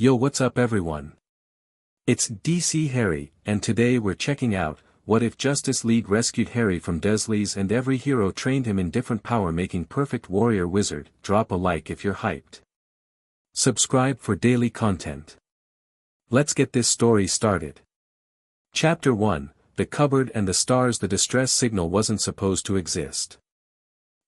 Yo, what's up everyone? It's DC Harry, and today we're checking out, what if Justice League rescued Harry from Dursleys and every hero trained him in different power making perfect warrior wizard. Drop a like if you're hyped. Subscribe for daily content. Let's get this story started. Chapter 1, The Cupboard and the Stars. The distress signal wasn't supposed to exist.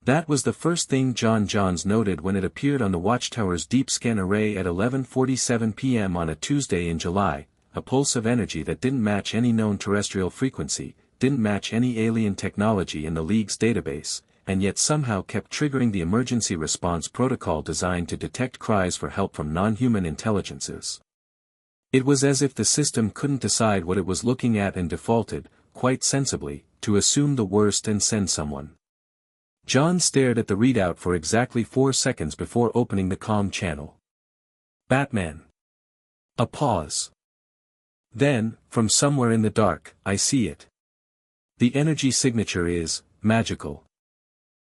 That was the first thing John Johns noted when it appeared on the Watchtower's deep scan array at 11:47 p.m. on a Tuesday in July, a pulse of energy that didn't match any known terrestrial frequency, didn't match any alien technology in the League's database, and yet somehow kept triggering the emergency response protocol designed to detect cries for help from non-human intelligences. It was as if the system couldn't decide what it was looking at and defaulted, quite sensibly, to assume the worst and send someone. John stared at the readout for exactly 4 seconds before opening the comm channel. Batman. A pause. Then, from somewhere in the dark, I see it. The energy signature is magical.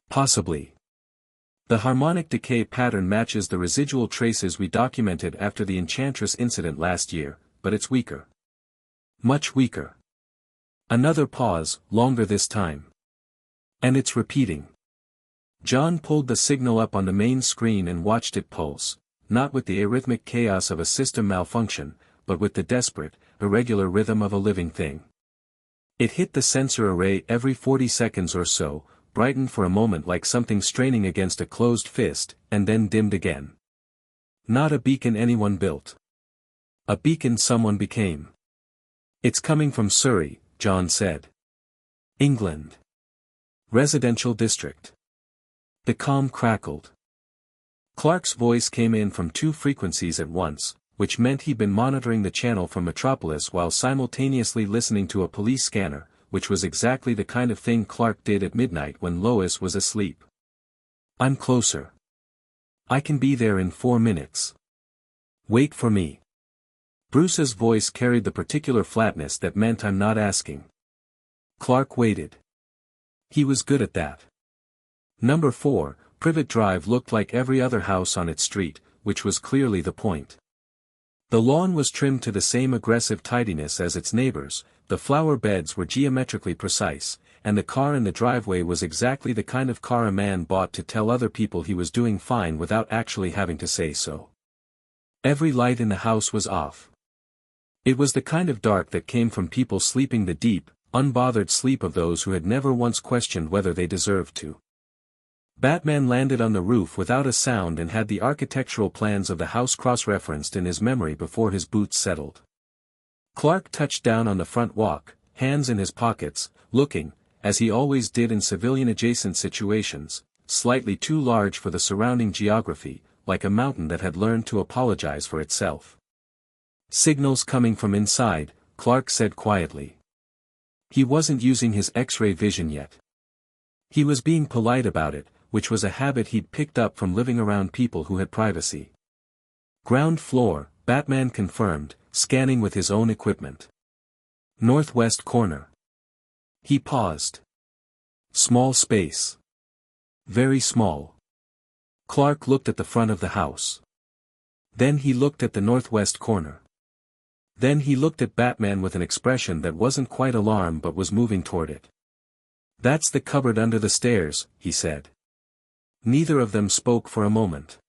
Possibly. The harmonic decay pattern matches the residual traces we documented after the Enchantress incident last year, but it's weaker. Much weaker. Another pause, longer this time. And it's repeating. John pulled the signal up on the main screen and watched it pulse, not with the arrhythmic chaos of a system malfunction, but with the desperate, irregular rhythm of a living thing. It hit the sensor array every 40 seconds or so, brightened for a moment like something straining against a closed fist, and then dimmed again. Not a beacon anyone built. A beacon someone became. It's coming from Surrey, John said. England. Residential district. The comm crackled. Clark's voice came in from 2 frequencies at once, which meant he'd been monitoring the channel from Metropolis while simultaneously listening to a police scanner, which was exactly the kind of thing Clark did at midnight when Lois was asleep. I'm closer. I can be there in 4 minutes. Wait for me. Bruce's voice carried the particular flatness that meant I'm not asking. Clark waited. He was good at that. Number 4, Privet Drive looked like every other house on its street, which was clearly the point. The lawn was trimmed to the same aggressive tidiness as its neighbors, the flower beds were geometrically precise, and the car in the driveway was exactly the kind of car a man bought to tell other people he was doing fine without actually having to say so. Every light in the house was off. It was the kind of dark that came from people sleeping the deep, unbothered sleep of those who had never once questioned whether they deserved to. Batman landed on the roof without a sound and had the architectural plans of the house cross-referenced in his memory before his boots settled. Clark touched down on the front walk, hands in his pockets, looking, as he always did in civilian-adjacent situations, slightly too large for the surrounding geography, like a mountain that had learned to apologize for itself. Signals coming from inside, Clark said quietly. He wasn't using his X-ray vision yet. He was being polite about it, which was a habit he'd picked up from living around people who had privacy. Ground floor, Batman confirmed, scanning with his own equipment. Northwest corner. He paused. Small space. Very small. Clark looked at the front of the house. Then he looked at the northwest corner. Then he looked at Batman with an expression that wasn't quite alarm but was moving toward it. That's the cupboard under the stairs, he said. Neither of them spoke for a moment.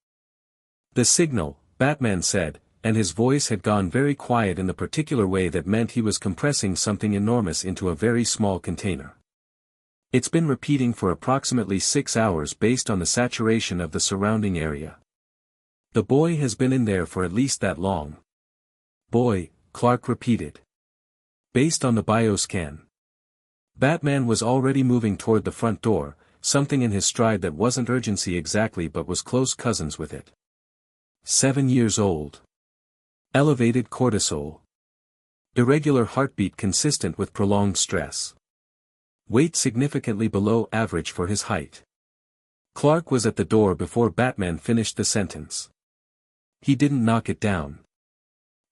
The signal, Batman said, and his voice had gone very quiet in the particular way that meant he was compressing something enormous into a very small container. It's been repeating for approximately 6 hours based on the saturation of the surrounding area. The boy has been in there for at least that long. Boy, Clark repeated. Based on the bioscan. Batman was already moving toward the front door, something in his stride that wasn't urgency exactly but was close cousins with it. 7 years old. Elevated cortisol. Irregular heartbeat consistent with prolonged stress. Weight significantly below average for his height. Clark was at the door before Batman finished the sentence. He didn't knock it down.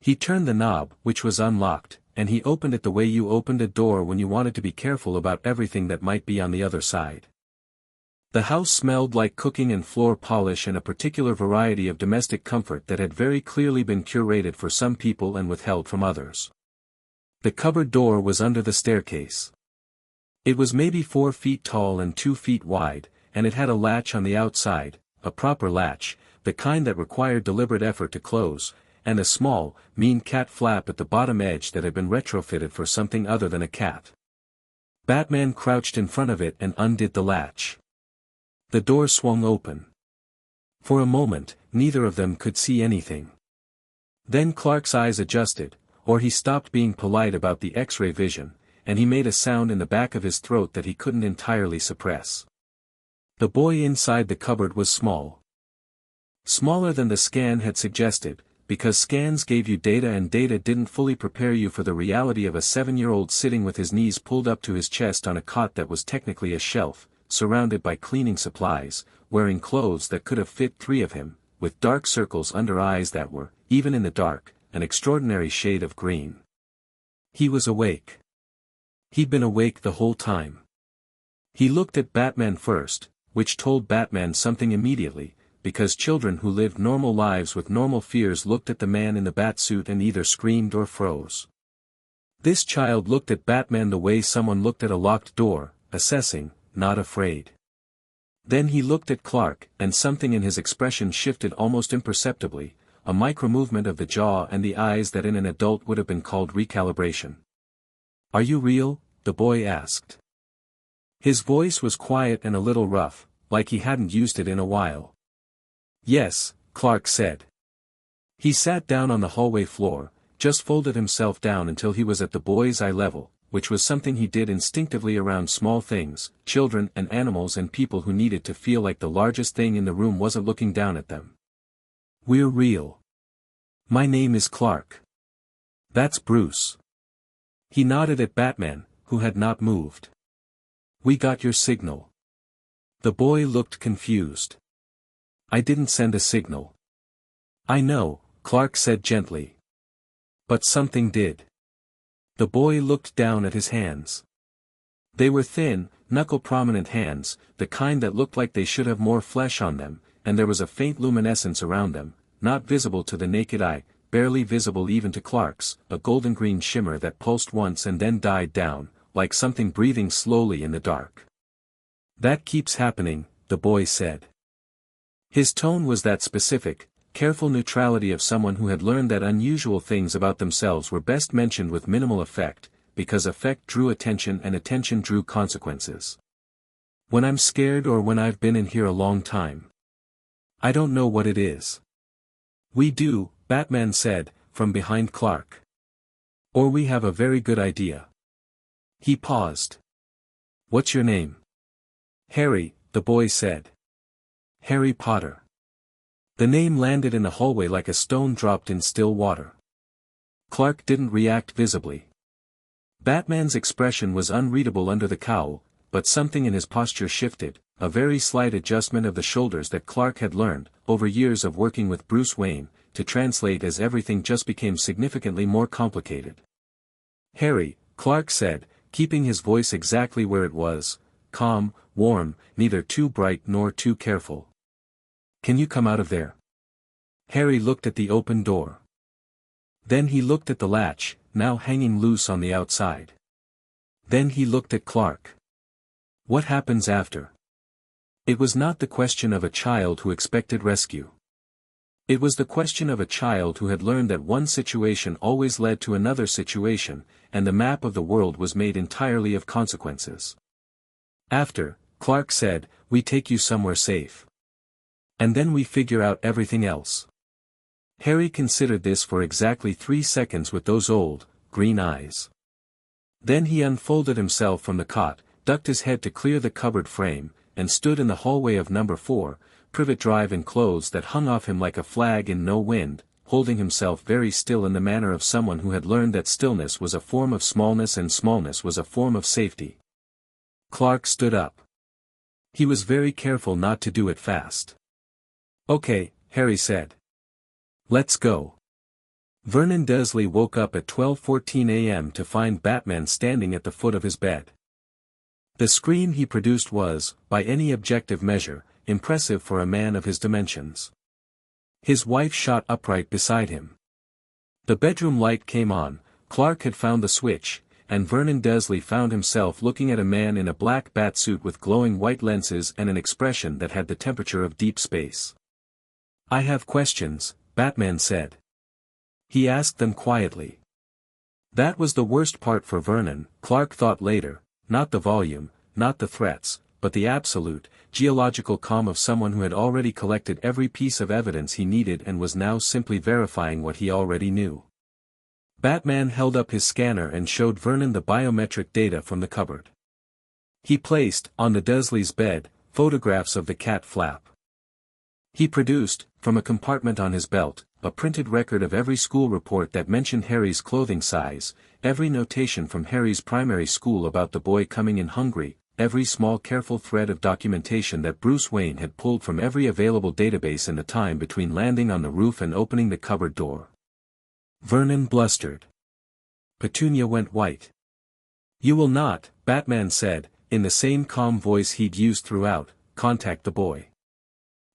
He turned the knob, which was unlocked, and he opened it the way you opened a door when you wanted to be careful about everything that might be on the other side. The house smelled like cooking and floor polish and a particular variety of domestic comfort that had very clearly been curated for some people and withheld from others. The cupboard door was under the staircase. It was maybe 4 feet tall and 2 feet wide, and it had a latch on the outside, a proper latch, the kind that required deliberate effort to close, and a small, mean cat flap at the bottom edge that had been retrofitted for something other than a cat. Batman crouched in front of it and undid the latch. The door swung open. For a moment, neither of them could see anything. Then Clark's eyes adjusted, or he stopped being polite about the X-ray vision, and he made a sound in the back of his throat that he couldn't entirely suppress. The boy inside the cupboard was small. Smaller than the scan had suggested, because scans gave you data and data didn't fully prepare you for the reality of a 7-year-old sitting with his knees pulled up to his chest on a cot that was technically a shelf, surrounded by cleaning supplies, wearing clothes that could have fit 3 of him, with dark circles under eyes that were, even in the dark, an extraordinary shade of green. He was awake. He'd been awake the whole time. He looked at Batman first, which told Batman something immediately, because children who lived normal lives with normal fears looked at the man in the bat suit and either screamed or froze. This child looked at Batman the way someone looked at a locked door, assessing, not afraid. Then he looked at Clark, and something in his expression shifted almost imperceptibly, a micro-movement of the jaw and the eyes that in an adult would have been called recalibration. "Are you real?" the boy asked. His voice was quiet and a little rough, like he hadn't used it in a while. "Yes," Clark said. He sat down on the hallway floor, just folded himself down until he was at the boy's eye level, which was something he did instinctively around small things, children and animals and people who needed to feel like the largest thing in the room wasn't looking down at them. "We're real. My name is Clark. That's Bruce." He nodded at Batman, who had not moved. "We got your signal." The boy looked confused. "I didn't send a signal." "I know," Clark said gently. "But something did." The boy looked down at his hands. They were thin, knuckle-prominent hands, the kind that looked like they should have more flesh on them, and there was a faint luminescence around them, not visible to the naked eye, barely visible even to Clark's, a golden-green shimmer that pulsed once and then died down, like something breathing slowly in the dark. "That keeps happening," the boy said. His tone was that specific, careful neutrality of someone who had learned that unusual things about themselves were best mentioned with minimal effect, because effect drew attention and attention drew consequences. "When I'm scared or when I've been in here a long time. I don't know what it is." "We do," Batman said, from behind Clark. "Or we have a very good idea." He paused. "What's your name?" "Harry," the boy said. "Harry Potter." The name landed in the hallway like a stone dropped in still water. Clark didn't react visibly. Batman's expression was unreadable under the cowl, but something in his posture shifted, a very slight adjustment of the shoulders that Clark had learned, over years of working with Bruce Wayne, to translate as everything just became significantly more complicated. "Harry," Clark said, keeping his voice exactly where it was, calm, warm, neither too bright nor too careful. "Can you come out of there?" Harry looked at the open door. Then he looked at the latch, now hanging loose on the outside. Then he looked at Clark. "What happens after?" It was not the question of a child who expected rescue. It was the question of a child who had learned that one situation always led to another situation, and the map of the world was made entirely of consequences. "After," Clark said, "we take you somewhere safe. And then we figure out everything else." Harry considered this for exactly 3 seconds with those old, green eyes. Then he unfolded himself from the cot, ducked his head to clear the cupboard frame, and stood in the hallway of number 4, Privet Drive in clothes that hung off him like a flag in no wind, holding himself very still in the manner of someone who had learned that stillness was a form of smallness and smallness was a form of safety. Clark stood up. He was very careful not to do it fast. "Okay," Harry said. "Let's go." Vernon Dursley woke up at 12:14 a.m. to find Batman standing at the foot of his bed. The scream he produced was, by any objective measure, impressive for a man of his dimensions. His wife shot upright beside him. The bedroom light came on, Clark had found the switch, and Vernon Dursley found himself looking at a man in a black bat suit with glowing white lenses and an expression that had the temperature of deep space. "I have questions," Batman said. He asked them quietly. That was the worst part for Vernon, Clark thought later, not the volume, not the threats, but the absolute, geological calm of someone who had already collected every piece of evidence he needed and was now simply verifying what he already knew. Batman held up his scanner and showed Vernon the biometric data from the cupboard. He placed, on the Dursleys' bed, photographs of the cat Flap. He produced, from a compartment on his belt, a printed record of every school report that mentioned Harry's clothing size, every notation from Harry's primary school about the boy coming in hungry, every small careful thread of documentation that Bruce Wayne had pulled from every available database in the time between landing on the roof and opening the cupboard door. Vernon blustered. Petunia went white. "You will not," Batman said, in the same calm voice he'd used throughout, "contact the boy.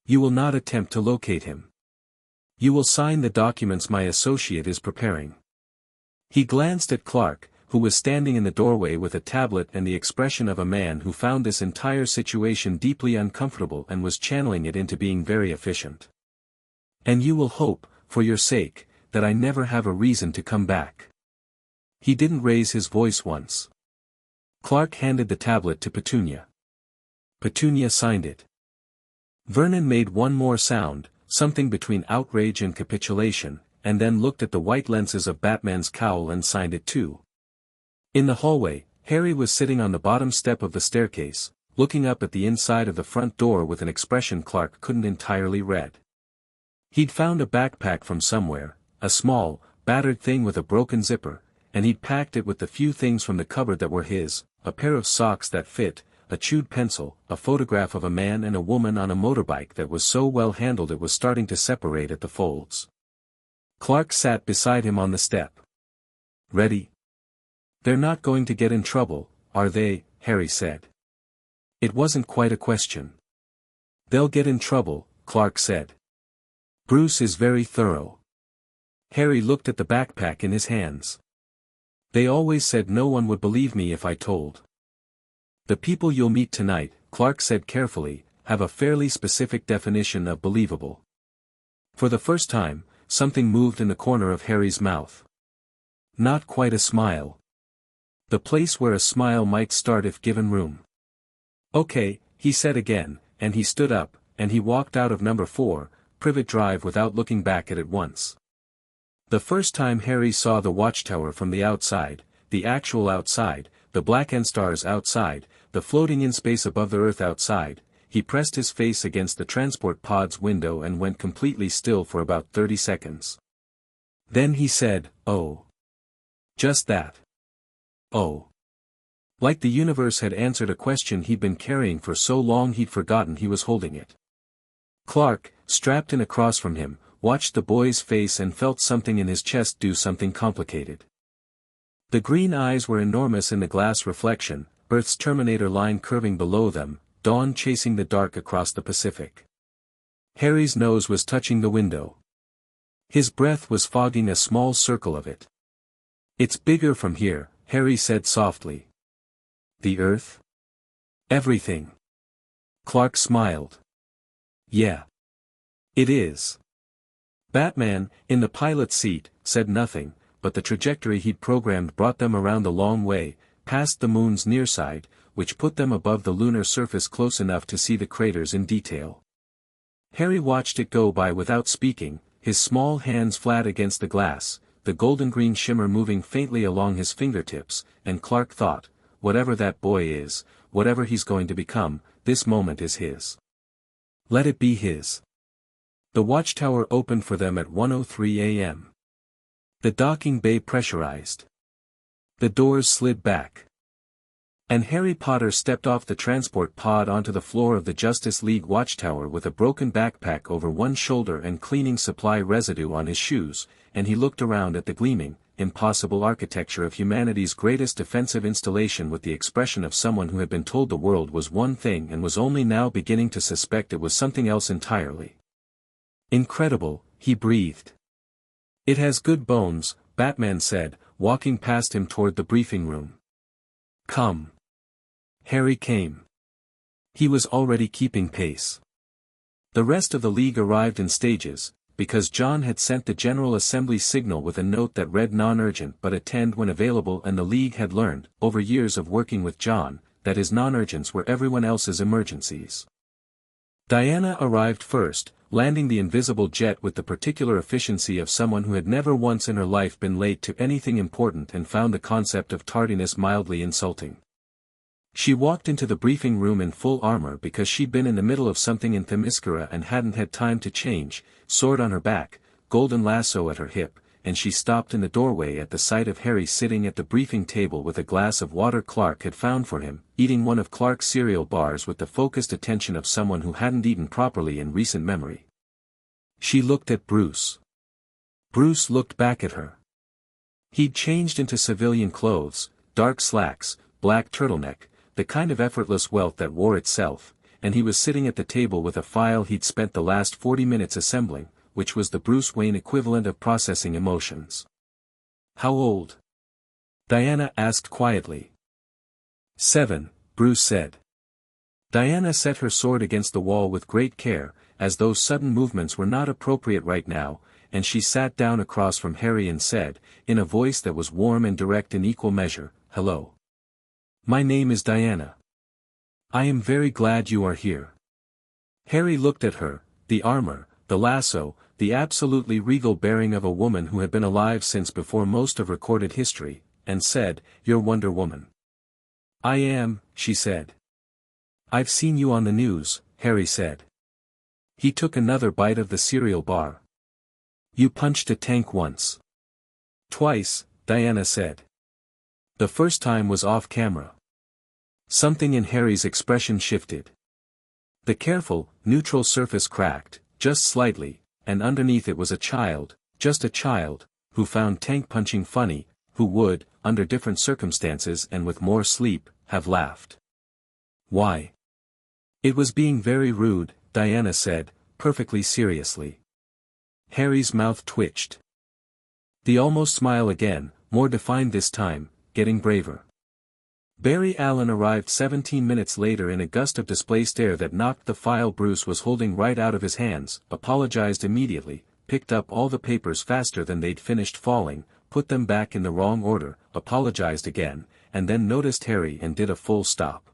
You will not attempt to locate him. You will sign the documents my associate is preparing." He glanced at Clark, who was standing in the doorway with a tablet and the expression of a man who found this entire situation deeply uncomfortable and was channeling it into being very efficient. "And you will hope, for your sake, that I never have a reason to come back." He didn't raise his voice once. Clark handed the tablet to Petunia. Petunia signed it. Vernon made one more sound, something between outrage and capitulation, and then looked at the white lenses of Batman's cowl and signed it too. In the hallway, Harry was sitting on the bottom step of the staircase, looking up at the inside of the front door with an expression Clark couldn't entirely read. He'd found a backpack from somewhere, a small, battered thing with a broken zipper, and he'd packed it with the few things from the cupboard that were his, a pair of socks that fit, a chewed pencil, a photograph of a man and a woman on a motorbike that was so well handled it was starting to separate at the folds. Clark sat beside him on the step. "Ready?" "They're not going to get in trouble, are they?" Harry said. It wasn't quite a question. "They'll get in trouble," Clark said. "Bruce is very thorough." Harry looked at the backpack in his hands. "They always said no one would believe me if I told." "The people you'll meet tonight," Clark said carefully, "have a fairly specific definition of believable." For the first time, something moved in the corner of Harry's mouth. Not quite a smile. The place where a smile might start if given room. "Okay," he said again, and he stood up, and he walked out of number 4, Privet Drive without looking back at it once. The first time Harry saw the Watchtower from the outside, the actual outside, the blackened stars outside, the floating in space above the earth outside, he pressed his face against the transport pod's window and went completely still for about 30 seconds. Then he said, "Oh." Just that. Oh. Like the universe had answered a question he'd been carrying for so long he'd forgotten he was holding it. Clark, strapped in across from him, watched the boy's face and felt something in his chest do something complicated. The green eyes were enormous in the glass reflection, Earth's Terminator line curving below them, dawn chasing the dark across the Pacific. Harry's nose was touching the window. His breath was fogging a small circle of it. "It's bigger from here," Harry said softly. "The Earth? Everything." Clark smiled. "Yeah. It is." Batman, in the pilot's seat, said nothing, but the trajectory he'd programmed brought them around a long way, past the moon's near side, which put them above the lunar surface close enough to see the craters in detail. Harry watched it go by without speaking, his small hands flat against the glass, the golden-green shimmer moving faintly along his fingertips, and Clark thought, whatever that boy is, whatever he's going to become, this moment is his. Let it be his. The Watchtower opened for them at 1:03 a.m. The docking bay pressurized. The doors slid back. And Harry Potter stepped off the transport pod onto the floor of the Justice League Watchtower with a broken backpack over one shoulder and cleaning supply residue on his shoes, and he looked around at the gleaming, impossible architecture of humanity's greatest defensive installation with the expression of someone who had been told the world was one thing and was only now beginning to suspect it was something else entirely. Incredible, he breathed. It has good bones, Batman said, walking past him toward the briefing room. Come. Harry came. He was already keeping pace. The rest of the League arrived in stages, because John had sent the General Assembly signal with a note that read non-urgent but attend when available, and the League had learned, over years of working with John, that his non-urgents were everyone else's emergencies. Diana arrived first, landing the invisible jet with the particular efficiency of someone who had never once in her life been late to anything important and found the concept of tardiness mildly insulting. She walked into the briefing room in full armor because she'd been in the middle of something in Themyscira and hadn't had time to change, sword on her back, golden lasso at her hip, and she stopped in the doorway at the sight of Harry sitting at the briefing table with a glass of water Clark had found for him, eating one of Clark's cereal bars with the focused attention of someone who hadn't eaten properly in recent memory. She looked at Bruce. Bruce looked back at her. He'd changed into civilian clothes, dark slacks, black turtleneck, the kind of effortless wealth that wore itself, and he was sitting at the table with a file he'd spent the last 40 minutes assembling, which was the Bruce Wayne equivalent of processing emotions. How old? Diana asked quietly. 7, Bruce said. Diana set her sword against the wall with great care, as though sudden movements were not appropriate right now, and she sat down across from Harry and said, in a voice that was warm and direct in equal measure, "Hello. My name is Diana. I am very glad you are here." Harry looked at her, the armor, the lasso, the absolutely regal bearing of a woman who had been alive since before most of recorded history, and said, "You're Wonder Woman." "I am," she said. "I've seen you on the news," Harry said. He took another bite of the cereal bar. "You punched a tank once." "Twice," Diana said. "The first time was off camera." Something in Harry's expression shifted. The careful, neutral surface cracked, just slightly, and underneath it was a child, just a child, who found tank punching funny, who would, under different circumstances and with more sleep, have laughed. "Why?" "It was being very rude," Diana said, perfectly seriously. Harry's mouth twitched. The almost smile again, more defined this time, getting braver. Barry Allen arrived 17 minutes later in a gust of displaced air that knocked the file Bruce was holding right out of his hands, apologized immediately, picked up all the papers faster than they'd finished falling, put them back in the wrong order, apologized again, and then noticed Harry and did a full stop.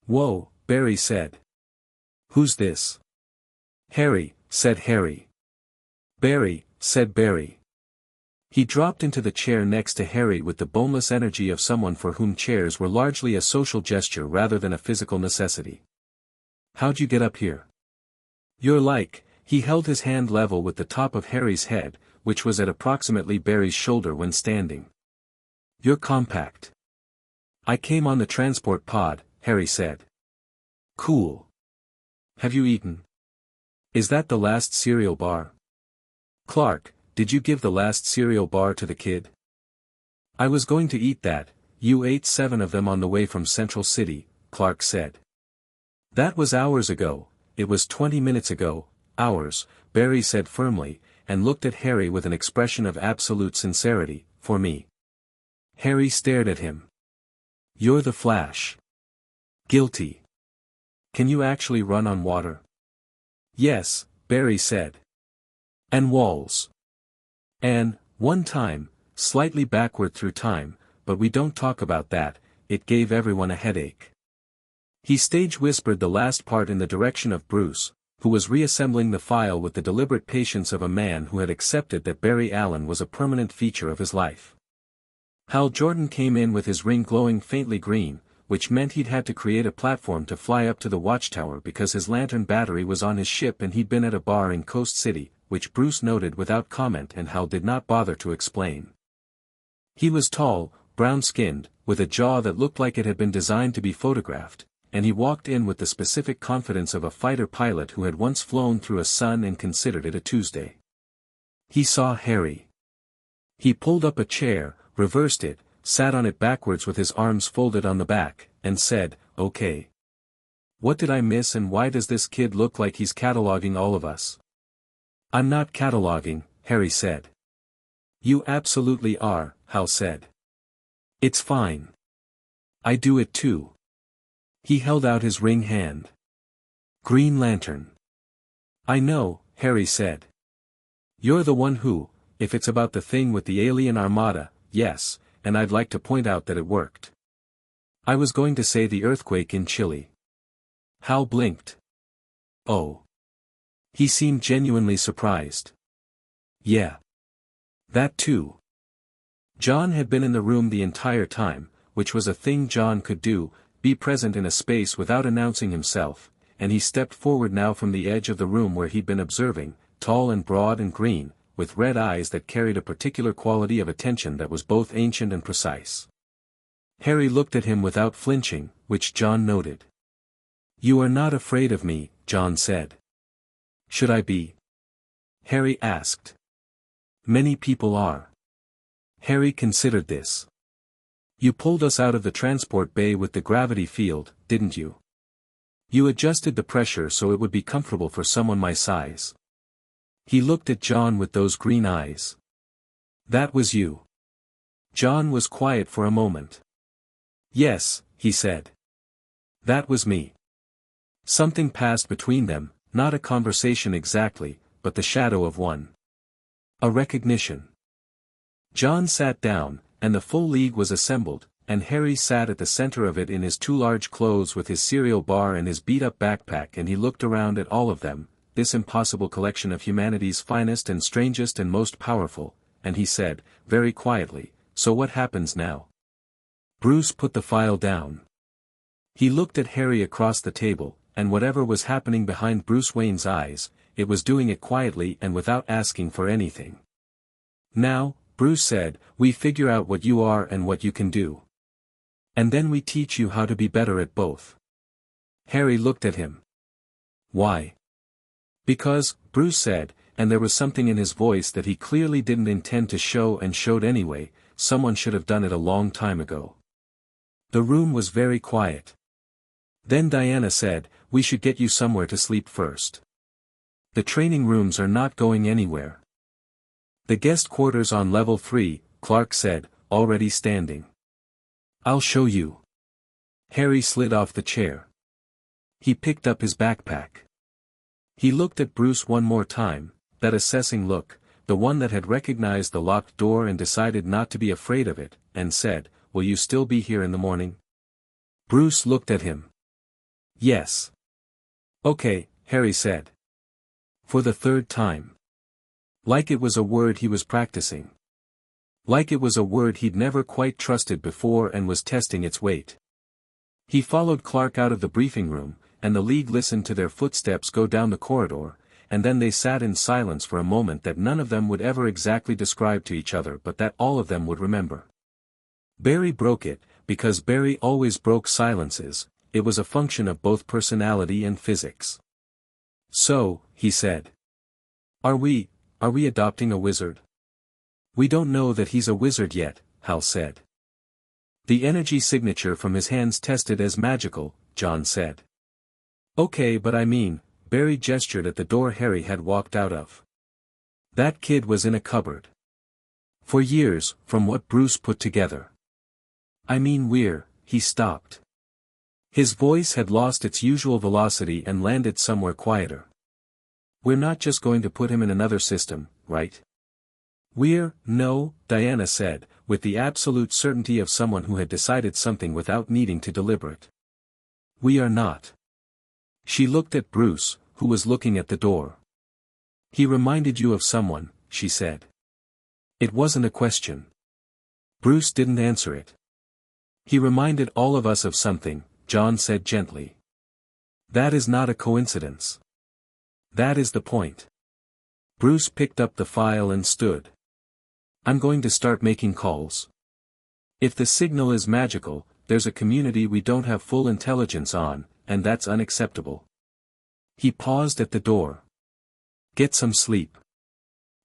"Whoa," Barry said. "Who's this?" "Harry," said Harry. "Barry," said Barry. He dropped into the chair next to Harry with the boneless energy of someone for whom chairs were largely a social gesture rather than a physical necessity. "How'd you get up here?" "You're like," he held his hand level with the top of Harry's head, which was at approximately Barry's shoulder when standing. "You're compact." "I came on the transport pod," Harry said. "Cool. Have you eaten? Is that the last cereal bar?" "Clark, did you give the last cereal bar to the kid?" "I was going to eat that, you ate 7 of them on the way from Central City," Clark said. "That was hours ago, it was 20 minutes ago, hours," Barry said firmly, and looked at Harry with an expression of absolute sincerity, "for me." Harry stared at him. "You're the Flash." "Guilty." "Can you actually run on water?" "Yes," Barry said. "And walls." "And, one time, slightly backward through time, but we don't talk about that, it gave everyone a headache." He stage whispered the last part in the direction of Bruce, who was reassembling the file with the deliberate patience of a man who had accepted that Barry Allen was a permanent feature of his life. Hal Jordan came in with his ring glowing faintly green, which meant he'd had to create a platform to fly up to the Watchtower because his lantern battery was on his ship and he'd been at a bar in Coast City, which Bruce noted without comment and Hal did not bother to explain. He was tall, brown-skinned, with a jaw that looked like it had been designed to be photographed, and he walked in with the specific confidence of a fighter pilot who had once flown through a sun and considered it a Tuesday. He saw Harry. He pulled up a chair, reversed it, sat on it backwards with his arms folded on the back, and said, "Okay. What did I miss and why does this kid look like he's cataloging all of us?" "I'm not cataloging," Harry said. "You absolutely are," Hal said. "It's fine. I do it too." He held out his ring hand. "Green Lantern." "I know," Harry said. "You're the one who, if it's about the thing with the alien armada, yes, and I'd like to point out that it worked. I was going to say the earthquake in Chile." Hal blinked. "Oh." He seemed genuinely surprised. "Yeah. That too." John had been in the room the entire time, which was a thing John could do, be present in a space without announcing himself, and he stepped forward now from the edge of the room where he'd been observing, tall and broad and green, with red eyes that carried a particular quality of attention that was both ancient and precise. Harry looked at him without flinching, which John noted. "You are not afraid of me," John said. "Should I be?" Harry asked. "Many people are." Harry considered this. "You pulled us out of the transport bay with the gravity field, didn't you? You adjusted the pressure so it would be comfortable for someone my size." He looked at John with those green eyes. "That was you." John was quiet for a moment. "Yes," he said. "That was me." Something passed between them, not a conversation exactly, but the shadow of one. A recognition. John sat down, and the full league was assembled, and Harry sat at the center of it in his too large clothes with his cereal bar and his beat-up backpack, and he looked around at all of them, this impossible collection of humanity's finest and strangest and most powerful, and he said, very quietly, "So what happens now?" Bruce put the file down. He looked at Harry across the table, and whatever was happening behind Bruce Wayne's eyes, it was doing it quietly and without asking for anything. "Now," Bruce said, "we figure out what you are and what you can do. And then we teach you how to be better at both." Harry looked at him. "Why?" "Because," Bruce said, and there was something in his voice that he clearly didn't intend to show and showed anyway, "someone should have done it a long time ago." The room was very quiet. Then Diana said, "We should get you somewhere to sleep first. The training rooms are not going anywhere." "The guest quarters on level 3, Clark said, already standing. "I'll show you." Harry slid off the chair. He picked up his backpack. He looked at Bruce one more time, that assessing look, the one that had recognized the locked door and decided not to be afraid of it, and said, "Will you still be here in the morning?" Bruce looked at him. "Yes." "Okay," Harry said. For the third time. Like it was a word he was practicing. Like it was a word he'd never quite trusted before and was testing its weight. He followed Clark out of the briefing room, and the League listened to their footsteps go down the corridor, and then they sat in silence for a moment that none of them would ever exactly describe to each other but that all of them would remember. Barry broke it, because Barry always broke silences, it was a function of both personality and physics. "So," he said. Are we adopting a wizard?" "We don't know that he's a wizard yet," Hal said. "The energy signature from his hands tested as magical," John said. "Okay, but I mean," Barry gestured at the door Harry had walked out of. "That kid was in a cupboard. For years, from what Bruce put together. I mean he stopped. His voice had lost its usual velocity and landed somewhere quieter. "We're not just going to put him in another system, right?" No," Diana said, with the absolute certainty of someone who had decided something without needing to deliberate. "We are not." She looked at Bruce, who was looking at the door. "He reminded you of someone," she said. It wasn't a question. Bruce didn't answer it. "He reminded all of us of something," John said gently. "That is not a coincidence. That is the point." Bruce picked up the file and stood. "I'm going to start making calls. If the signal is magical, there's a community we don't have full intelligence on, and that's unacceptable." He paused at the door. "Get some sleep.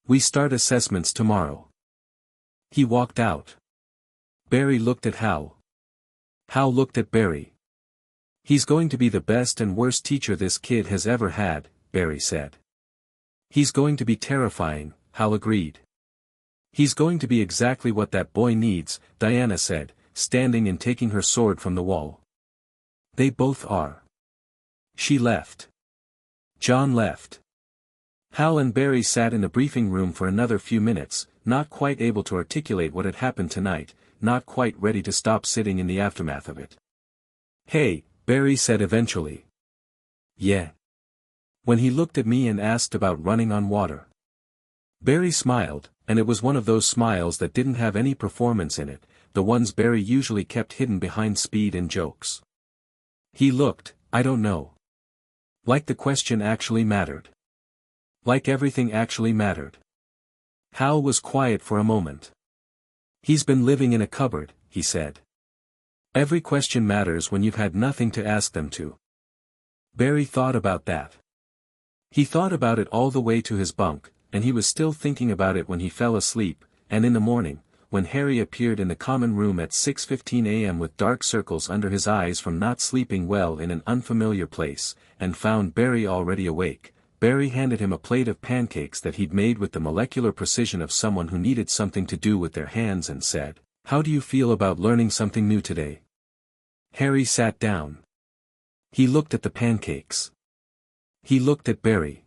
We start assessments tomorrow." He walked out. Barry looked at Hal. Hal looked at Barry. "He's going to be the best and worst teacher this kid has ever had," Barry said. "He's going to be terrifying," Hal agreed. "He's going to be exactly what that boy needs," Diana said, standing and taking her sword from the wall. "They both are." She left. John left. Hal and Barry sat in the briefing room for another few minutes, not quite able to articulate what had happened tonight, not quite ready to stop sitting in the aftermath of it. "Hey," Barry said eventually. "Yeah." "When he looked at me and asked about running on water." Barry smiled, and it was one of those smiles that didn't have any performance in it, the ones Barry usually kept hidden behind speed and jokes. He looked, "I don't know." Like the question actually mattered. Like everything actually mattered. Hal was quiet for a moment. "He's been living in a cupboard," he said. "Every question matters when you've had nothing to ask them to." Barry thought about that. He thought about it all the way to his bunk, and he was still thinking about it when he fell asleep, and in the morning, when Harry appeared in the common room at 6:15 a.m. with dark circles under his eyes from not sleeping well in an unfamiliar place, and found Barry already awake. Barry handed him a plate of pancakes that he'd made with the molecular precision of someone who needed something to do with their hands and said, "How do you feel about learning something new today?" Harry sat down. He looked at the pancakes. He looked at Barry.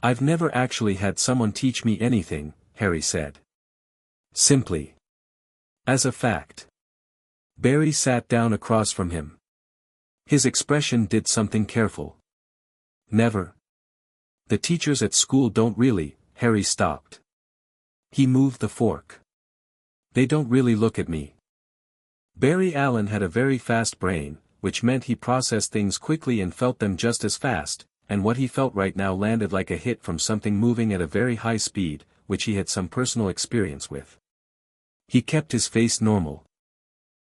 "I've never actually had someone teach me anything," Harry said. "Simply. As a fact." Barry sat down across from him. His expression did something careful. "Never. The teachers at school don't really," Harry stopped. He moved the fork. "They don't really look at me." Barry Allen had a very fast brain, which meant he processed things quickly and felt them just as fast, and what he felt right now landed like a hit from something moving at a very high speed, which he had some personal experience with. He kept his face normal.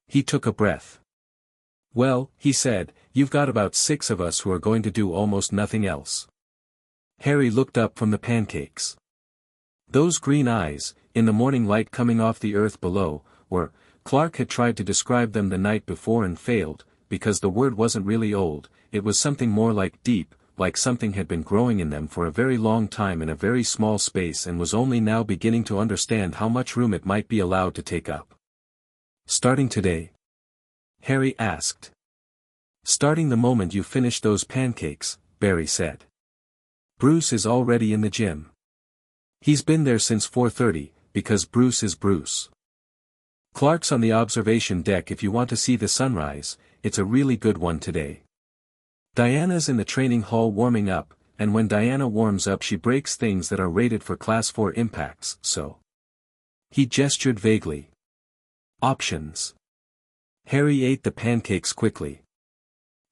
He took a breath. "Well," he said, "you've got about 6 of us who are going to do almost nothing else." Harry looked up from the pancakes. Those green eyes, in the morning light coming off the earth below, were, Clark had tried to describe them the night before and failed, because the word wasn't really old, it was something more like deep, like something had been growing in them for a very long time in a very small space and was only now beginning to understand how much room it might be allowed to take up. "Starting today?" Harry asked. "Starting the moment you finish those pancakes," Barry said. "Bruce is already in the gym. He's been there since 4:30, because Bruce is Bruce. Clark's on the observation deck if you want to see the sunrise, it's a really good one today. Diana's in the training hall warming up, and when Diana warms up she breaks things that are rated for Class 4 impacts, so." He gestured vaguely. "Options." Harry ate the pancakes quickly.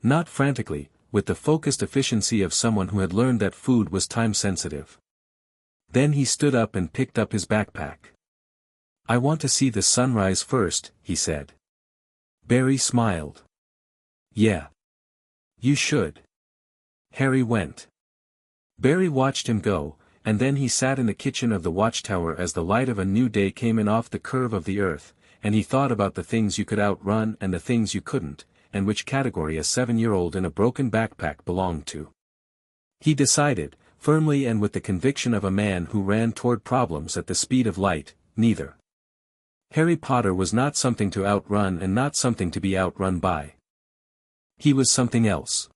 Not frantically, with the focused efficiency of someone who had learned that food was time-sensitive. Then he stood up and picked up his backpack. "I want to see the sunrise first," he said. Barry smiled. "Yeah. You should." Harry went. Barry watched him go, and then he sat in the kitchen of the Watchtower as the light of a new day came in off the curve of the earth, and he thought about the things you could outrun and the things you couldn't, and which category a 7-year-old in a broken backpack belonged to. He decided, firmly and with the conviction of a man who ran toward problems at the speed of light, neither. Harry Potter was not something to outrun and not something to be outrun by. He was something else.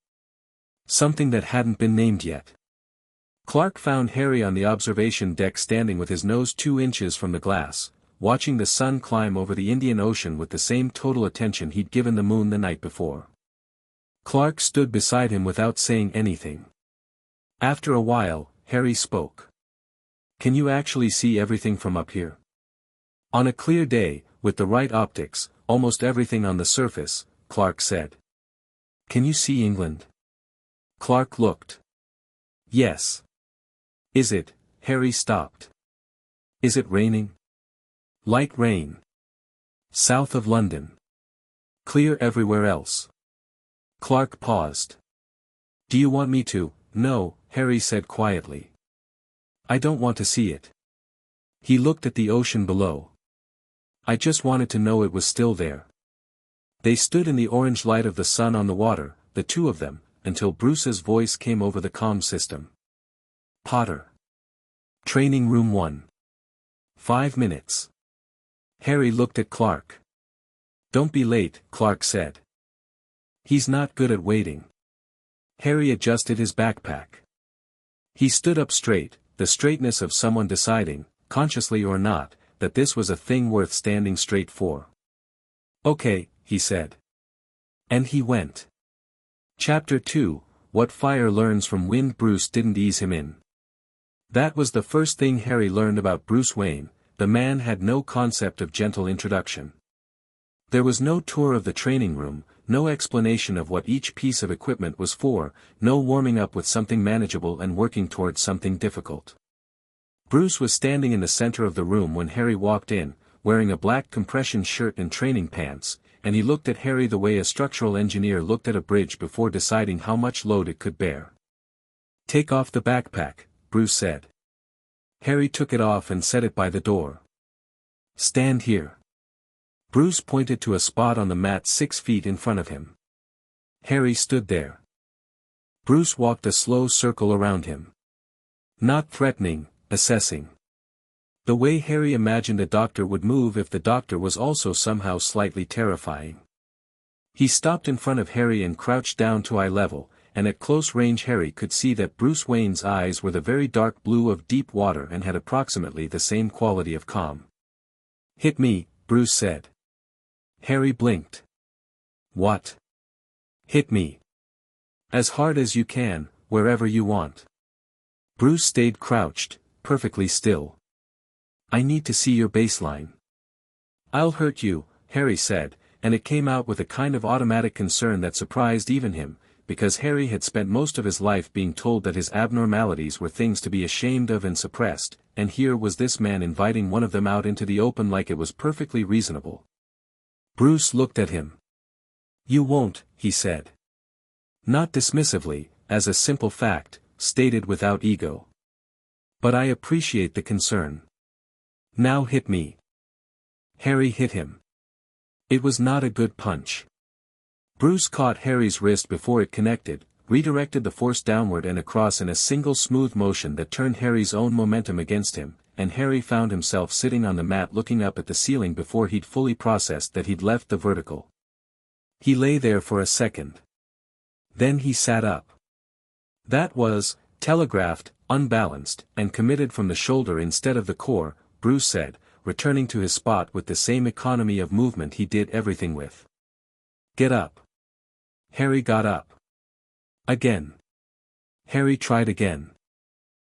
Something that hadn't been named yet. Clark found Harry on the observation deck standing with his nose 2 inches from the glass, watching the sun climb over the Indian Ocean with the same total attention he'd given the moon the night before. Clark stood beside him without saying anything. After a while, Harry spoke. "Can you actually see everything from up here?" "On a clear day, with the right optics, almost everything on the surface," Clark said. "Can you see England?" Clark looked. "Yes." "Is it?" Harry stopped. "Is it raining?" "Light rain. South of London. Clear everywhere else." Clark paused. "Do you want me to?" "No," Harry said quietly. "I don't want to see it." He looked at the ocean below. I just wanted to know it was still there. They stood in the orange light of the sun on the water, the two of them, until Bruce's voice came over the comm system. Potter. Training Room 1. 5 minutes. Harry looked at Clark. Don't be late, Clark said. He's not good at waiting. Harry adjusted his backpack. He stood up straight, the straightness of someone deciding, consciously or not, that this was a thing worth standing straight for. Okay, he said. And he went. Chapter 2, What Fire Learns from Wind. Bruce didn't ease him in. That was the first thing Harry learned about Bruce Wayne. The man had no concept of gentle introduction. There was no tour of the training room, no explanation of what each piece of equipment was for, no warming up with something manageable and working towards something difficult. Bruce was standing in the center of the room when Harry walked in, wearing a black compression shirt and training pants, and he looked at Harry the way a structural engineer looked at a bridge before deciding how much load it could bear. Take off the backpack, Bruce said. Harry took it off and set it by the door. Stand here. Bruce pointed to a spot on the mat 6 feet in front of him. Harry stood there. Bruce walked a slow circle around him. Not threatening, assessing. The way Harry imagined a doctor would move if the doctor was also somehow slightly terrifying. He stopped in front of Harry and crouched down to eye level, and at close range Harry could see that Bruce Wayne's eyes were the very dark blue of deep water and had approximately the same quality of calm. Hit me, Bruce said. Harry blinked. What? Hit me. As hard as you can, wherever you want. Bruce stayed crouched, perfectly still. I need to see your baseline. I'll hurt you, Harry said, and it came out with a kind of automatic concern that surprised even him, because Harry had spent most of his life being told that his abnormalities were things to be ashamed of and suppressed, and here was this man inviting one of them out into the open like it was perfectly reasonable. Bruce looked at him. You won't, he said. Not dismissively, as a simple fact, stated without ego. But I appreciate the concern. Now hit me. Harry hit him. It was not a good punch. Bruce caught Harry's wrist before it connected, redirected the force downward and across in a single smooth motion that turned Harry's own momentum against him, and Harry found himself sitting on the mat looking up at the ceiling before he'd fully processed that he'd left the vertical. He lay there for a second. Then he sat up. That was, telegraphed, unbalanced, and committed from the shoulder instead of the core, Bruce said, returning to his spot with the same economy of movement he did everything with. Get up. Harry got up. Again. Harry tried again.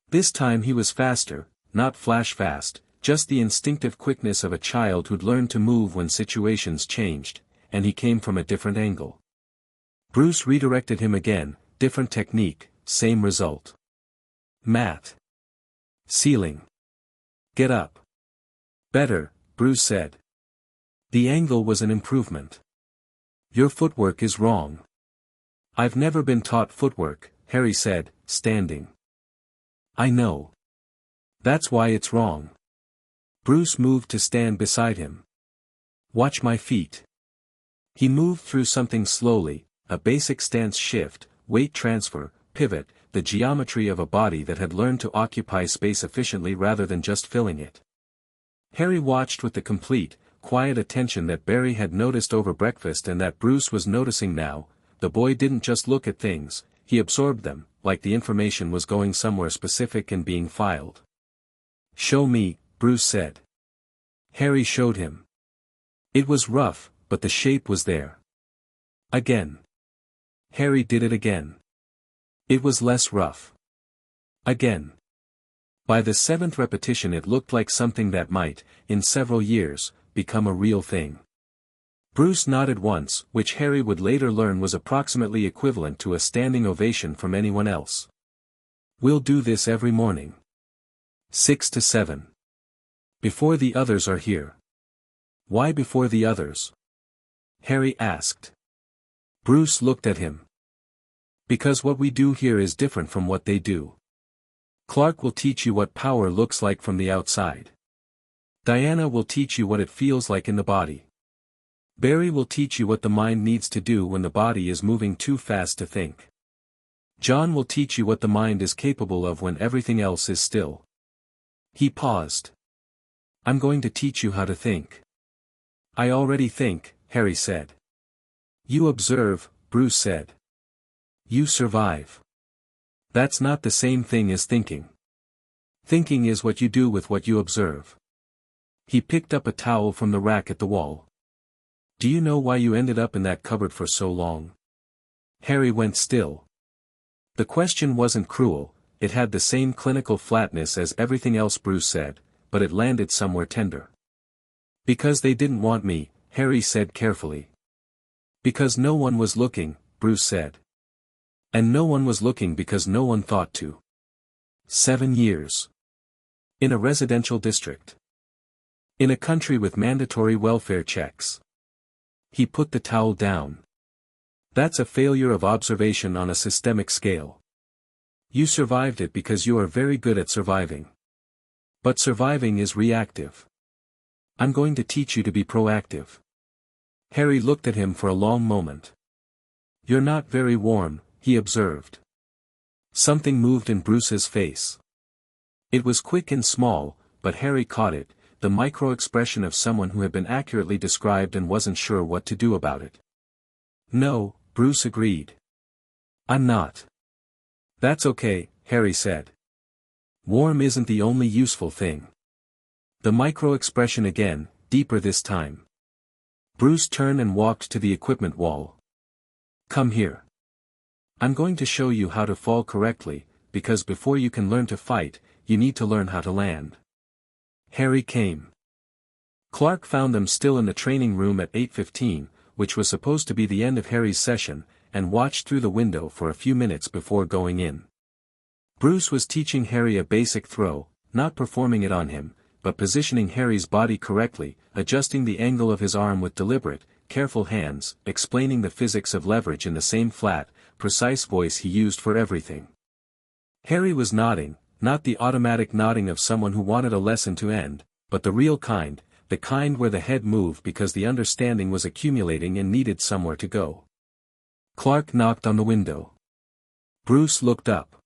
This time he was faster, not flash fast, just the instinctive quickness of a child who'd learned to move when situations changed, and he came from a different angle. Bruce redirected him again, different technique, same result. Mat. Ceiling. Get up. Better, Bruce said. The angle was an improvement. Your footwork is wrong. I've never been taught footwork, Harry said, standing. I know. That's why it's wrong. Bruce moved to stand beside him. Watch my feet. He moved through something slowly, a basic stance shift, weight transfer, pivot, the geometry of a body that had learned to occupy space efficiently rather than just filling it. Harry watched with the complete, quiet attention that Barry had noticed over breakfast and that Bruce was noticing now. The boy didn't just look at things, he absorbed them, like the information was going somewhere specific and being filed. Show me, Bruce said. Harry showed him. It was rough, but the shape was there. Again. Harry did it again. It was less rough. Again. By the 7th repetition it looked like something that might, in several years, become a real thing. Bruce nodded once, which Harry would later learn was approximately equivalent to a standing ovation from anyone else. We'll do this every morning. 6 to 7. Before the others are here. Why before the others? Harry asked. Bruce looked at him. Because what we do here is different from what they do. Clark will teach you what power looks like from the outside. Diana will teach you what it feels like in the body. Barry will teach you what the mind needs to do when the body is moving too fast to think. John will teach you what the mind is capable of when everything else is still. He paused. I'm going to teach you how to think. I already think, Harry said. You observe, Bruce said. You survive. That's not the same thing as thinking. Thinking is what you do with what you observe. He picked up a towel from the rack at the wall. Do you know why you ended up in that cupboard for so long? Harry went still. The question wasn't cruel, it had the same clinical flatness as everything else Bruce said, but it landed somewhere tender. Because they didn't want me, Harry said carefully. Because no one was looking, Bruce said. And no one was looking because no one thought to. 7 years. In a residential district. In a country with mandatory welfare checks. He put the towel down. That's a failure of observation on a systemic scale. You survived it because you are very good at surviving. But surviving is reactive. I'm going to teach you to be proactive. Harry looked at him for a long moment. You're not very warm, he observed. Something moved in Bruce's face. It was quick and small, but Harry caught it, the micro-expression of someone who had been accurately described and wasn't sure what to do about it. No, Bruce agreed. I'm not. That's okay, Harry said. Warm isn't the only useful thing. The micro-expression again, deeper this time. Bruce turned and walked to the equipment wall. Come here. I'm going to show you how to fall correctly, because before you can learn to fight, you need to learn how to land. Harry came. Clark found them still in the training room at 8:15, which was supposed to be the end of Harry's session, and watched through the window for a few minutes before going in. Bruce was teaching Harry a basic throw, not performing it on him, but positioning Harry's body correctly, adjusting the angle of his arm with deliberate, careful hands, explaining the physics of leverage in the same flat, precise voice he used for everything. Harry was nodding, not the automatic nodding of someone who wanted a lesson to end, but the real kind, the kind where the head moved because the understanding was accumulating and needed somewhere to go. Clark knocked on the window. Bruce looked up.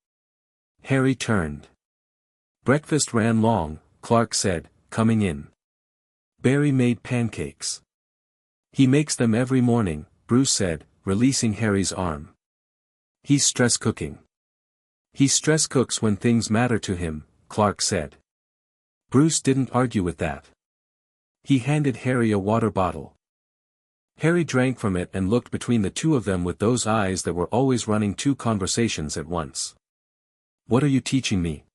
Harry turned. Breakfast ran long, Clark said, coming in. Barry made pancakes. He makes them every morning, Bruce said, releasing Harry's arm. He's stress cooking. He stress cooks when things matter to him, Clark said. Bruce didn't argue with that. He handed Harry a water bottle. Harry drank from it and looked between the two of them with those eyes that were always running two conversations at once. What are you teaching me?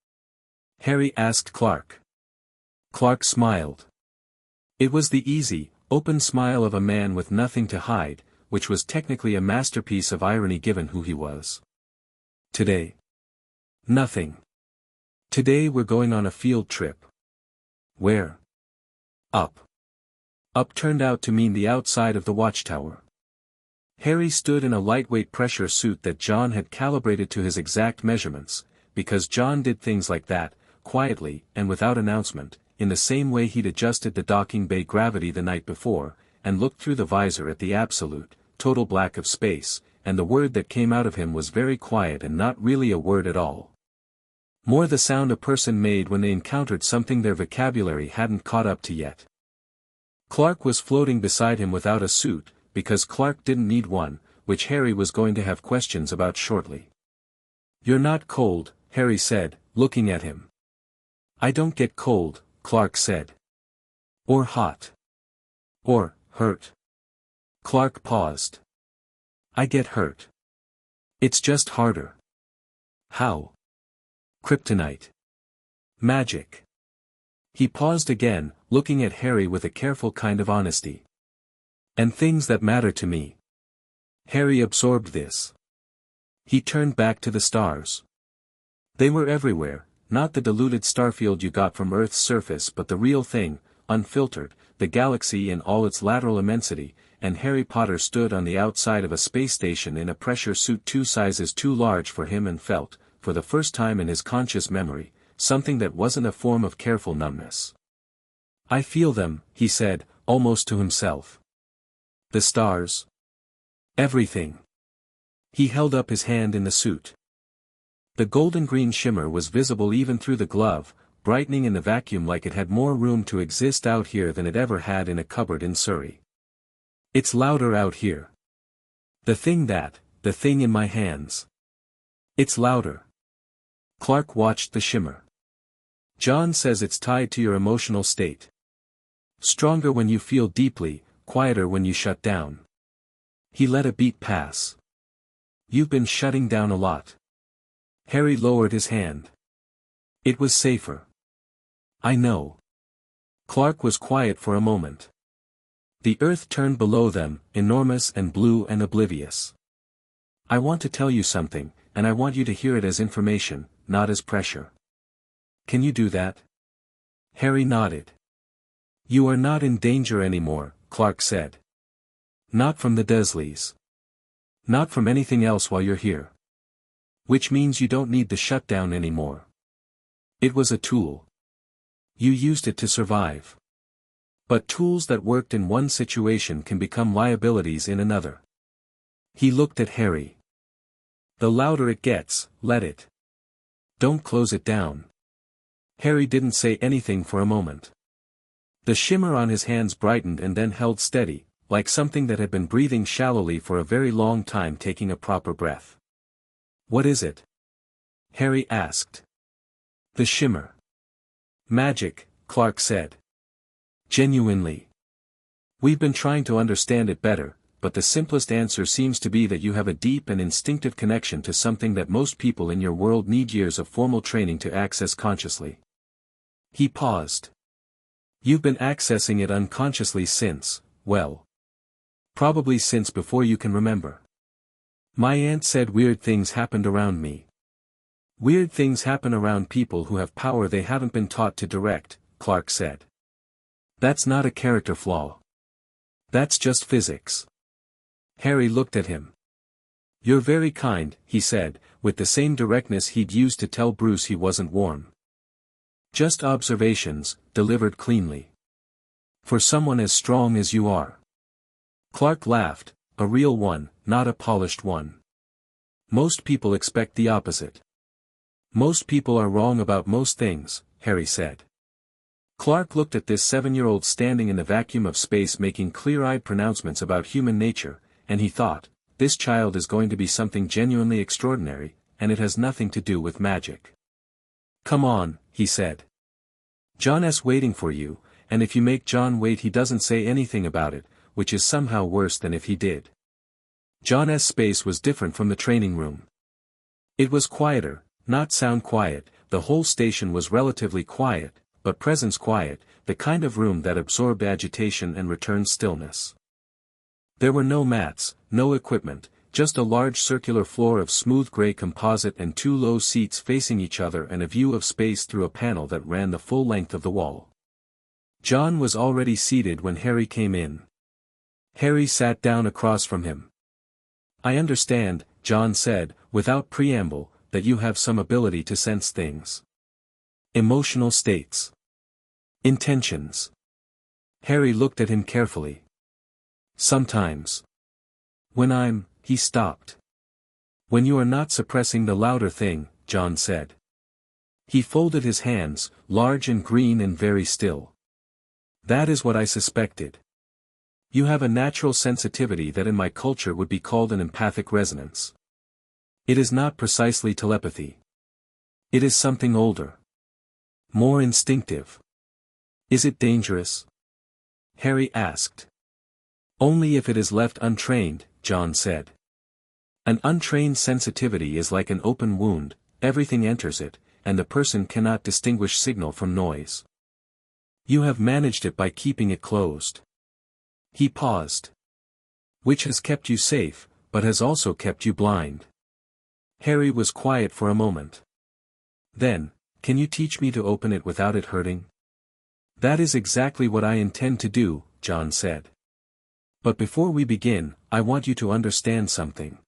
Harry asked Clark. Clark smiled. It was the easy, open smile of a man with nothing to hide, which was technically a masterpiece of irony given who he was. Today. Nothing. Today we're going on a field trip. Where? Up. Up turned out to mean the outside of the Watchtower. Harry stood in a lightweight pressure suit that John had calibrated to his exact measurements, because John did things like that, quietly and without announcement, in the same way he'd adjusted the docking bay gravity the night before, and looked through the visor at the absolute, total black of space, and the word that came out of him was very quiet and not really a word at all. More the sound a person made when they encountered something their vocabulary hadn't caught up to yet. Clark was floating beside him without a suit, because Clark didn't need one, which Harry was going to have questions about shortly. You're not cold, Harry said, looking at him. I don't get cold, Clark said. Or hot. Or hurt. Clark paused. I get hurt. It's just harder. How? Kryptonite. Magic. He paused again, looking at Harry with a careful kind of honesty. And things that matter to me. Harry absorbed this. He turned back to the stars. They were everywhere, not the diluted starfield you got from Earth's surface but the real thing, unfiltered, the galaxy in all its lateral immensity, and Harry Potter stood on the outside of a space station in a pressure suit 2 sizes too large for him and felt, for the first time in his conscious memory, something that wasn't a form of careful numbness. I feel them, he said, almost to himself. The stars. Everything. He held up his hand in the suit. The golden-green shimmer was visible even through the glove, brightening in the vacuum like it had more room to exist out here than it ever had in a cupboard in Surrey. It's louder out here. The thing in my hands. It's louder. Clark watched the shimmer. John says it's tied to your emotional state. Stronger when you feel deeply, quieter when you shut down. He let a beat pass. You've been shutting down a lot. Harry lowered his hand. It was safer. I know. Clark was quiet for a moment. The earth turned below them, enormous and blue and oblivious. I want to tell you something, and I want you to hear it as information, not as pressure. Can you do that? Harry nodded. You are not in danger anymore, Clark said. Not from the Dursleys. Not from anything else while you're here. Which means you don't need the shutdown anymore. It was a tool. You used it to survive. But tools that worked in one situation can become liabilities in another. He looked at Harry. The louder it gets, let it. Don't close it down. Harry didn't say anything for a moment. The shimmer on his hands brightened and then held steady, like something that had been breathing shallowly for a very long time, taking a proper breath. What is it? Harry asked. The shimmer. Magic, Clark said. Genuinely. We've been trying to understand it better, but the simplest answer seems to be that you have a deep and instinctive connection to something that most people in your world need years of formal training to access consciously. He paused. You've been accessing it unconsciously since, well, probably since before you can remember. My aunt said weird things happened around me. Weird things happen around people who have power they haven't been taught to direct, Clark said. That's not a character flaw. That's just physics. Harry looked at him. You're very kind, he said, with the same directness he'd used to tell Bruce he wasn't warm. Just observations, delivered cleanly. For someone as strong as you are. Clark laughed, a real one, not a polished one. Most people expect the opposite. Most people are wrong about most things, Harry said. Clark looked at this 7-year-old standing in the vacuum of space making clear-eyed pronouncements about human nature, and he thought, this child is going to be something genuinely extraordinary, and it has nothing to do with magic. Come on, he said. John S. waiting for you, and if you make John wait he doesn't say anything about it, which is somehow worse than if he did. John S. space was different from the training room. It was quieter, not sound quiet, the whole station was relatively quiet, but presence quiet, the kind of room that absorbed agitation and returned stillness. There were no mats, no equipment, just a large circular floor of smooth gray composite and 2 low seats facing each other and a view of space through a panel that ran the full length of the wall. John was already seated when Harry came in. Harry sat down across from him. I understand, John said, without preamble, that you have some ability to sense things. Emotional states. Intentions. Harry looked at him carefully. Sometimes. When he stopped. When you are not suppressing the louder thing, John said. He folded his hands, large and green and very still. That is what I suspected. You have a natural sensitivity that in my culture would be called an empathic resonance. It is not precisely telepathy. It is something older. More instinctive. Is it dangerous? Harry asked. Only if it is left untrained, John said. An untrained sensitivity is like an open wound, everything enters it, and the person cannot distinguish signal from noise. You have managed it by keeping it closed. He paused. Which has kept you safe, but has also kept you blind. Harry was quiet for a moment. Then, can you teach me to open it without it hurting? That is exactly what I intend to do, John said. But before we begin, I want you to understand something.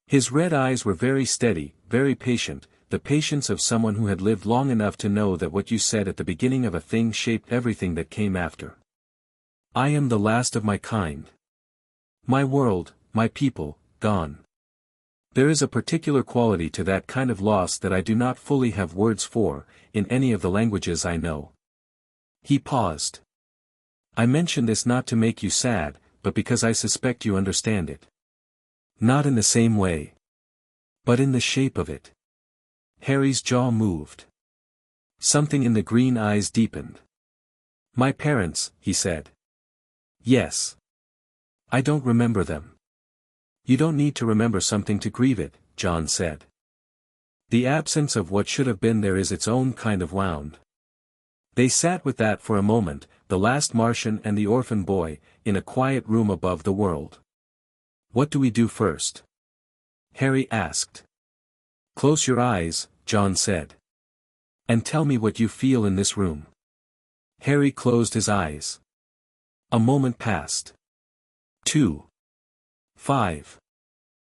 His red eyes were very steady, very patient, the patience of someone who had lived long enough to know that what you said at the beginning of a thing shaped everything that came after. I am the last of my kind. My world, my people, gone. There is a particular quality to that kind of loss that I do not fully have words for, in any of the languages I know. He paused. I mention this not to make you sad, but because I suspect you understand it. Not in the same way. But in the shape of it. Harry's jaw moved. Something in the green eyes deepened. My parents, he said. Yes. I don't remember them. You don't need to remember something to grieve it, John said. The absence of what should have been there is its own kind of wound. They sat with that for a moment, the last Martian and the orphan boy, in a quiet room above the world. What do we do first? Harry asked. Close your eyes, John said. And tell me what you feel in this room. Harry closed his eyes. A moment passed. 2. 5.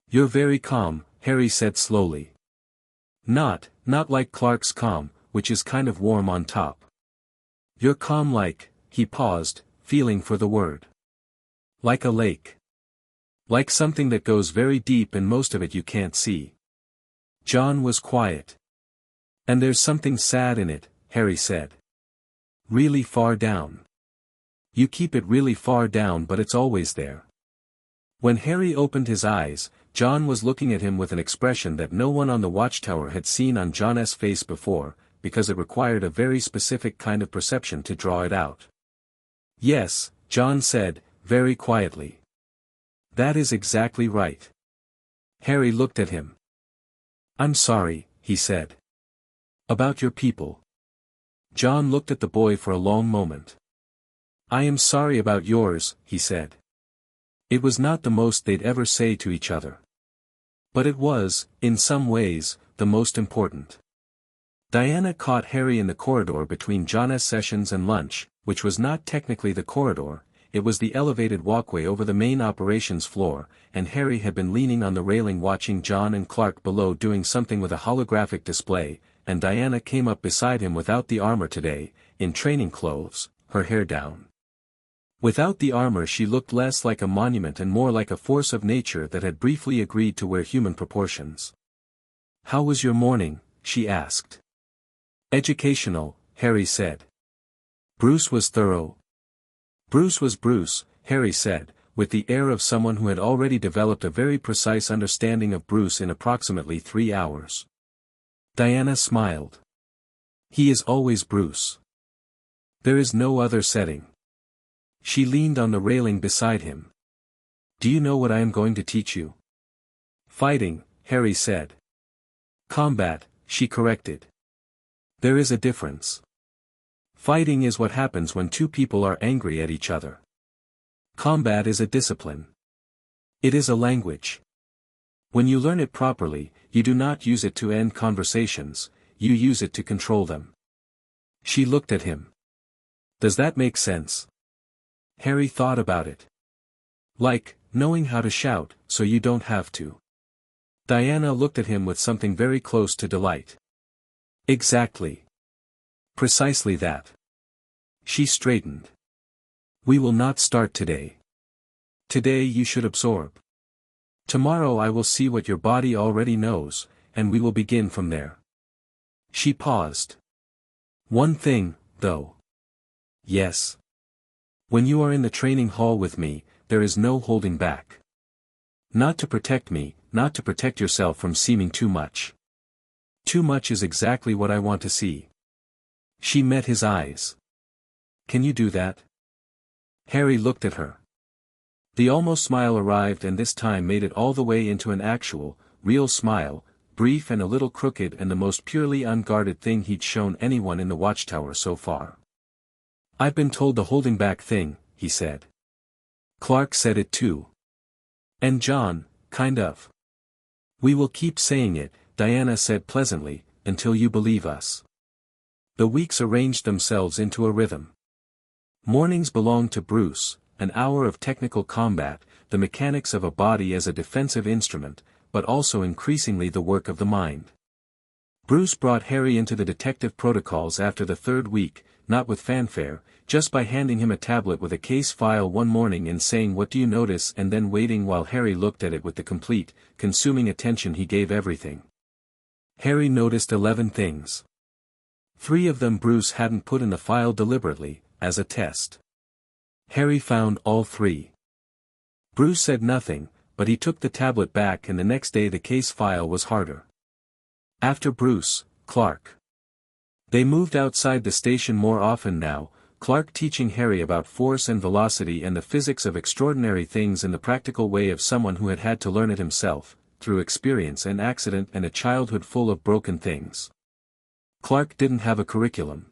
You're very calm, Harry said slowly. Not like Clark's calm, which is kind of warm on top. You're calm like, he paused, feeling for the word. Like a lake. Like something that goes very deep and most of it you can't see. John was quiet. And there's something sad in it, Harry said. Really far down. You keep it really far down but it's always there. When Harry opened his eyes, John was looking at him with an expression that no one on the Watchtower had seen on John's face before, because it required a very specific kind of perception to draw it out. Yes, John said, very quietly. That is exactly right. Harry looked at him. I'm sorry, he said. About your people. John looked at the boy for a long moment. I am sorry about yours, he said. It was not the most they'd ever say to each other. But it was, in some ways, the most important. Diana caught Harry in the corridor between John's sessions and lunch, which was not technically the corridor, it was the elevated walkway over the main operations floor, and Harry had been leaning on the railing watching John and Clark below doing something with a holographic display, and Diana came up beside him without the armor today, in training clothes, her hair down. Without the armor she looked less like a monument and more like a force of nature that had briefly agreed to wear human proportions. How was your morning? She asked. Educational, Harry said. Bruce was thorough. Bruce was Bruce, Harry said, with the air of someone who had already developed a very precise understanding of Bruce in approximately 3 hours. Diana smiled. He is always Bruce. There is no other setting. She leaned on the railing beside him. Do you know what I am going to teach you? Fighting, Harry said. Combat, she corrected. There is a difference. Fighting is what happens when two people are angry at each other. Combat is a discipline. It is a language. When you learn it properly, you do not use it to end conversations, you use it to control them. She looked at him. Does that make sense? Harry thought about it. Like, knowing how to shout, so you don't have to. Diana looked at him with something very close to delight. Exactly. Precisely that. She straightened. We will not start today. Today you should absorb. Tomorrow I will see what your body already knows, and we will begin from there. She paused. One thing, though. Yes. When you are in the training hall with me, there is no holding back. Not to protect me, not to protect yourself from seeming too much. Too much is exactly what I want to see. She met his eyes. Can you do that? Harry looked at her. The almost smile arrived and this time made it all the way into an actual, real smile, brief and a little crooked and the most purely unguarded thing he'd shown anyone in the Watchtower so far. I've been told the holding back thing, he said. Clark said it too. And John, kind of. We will keep saying it, Diana said pleasantly, until you believe us. The weeks arranged themselves into a rhythm. Mornings belonged to Bruce, an hour of technical combat, the mechanics of a body as a defensive instrument, but also increasingly the work of the mind. Bruce brought Harry into the detective protocols after the third week, not with fanfare, just by handing him a tablet with a case file one morning and saying "What do you notice?" and then waiting while Harry looked at it with the complete, consuming attention he gave everything. Harry noticed 11 things. 3 of them Bruce hadn't put in the file deliberately, as a test. Harry found all 3. Bruce said nothing, but he took the tablet back and the next day the case file was harder. After Bruce, Clark. They moved outside the station more often now, Clark teaching Harry about force and velocity and the physics of extraordinary things in the practical way of someone who had had to learn it himself, through experience and accident and a childhood full of broken things. Clark didn't have a curriculum.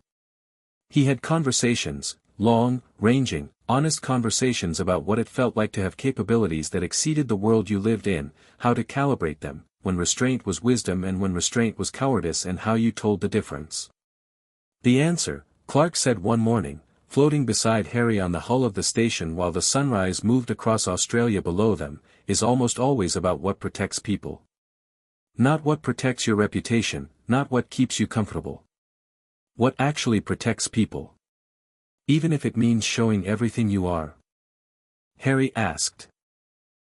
He had conversations, long, ranging, honest conversations about what it felt like to have capabilities that exceeded the world you lived in, how to calibrate them, when restraint was wisdom and when restraint was cowardice and how you told the difference. The answer, Clark said one morning, floating beside Harry on the hull of the station while the sunrise moved across Australia below them, is almost always about what protects people. Not what protects your reputation, not what keeps you comfortable. What actually protects people. Even if it means showing everything you are. Harry asked.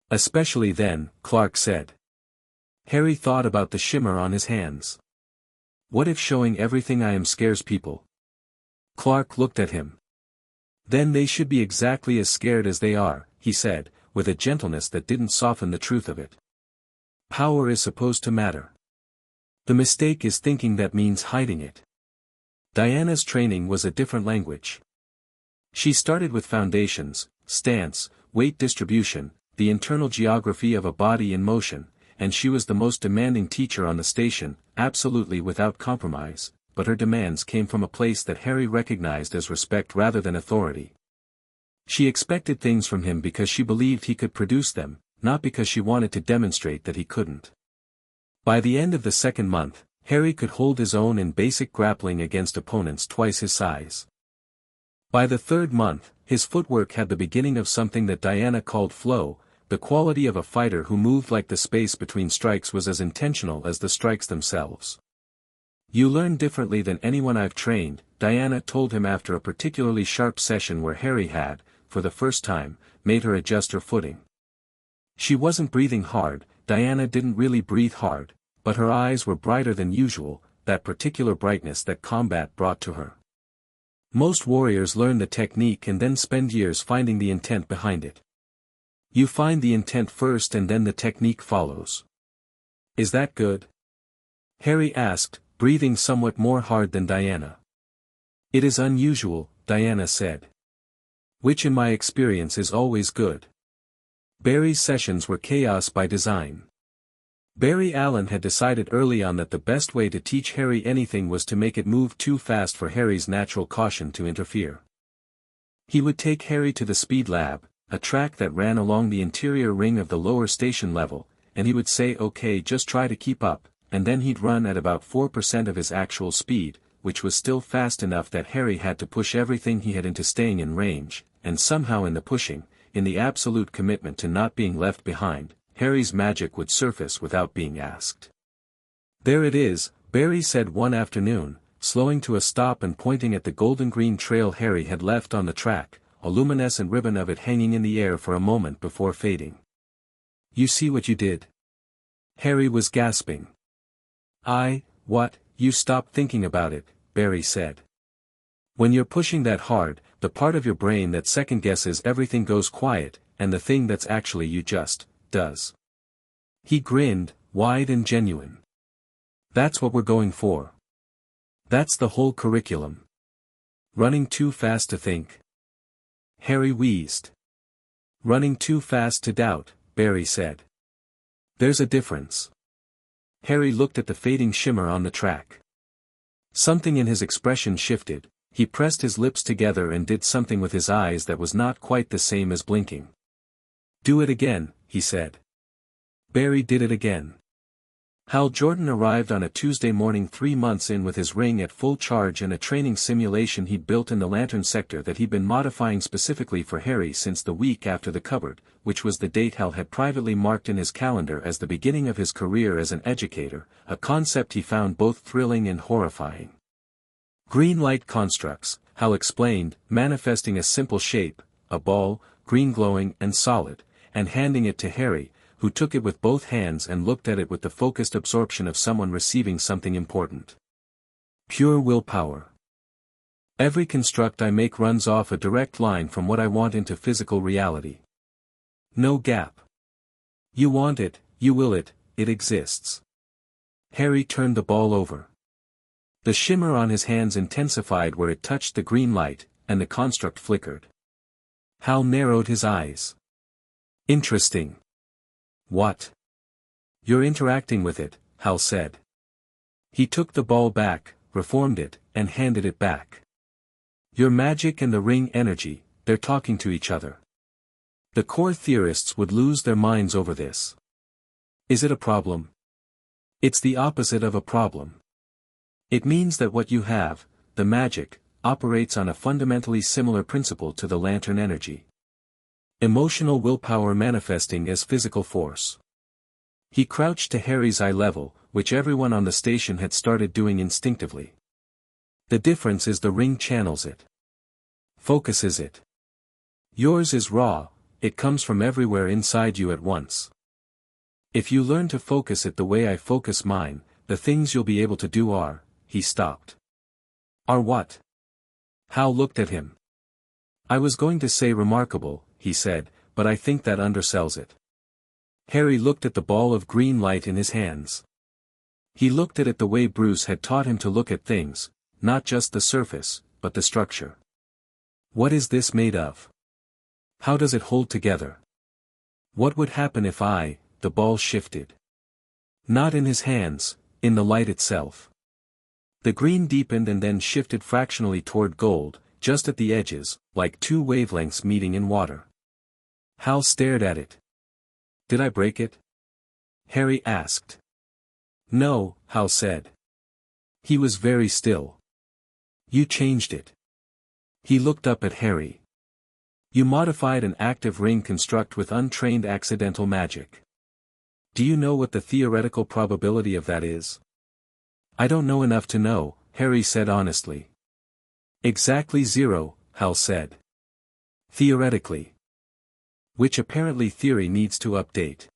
Especially then, Clark said. Harry thought about the shimmer on his hands. What if showing everything I am scares people? Clark looked at him. Then they should be exactly as scared as they are, he said, with a gentleness that didn't soften the truth of it. Power is supposed to matter. The mistake is thinking that means hiding it. Diana's training was a different language. She started with foundations, stance, weight distribution, the internal geography of a body in motion, and she was the most demanding teacher on the station, absolutely without compromise, but her demands came from a place that Harry recognized as respect rather than authority. She expected things from him because she believed he could produce them, not because she wanted to demonstrate that he couldn't. By the end of the second month, Harry could hold his own in basic grappling against opponents twice his size. By the third month, his footwork had the beginning of something that Diana called flow. The quality of a fighter who moved like the space between strikes was as intentional as the strikes themselves. You learn differently than anyone I've trained, Diana told him after a particularly sharp session where Harry had, for the first time, made her adjust her footing. She wasn't breathing hard, Diana didn't really breathe hard, but her eyes were brighter than usual, that particular brightness that combat brought to her. Most warriors learn the technique and then spend years finding the intent behind it. You find the intent first and then the technique follows. Is that good? Harry asked, breathing somewhat more hard than Diana. It is unusual, Diana said. Which in my experience is always good. Barry's sessions were chaos by design. Barry Allen had decided early on that the best way to teach Harry anything was to make it move too fast for Harry's natural caution to interfere. He would take Harry to the speed lab, a track that ran along the interior ring of the lower station level, and he would say okay, just try to keep up, and then he'd run at about 4% of his actual speed, which was still fast enough that Harry had to push everything he had into staying in range, and somehow in the pushing, in the absolute commitment to not being left behind, Harry's magic would surface without being asked. There it is, Barry said one afternoon, slowing to a stop and pointing at the golden-green trail Harry had left on the track, a luminescent ribbon of it hanging in the air for a moment before fading. You see what you did? Harry was gasping. What, you stop thinking about it, Barry said. When you're pushing that hard, the part of your brain that second-guesses everything goes quiet, and the thing that's actually you just, does. He grinned, wide and genuine. That's what we're going for. That's the whole curriculum. Running too fast to think. Harry wheezed. Running too fast to doubt, Barry said. There's a difference. Harry looked at the fading shimmer on the track. Something in his expression shifted, he pressed his lips together and did something with his eyes that was not quite the same as blinking. Do it again, he said. Barry did it again. Hal Jordan arrived on a Tuesday morning 3 months in with his ring at full charge and a training simulation he'd built in the lantern sector that he'd been modifying specifically for Harry since the week after the cupboard, which was the date Hal had privately marked in his calendar as the beginning of his career as an educator, a concept he found both thrilling and horrifying. Green light constructs, Hal explained, manifesting a simple shape, a ball, green glowing and solid, and handing it to Harry, who took it with both hands and looked at it with the focused absorption of someone receiving something important. Pure willpower. Every construct I make runs off a direct line from what I want into physical reality. No gap. You want it, you will it exists. Harry turned the ball over. The shimmer on his hands intensified where it touched the green light, and the construct flickered. Hal narrowed his eyes. Interesting. What? You're interacting with it, Hal said. He took the ball back, reformed it, and handed it back. Your magic and the ring energy, they're talking to each other. The core theorists would lose their minds over this. Is it a problem? It's the opposite of a problem. It means that what you have, the magic, operates on a fundamentally similar principle to the lantern energy. Emotional willpower manifesting as physical force. He crouched to Harry's eye level, which everyone on the station had started doing instinctively. The difference is the ring channels it. Focuses it. Yours is raw, it comes from everywhere inside you at once. If you learn to focus it the way I focus mine, the things you'll be able to do are, he stopped. Are what? Hal looked at him. I was going to say remarkable, he said, but I think that undersells it. Harry looked at the ball of green light in his hands. He looked at it the way Bruce had taught him to look at things, not just the surface, but the structure. What is this made of? How does it hold together? What would happen if the ball shifted? Not in his hands, in the light itself. The green deepened and then shifted fractionally toward gold, just at the edges, like two wavelengths meeting in water. Hal stared at it. Did I break it? Harry asked. No, Hal said. He was very still. You changed it. He looked up at Harry. You modified an active ring construct with untrained accidental magic. Do you know what the theoretical probability of that is? I don't know enough to know, Harry said honestly. Exactly 0, Hal said. Theoretically. Which apparently theory needs to update.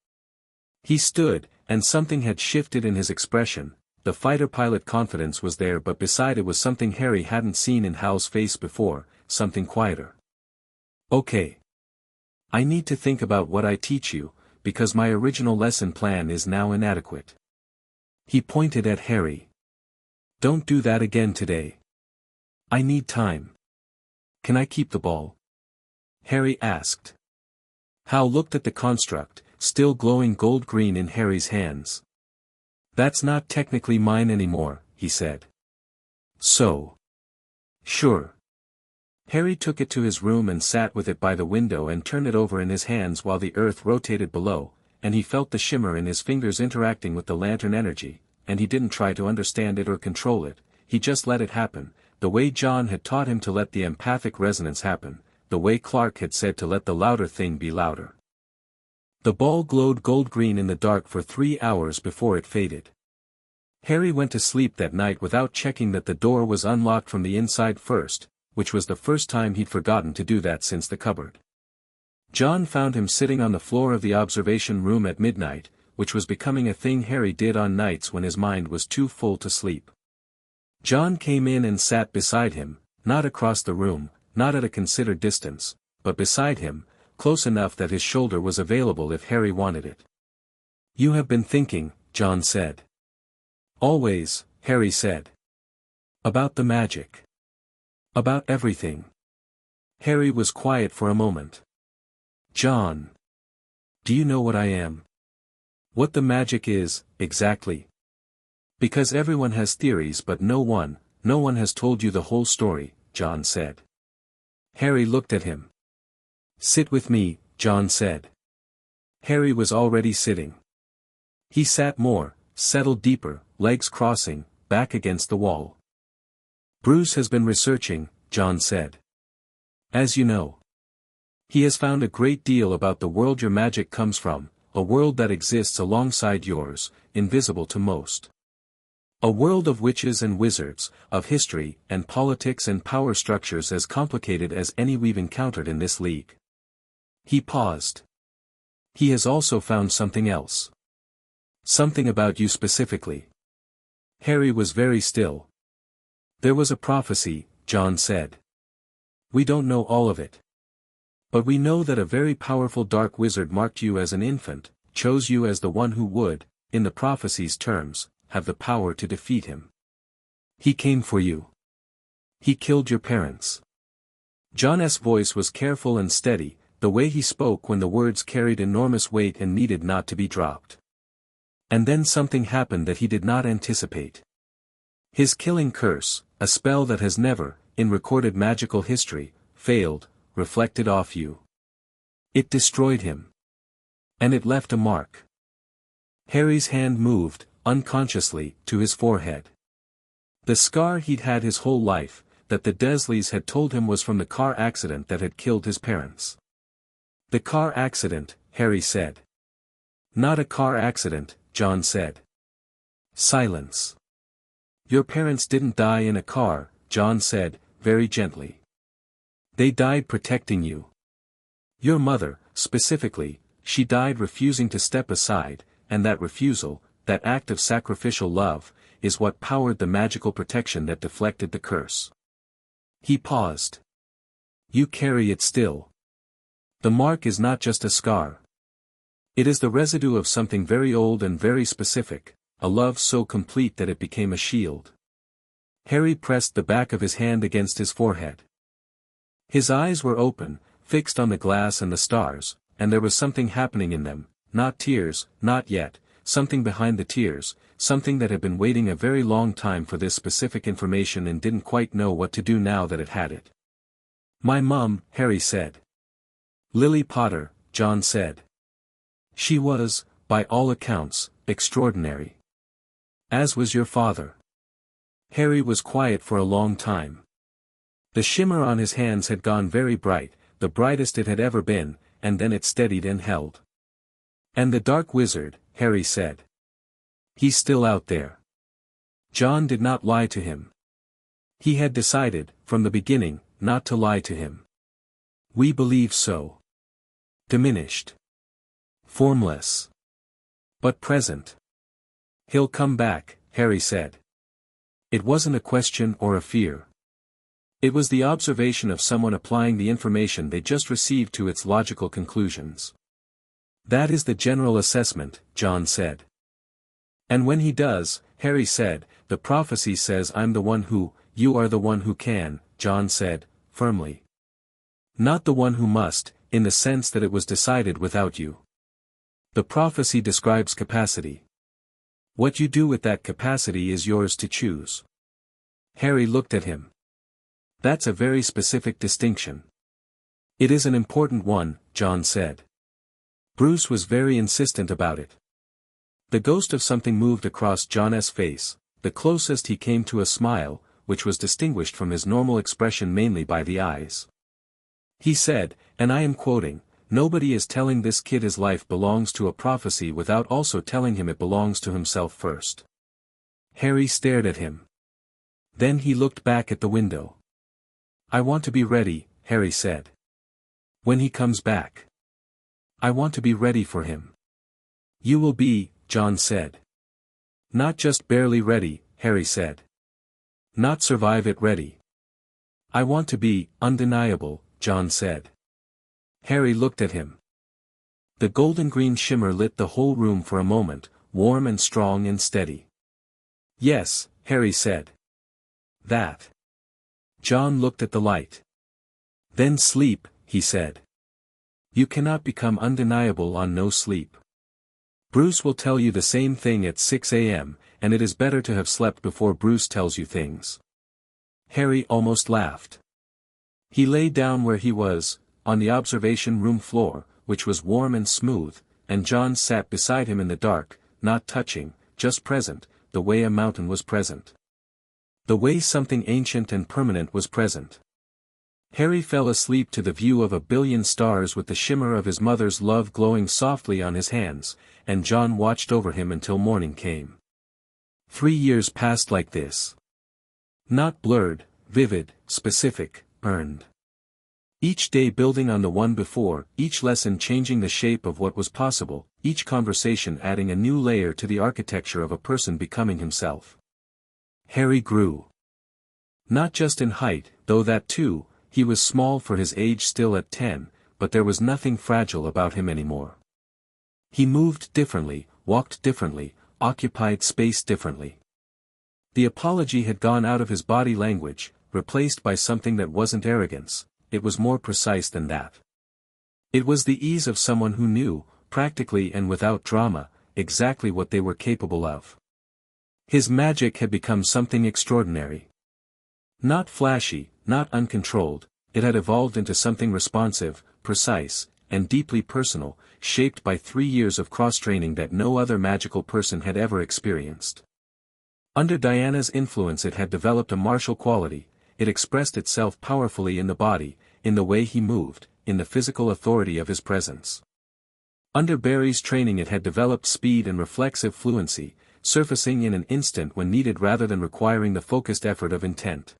He stood, and something had shifted in his expression. The fighter pilot confidence was there, but beside it was something Harry hadn't seen in Hal's face before, something quieter. Okay. I need to think about what I teach you, because my original lesson plan is now inadequate. He pointed at Harry. Don't do that again today. I need time. Can I keep the ball? Harry asked. Hal looked at the construct, still glowing gold-green in Harry's hands. That's not technically mine anymore, he said. So. Sure. Harry took it to his room and sat with it by the window and turned it over in his hands while the earth rotated below, and he felt the shimmer in his fingers interacting with the lantern energy, and he didn't try to understand it or control it, he just let it happen, the way John had taught him to let the empathic resonance happen, the way Clark had said to let the louder thing be louder. The ball glowed gold-green in the dark for 3 hours before it faded. Harry went to sleep that night without checking that the door was unlocked from the inside first, which was the first time he'd forgotten to do that since the cupboard. John found him sitting on the floor of the observation room at midnight, which was becoming a thing Harry did on nights when his mind was too full to sleep. John came in and sat beside him, not across the room, not at a considered distance, but beside him, close enough that his shoulder was available if Harry wanted it. You have been thinking, John said. Always, Harry said. About the magic. About everything. Harry was quiet for a moment. John. Do you know what I am? What the magic is, exactly? Because everyone has theories but no one has told you the whole story, John said. Harry looked at him. Sit with me, John said. Harry was already sitting. He sat more, settled deeper, legs crossing, back against the wall. Bruce has been researching, John said. As you know. He has found a great deal about the world your magic comes from, a world that exists alongside yours, invisible to most. A world of witches and wizards, of history and politics and power structures as complicated as any we've encountered in this league. He paused. He has also found something else. Something about you specifically. Harry was very still. There was a prophecy, John said. We don't know all of it. But we know that a very powerful dark wizard marked you as an infant, chose you as the one who would, in the prophecy's terms, have the power to defeat him. He came for you. He killed your parents. John's voice was careful and steady, the way he spoke when the words carried enormous weight and needed not to be dropped. And then something happened that he did not anticipate. His killing curse, a spell that has never, in recorded magical history, failed, reflected off you. It destroyed him. And it left a mark. Harry's hand moved, unconsciously, to his forehead. The scar he'd had his whole life, that the Dursleys had told him was from the car accident that had killed his parents. The car accident, Harry said. Not a car accident, John said. Silence. Your parents didn't die in a car, John said, very gently. They died protecting you. Your mother, specifically, she died refusing to step aside, and that refusal, that act of sacrificial love, is what powered the magical protection that deflected the curse. He paused. You carry it still. The mark is not just a scar. It is the residue of something very old and very specific, a love so complete that it became a shield. Harry pressed the back of his hand against his forehead. His eyes were open, fixed on the glass and the stars, and there was something happening in them, not tears, not yet, something behind the tears, something that had been waiting a very long time for this specific information and didn't quite know what to do now that it had it. My mum, Harry said. Lily Potter, John said. She was, by all accounts, extraordinary. As was your father. Harry was quiet for a long time. The shimmer on his hands had gone very bright, the brightest it had ever been, and then it steadied and held. And the dark wizard, Harry said. He's still out there. John did not lie to him. He had decided, from the beginning, not to lie to him. We believe so. Diminished. Formless. But present. He'll come back, Harry said. It wasn't a question or a fear. It was the observation of someone applying the information they just received to its logical conclusions. That is the general assessment, John said. And when he does, Harry said, the prophecy says I'm the one who, you are the one who can, John said, firmly. Not the one who must, in the sense that it was decided without you. The prophecy describes capacity. What you do with that capacity is yours to choose. Harry looked at him. That's a very specific distinction. It is an important one, John said. Bruce was very insistent about it. The ghost of something moved across John's face, the closest he came to a smile, which was distinguished from his normal expression mainly by the eyes. He said, and I am quoting, nobody is telling this kid his life belongs to a prophecy without also telling him it belongs to himself first. Harry stared at him. Then he looked back at the window. I want to be ready, Harry said. When he comes back. I want to be ready for him. You will be, John said. Not just barely ready, Harry said. Not survive it ready. I want to be, undeniable, John said. Harry looked at him. The golden-green shimmer lit the whole room for a moment, warm and strong and steady. Yes, Harry said. That. John looked at the light. Then sleep, he said. You cannot become undeniable on no sleep. Bruce will tell you the same thing at 6 a.m., and it is better to have slept before Bruce tells you things. Harry almost laughed. He lay down where he was, on the observation room floor, which was warm and smooth, and John sat beside him in the dark, not touching, just present, the way a mountain was present. The way something ancient and permanent was present. Harry fell asleep to the view of a billion stars with the shimmer of his mother's love glowing softly on his hands, and John watched over him until morning came. 3 years passed like this. Not blurred, vivid, specific, earned. Each day building on the one before, each lesson changing the shape of what was possible, each conversation adding a new layer to the architecture of a person becoming himself. Harry grew. Not just in height, though that too, he was small for his age still at 10, but there was nothing fragile about him anymore. He moved differently, walked differently, occupied space differently. The apology had gone out of his body language, replaced by something that wasn't arrogance, it was more precise than that. It was the ease of someone who knew, practically and without drama, exactly what they were capable of. His magic had become something extraordinary. Not flashy, not uncontrolled, it had evolved into something responsive, precise, and deeply personal, shaped by 3 years of cross-training that no other magical person had ever experienced. Under Diana's influence it had developed a martial quality, it expressed itself powerfully in the body, in the way he moved, in the physical authority of his presence. Under Barry's training it had developed speed and reflexive fluency, surfacing in an instant when needed rather than requiring the focused effort of intent.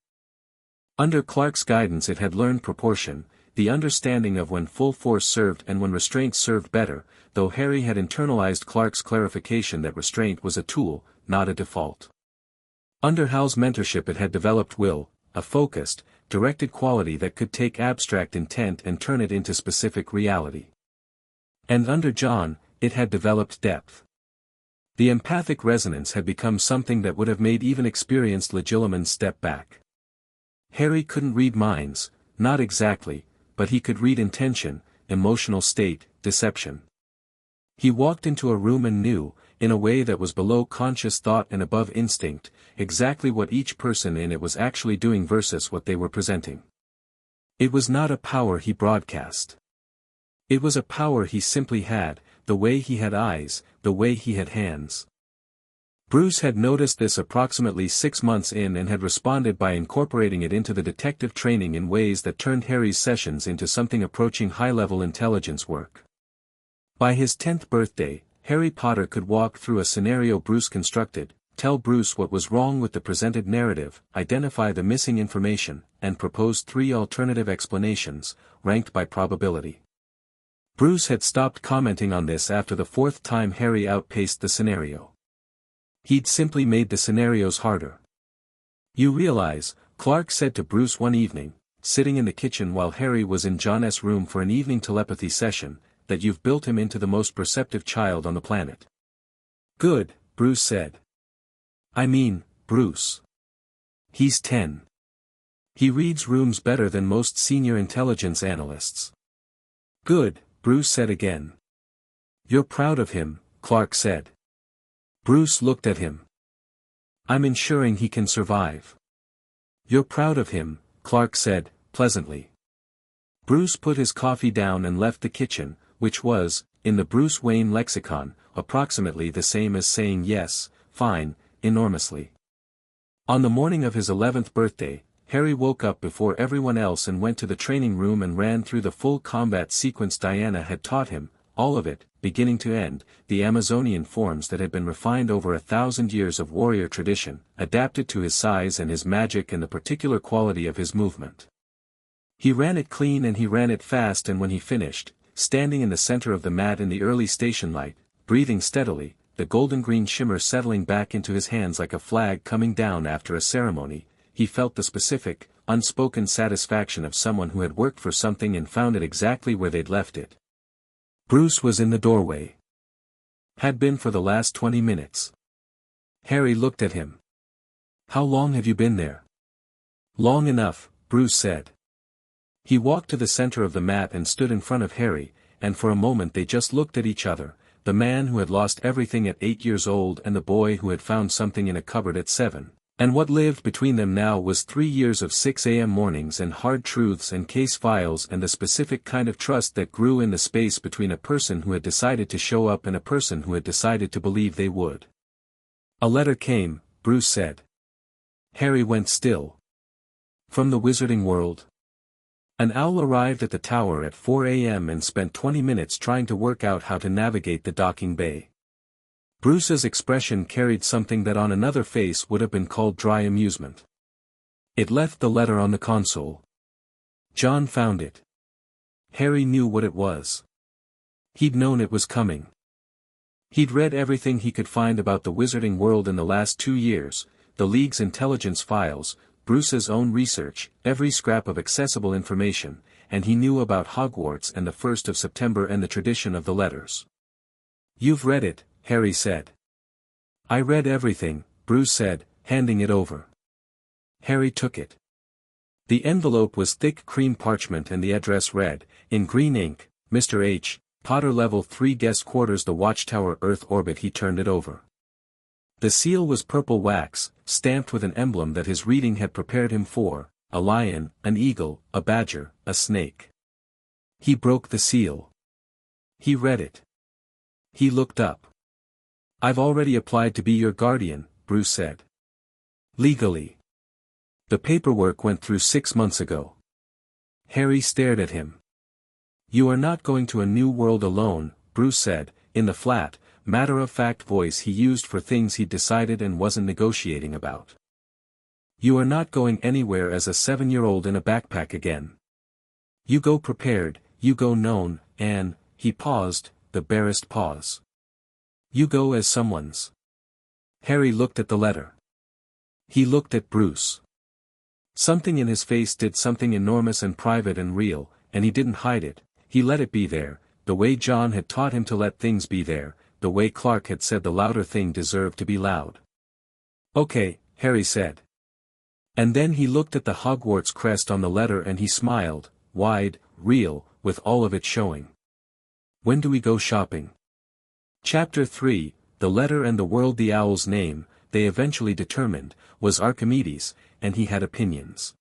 Under Clark's guidance it had learned proportion, the understanding of when full force served and when restraint served better, though Harry had internalized Clark's clarification that restraint was a tool, not a default. Under Hal's mentorship it had developed will, a focused, directed quality that could take abstract intent and turn it into specific reality. And under John, it had developed depth. The empathic resonance had become something that would have made even experienced legilimens step back. Harry couldn't read minds, not exactly, but he could read intention, emotional state, deception. He walked into a room and knew, in a way that was below conscious thought and above instinct, exactly what each person in it was actually doing versus what they were presenting. It was not a power he broadcast. It was a power he simply had, the way he had eyes, the way he had hands. Bruce had noticed this approximately 6 months in and had responded by incorporating it into the detective training in ways that turned Harry's sessions into something approaching high-level intelligence work. By his 10th birthday, Harry Potter could walk through a scenario Bruce constructed, tell Bruce what was wrong with the presented narrative, identify the missing information, and propose 3 alternative explanations, ranked by probability. Bruce had stopped commenting on this after the 4th time Harry outpaced the scenario. He'd simply made the scenarios harder. You realize, Clark said to Bruce one evening, sitting in the kitchen while Harry was in John's room for an evening telepathy session, that you've built him into the most perceptive child on the planet. Good, Bruce said. I mean, Bruce. He's 10. He reads rooms better than most senior intelligence analysts. Good, Bruce said again. You're proud of him, Clark said. Bruce looked at him. I'm ensuring he can survive. You're proud of him, Clark said, pleasantly. Bruce put his coffee down and left the kitchen, which was, in the Bruce Wayne lexicon, approximately the same as saying yes, fine, enormously. On the morning of his 11th birthday, Harry woke up before everyone else and went to the training room and ran through the full combat sequence Diana had taught him, all of it, beginning to end, the Amazonian forms that had been refined over 1,000 years of warrior tradition, adapted to his size and his magic and the particular quality of his movement. He ran it clean and he ran it fast, and when he finished, standing in the center of the mat in the early station light, breathing steadily, the golden-green shimmer settling back into his hands like a flag coming down after a ceremony, he felt the specific, unspoken satisfaction of someone who had worked for something and found it exactly where they'd left it. Bruce was in the doorway. Had been for the last 20 minutes. Harry looked at him. How long have you been there? Long enough, Bruce said. He walked to the center of the mat and stood in front of Harry, and for a moment they just looked at each other, the man who had lost everything at 8 years old and the boy who had found something in a cupboard at 7. And what lived between them now was 3 years of 6 a.m. mornings and hard truths and case files and the specific kind of trust that grew in the space between a person who had decided to show up and a person who had decided to believe they would. A letter came, Bruce said. Harry went still. From the Wizarding World? An owl arrived at the tower at 4 a.m. and spent 20 minutes trying to work out how to navigate the docking bay. Bruce's expression carried something that on another face would have been called dry amusement. It left the letter on the console. John found it. Harry knew what it was. He'd known it was coming. He'd read everything he could find about the Wizarding World in the last 2 years, the League's intelligence files, Bruce's own research, every scrap of accessible information, and he knew about Hogwarts and the 1st of September and the tradition of the letters. "You've read it," Harry said. "I read everything," Bruce said, handing it over. Harry took it. The envelope was thick cream parchment and the address read, in green ink, Mr. H., Potter Level 3 Guest Quarters The Watchtower Earth Orbit. He turned it over. The seal was purple wax, stamped with an emblem that his reading had prepared him for, a lion, an eagle, a badger, a snake. He broke the seal. He read it. He looked up. "I've already applied to be your guardian," Bruce said. "Legally. The paperwork went through 6 months ago." Harry stared at him. "You are not going to a new world alone," Bruce said, in the flat, matter-of-fact voice he used for things he'd decided and wasn't negotiating about. "You are not going anywhere as a 7-year-old in a backpack again. You go prepared, you go known, and," he paused, the barest pause. "You go as someone's." Harry looked at the letter. He looked at Bruce. Something in his face did something enormous and private and real, and he didn't hide it, he let it be there, the way John had taught him to let things be there, the way Clark had said the louder thing deserved to be loud. "Okay," Harry said. And then he looked at the Hogwarts crest on the letter and he smiled, wide, real, with all of it showing. "When do we go shopping?" Chapter 3, The Letter and the World. The owl's name, they eventually determined, was Archimedes, and he had opinions.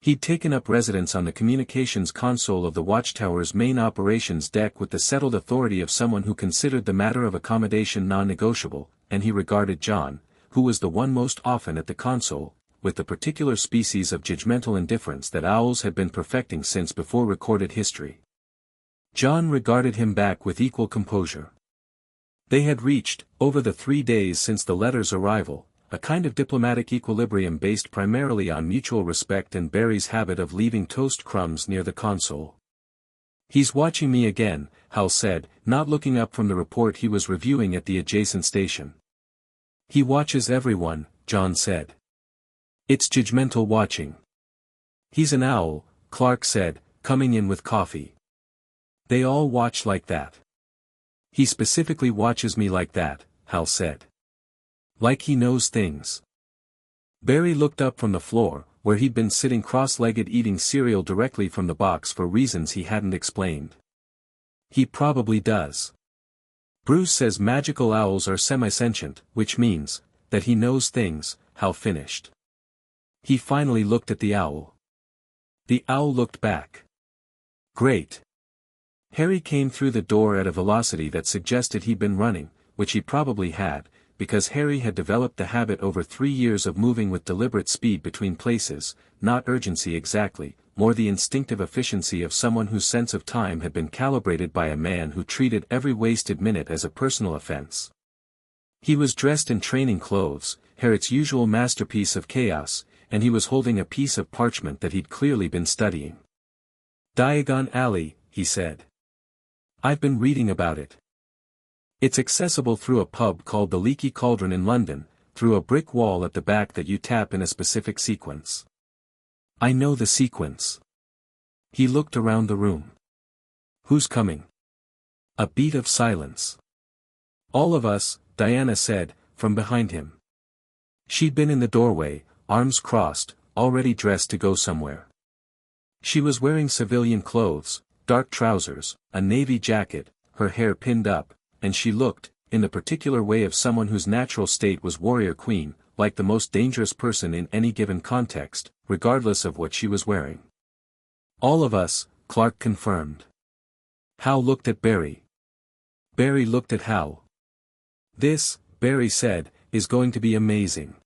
He'd taken up residence on the communications console of the Watchtower's main operations deck with the settled authority of someone who considered the matter of accommodation non-negotiable, and he regarded John, who was the one most often at the console, with the particular species of judgmental indifference that owls had been perfecting since before recorded history. John regarded him back with equal composure. They had reached, over the 3 days since the letter's arrival, a kind of diplomatic equilibrium based primarily on mutual respect and Barry's habit of leaving toast crumbs near the console. "He's watching me again," Hal said, not looking up from the report he was reviewing at the adjacent station. "He watches everyone," John said. "It's judgmental watching." "He's an owl," Clark said, coming in with coffee. "They all watch like that." "He specifically watches me like that," Hal said. "Like he knows things." Barry looked up from the floor, where he'd been sitting cross-legged eating cereal directly from the box for reasons he hadn't explained. "He probably does. Bruce says magical owls are semi-sentient, which means that he knows things," Hal finished. He finally looked at the owl. The owl looked back. "Great." Harry came through the door at a velocity that suggested he'd been running, which he probably had, because Harry had developed the habit over 3 years of moving with deliberate speed between places, not urgency exactly, more the instinctive efficiency of someone whose sense of time had been calibrated by a man who treated every wasted minute as a personal offense. He was dressed in training clothes, Harriet's usual masterpiece of chaos, and he was holding a piece of parchment that he'd clearly been studying. "Diagon Alley," he said. "I've been reading about it. It's accessible through a pub called the Leaky Cauldron in London, through a brick wall at the back that you tap in a specific sequence." "I know the sequence." He looked around the room. "Who's coming?" A beat of silence. "All of us," Diana said, from behind him. She'd been in the doorway, arms crossed, already dressed to go somewhere. She was wearing civilian clothes, dark trousers, a navy jacket, her hair pinned up, and she looked, in the particular way of someone whose natural state was warrior queen, like the most dangerous person in any given context, regardless of what she was wearing. "All of us," Clark confirmed. Hal looked at Barry. Barry looked at Hal. "This," Barry said, is going to be amazing.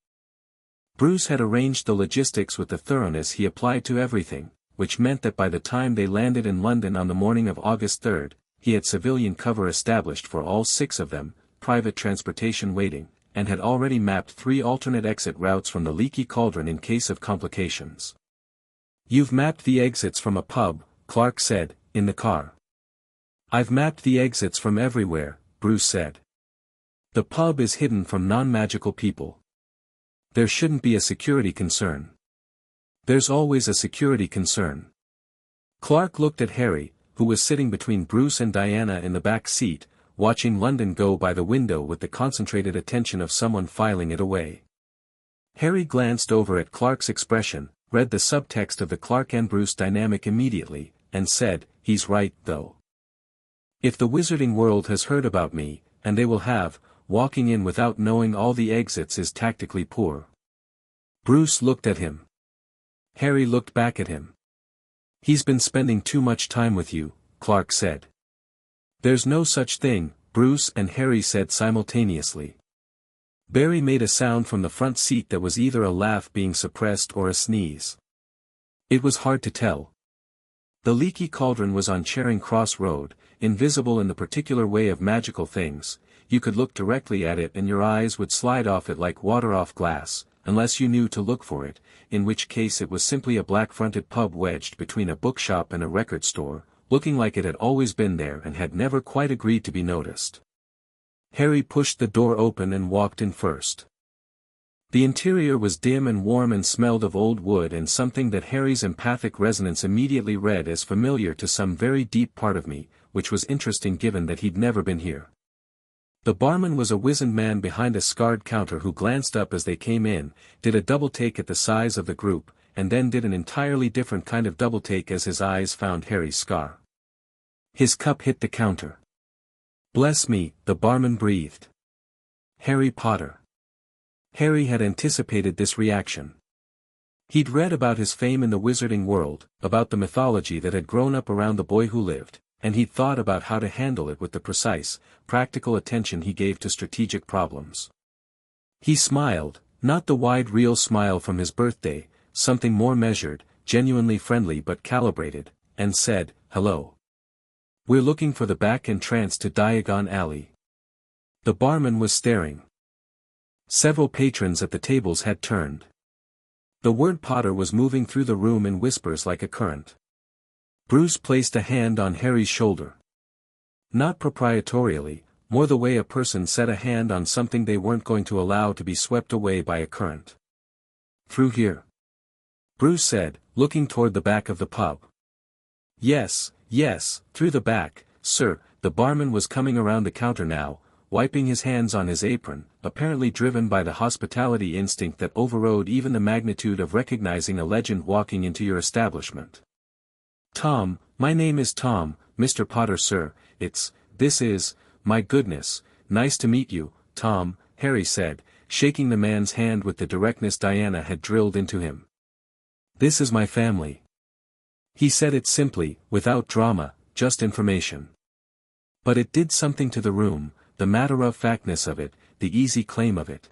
Bruce had arranged the logistics with the thoroughness he applied to everything, which meant that by the time they landed in London on the morning of August 3rd, he had civilian cover established for all 6 of them, private transportation waiting, and had already mapped 3 alternate exit routes from the leaky cauldron in case of complications. "You've mapped the exits from a pub," Clark said, in the car. "I've mapped the exits from everywhere," Bruce said. "The pub is hidden from non-magical people. There shouldn't be a security concern." "There's always a security concern." Clark looked at Harry, who was sitting between Bruce and Diana in the back seat, watching London go by the window with the concentrated attention of someone filing it away. Harry glanced over at Clark's expression, read the subtext of the Clark and Bruce dynamic immediately, and said, "He's right, though. If the wizarding world has heard about me, and they will have, walking in without knowing all the exits is tactically poor." Bruce looked at him. Harry looked back at him. "He's been spending too much time with you," Clark said. "There's no such thing," Bruce and Harry said simultaneously. Barry made a sound from the front seat that was either a laugh being suppressed or a sneeze. It was hard to tell. The leaky cauldron was on Charing Cross Road, invisible in the particular way of magical things. You could look directly at it and your eyes would slide off it like water off glass, unless you knew to look for it, in which case it was simply a black-fronted pub wedged between a bookshop and a record store, looking like it had always been there and had never quite agreed to be noticed. Harry pushed the door open and walked in first. The interior was dim and warm and smelled of old wood and something that Harry's empathic resonance immediately read as familiar to some very deep part of me, which was interesting given that he'd never been here. The barman was a wizened man behind a scarred counter who glanced up as they came in, did a double-take at the size of the group, and then did an entirely different kind of double-take as his eyes found Harry's scar. His cup hit the counter. "Bless me," the barman breathed. "Harry Potter." Harry had anticipated this reaction. He'd read about his fame in the wizarding world, about the mythology that had grown up around the boy who lived, and he'd thought about how to handle it with the precise, practical attention he gave to strategic problems. He smiled, not the wide real smile from his birthday, something more measured, genuinely friendly but calibrated, and said, "Hello. We're looking for the back entrance to Diagon Alley." The barman was staring. Several patrons at the tables had turned. The word Potter was moving through the room in whispers like a current. Bruce placed a hand on Harry's shoulder. Not proprietorially, more the way a person set a hand on something they weren't going to allow to be swept away by a current. "Through here?" Bruce said, looking toward the back of the pub. Yes, through the back, sir." The barman was coming around the counter now, wiping his hands on his apron, apparently driven by the hospitality instinct that overrode even the magnitude of recognizing a legend walking into your establishment. "Tom, my name is Tom, Mr. Potter, sir. This is, my goodness, nice to meet you, Tom," Harry said, shaking the man's hand with the directness Diana had drilled into him. "This is my family." He said it simply, without drama, just information. But it did something to the room, the matter-of-factness of it, the easy claim of it.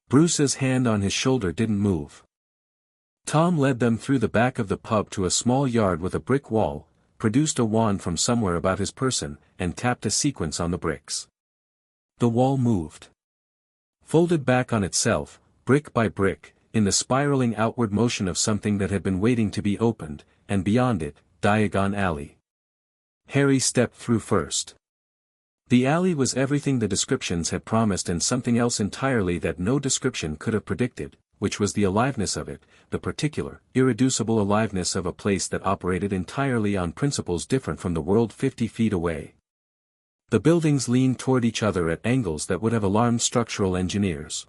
Bruce's hand on his shoulder didn't move. Tom led them through the back of the pub to a small yard with a brick wall, produced a wand from somewhere about his person, and tapped a sequence on the bricks. The wall moved. Folded back on itself, brick by brick, in the spiraling outward motion of something that had been waiting to be opened, and beyond it, Diagon Alley. Harry stepped through first. The alley was everything the descriptions had promised and something else entirely that no description could have predicted, which was the aliveness of it, the particular, irreducible aliveness of a place that operated entirely on principles different from the world 50 feet away. The buildings leaned toward each other at angles that would have alarmed structural engineers.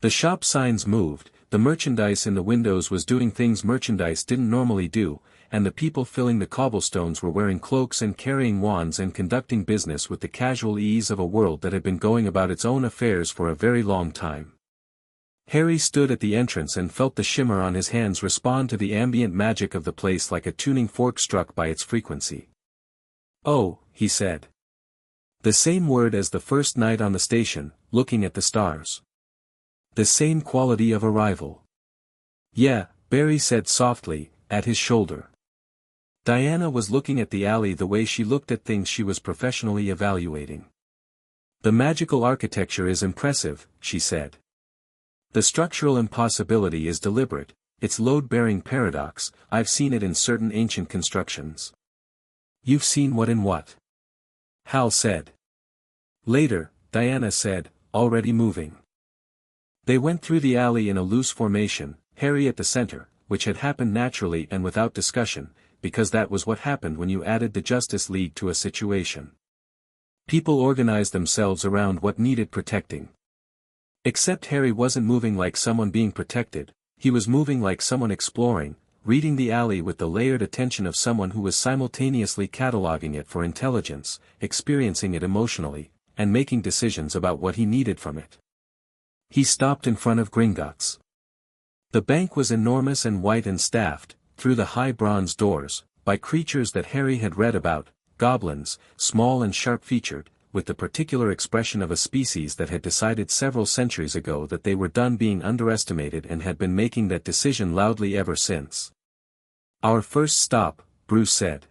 The shop signs moved, the merchandise in the windows was doing things merchandise didn't normally do, and the people filling the cobblestones were wearing cloaks and carrying wands and conducting business with the casual ease of a world that had been going about its own affairs for a very long time. Harry stood at the entrance and felt the shimmer on his hands respond to the ambient magic of the place like a tuning fork struck by its frequency. "Oh," he said. The same word as the first night on the station, looking at the stars. The same quality of arrival. Yeah, Barry said softly, at his shoulder. Diana was looking at the alley the way she looked at things she was professionally evaluating. The magical architecture is impressive, she said. The structural impossibility is deliberate, its load-bearing paradox, I've seen it in certain ancient constructions. You've seen what in what? Hal said. Later, Diana said, already moving. They went through the alley in a loose formation, Harry at the center, which had happened naturally and without discussion, because that was what happened when you added the Justice League to a situation. People organized themselves around what needed protecting. Except Harry wasn't moving like someone being protected, he was moving like someone exploring, reading the alley with the layered attention of someone who was simultaneously cataloging it for intelligence, experiencing it emotionally, and making decisions about what he needed from it. He stopped in front of Gringotts. The bank was enormous and white and staffed, through the high bronze doors, by creatures that Harry had read about, goblins, small and sharp-featured, with the particular expression of a species that had decided several centuries ago that they were done being underestimated and had been making that decision loudly ever since. Our first stop, Bruce said.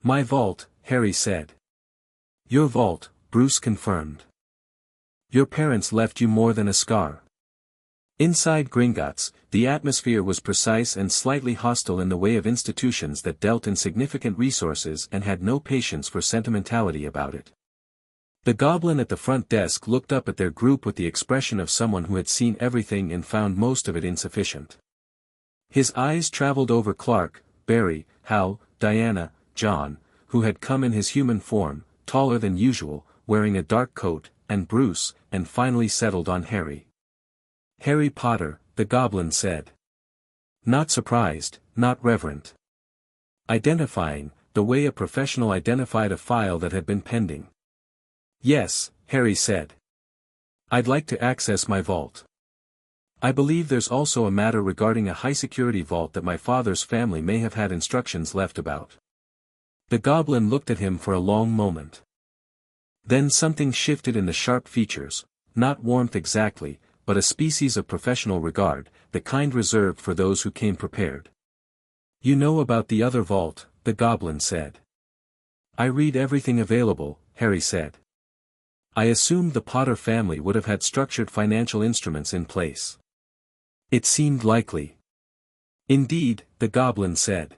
My vault, Harry said. Your vault, Bruce confirmed. Your parents left you more than a scar. Inside Gringotts, the atmosphere was precise and slightly hostile in the way of institutions that dealt in significant resources and had no patience for sentimentality about it. The goblin at the front desk looked up at their group with the expression of someone who had seen everything and found most of it insufficient. His eyes traveled over Clark, Barry, Hal, Diana, John, who had come in his human form, taller than usual, wearing a dark coat, and Bruce, and finally settled on Harry. Harry Potter, the goblin said. Not surprised, not reverent. Identifying, the way a professional identified a file that had been pending. Yes, Harry said. I'd like to access my vault. I believe there's also a matter regarding a high-security vault that my father's family may have had instructions left about. The goblin looked at him for a long moment. Then something shifted in the sharp features, not warmth exactly, but a species of professional regard, the kind reserved for those who came prepared. You know about the other vault, the goblin said. I read everything available, Harry said. I assumed the Potter family would have had structured financial instruments in place. It seemed likely. Indeed, the goblin said.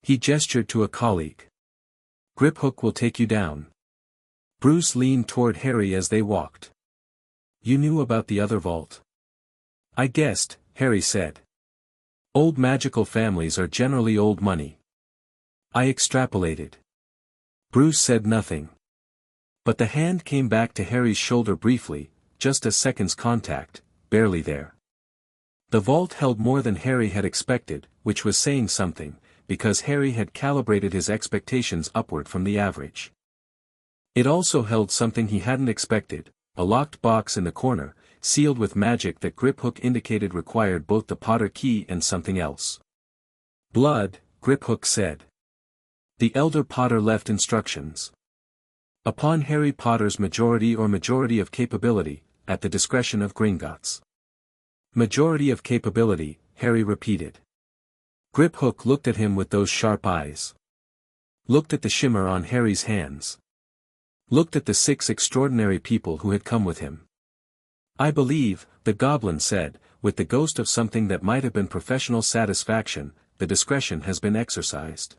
He gestured to a colleague. Griphook will take you down. Bruce leaned toward Harry as they walked. You knew about the other vault. I guessed, Harry said. Old magical families are generally old money. I extrapolated. Bruce said nothing. But the hand came back to Harry's shoulder briefly, just a second's contact, barely there. The vault held more than Harry had expected, which was saying something, because Harry had calibrated his expectations upward from the average. It also held something he hadn't expected, a locked box in the corner, sealed with magic that Griphook indicated required both the Potter key and something else. Blood, Griphook said. The elder Potter left instructions. Upon Harry Potter's majority of capability, at the discretion of Gringotts. Majority of capability, Harry repeated. Griphook looked at him with those sharp eyes. Looked at the shimmer on Harry's hands. Looked at the 6 extraordinary people who had come with him. I believe, the goblin said, with the ghost of something that might have been professional satisfaction, the discretion has been exercised.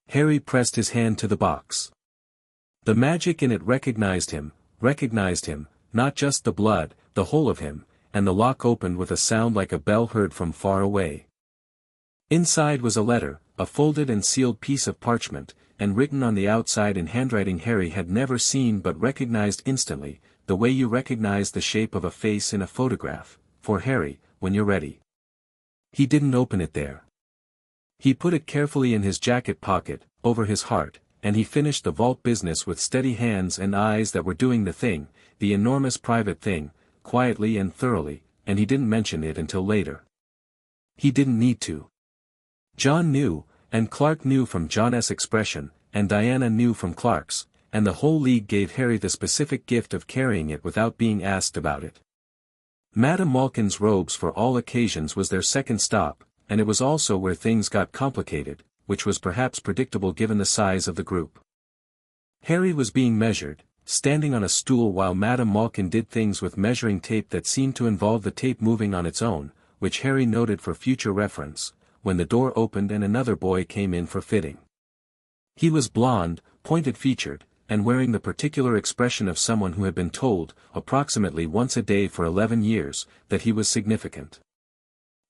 Harry pressed his hand to the box. The magic in it recognized him, not just the blood, the whole of him, and the lock opened with a sound like a bell heard from far away. Inside was a letter, a folded and sealed piece of parchment, and written on the outside in handwriting Harry had never seen but recognized instantly, the way you recognize the shape of a face in a photograph, for Harry, when you're ready. He didn't open it there. He put it carefully in his jacket pocket, over his heart, and he finished the vault business with steady hands and eyes that were doing the thing, the enormous private thing, quietly and thoroughly, and he didn't mention it until later. He didn't need to. John knew, and Clark knew from John's expression, and Diana knew from Clark's, and the whole league gave Harry the specific gift of carrying it without being asked about it. Madame Malkin's robes for all occasions was their second stop, and it was also where things got complicated, which was perhaps predictable given the size of the group. Harry was being measured, standing on a stool while Madame Malkin did things with measuring tape that seemed to involve the tape moving on its own, which Harry noted for future reference, when the door opened and another boy came in for fitting. He was blond, pointed-featured, and wearing the particular expression of someone who had been told, approximately once a day for 11 years, that he was significant.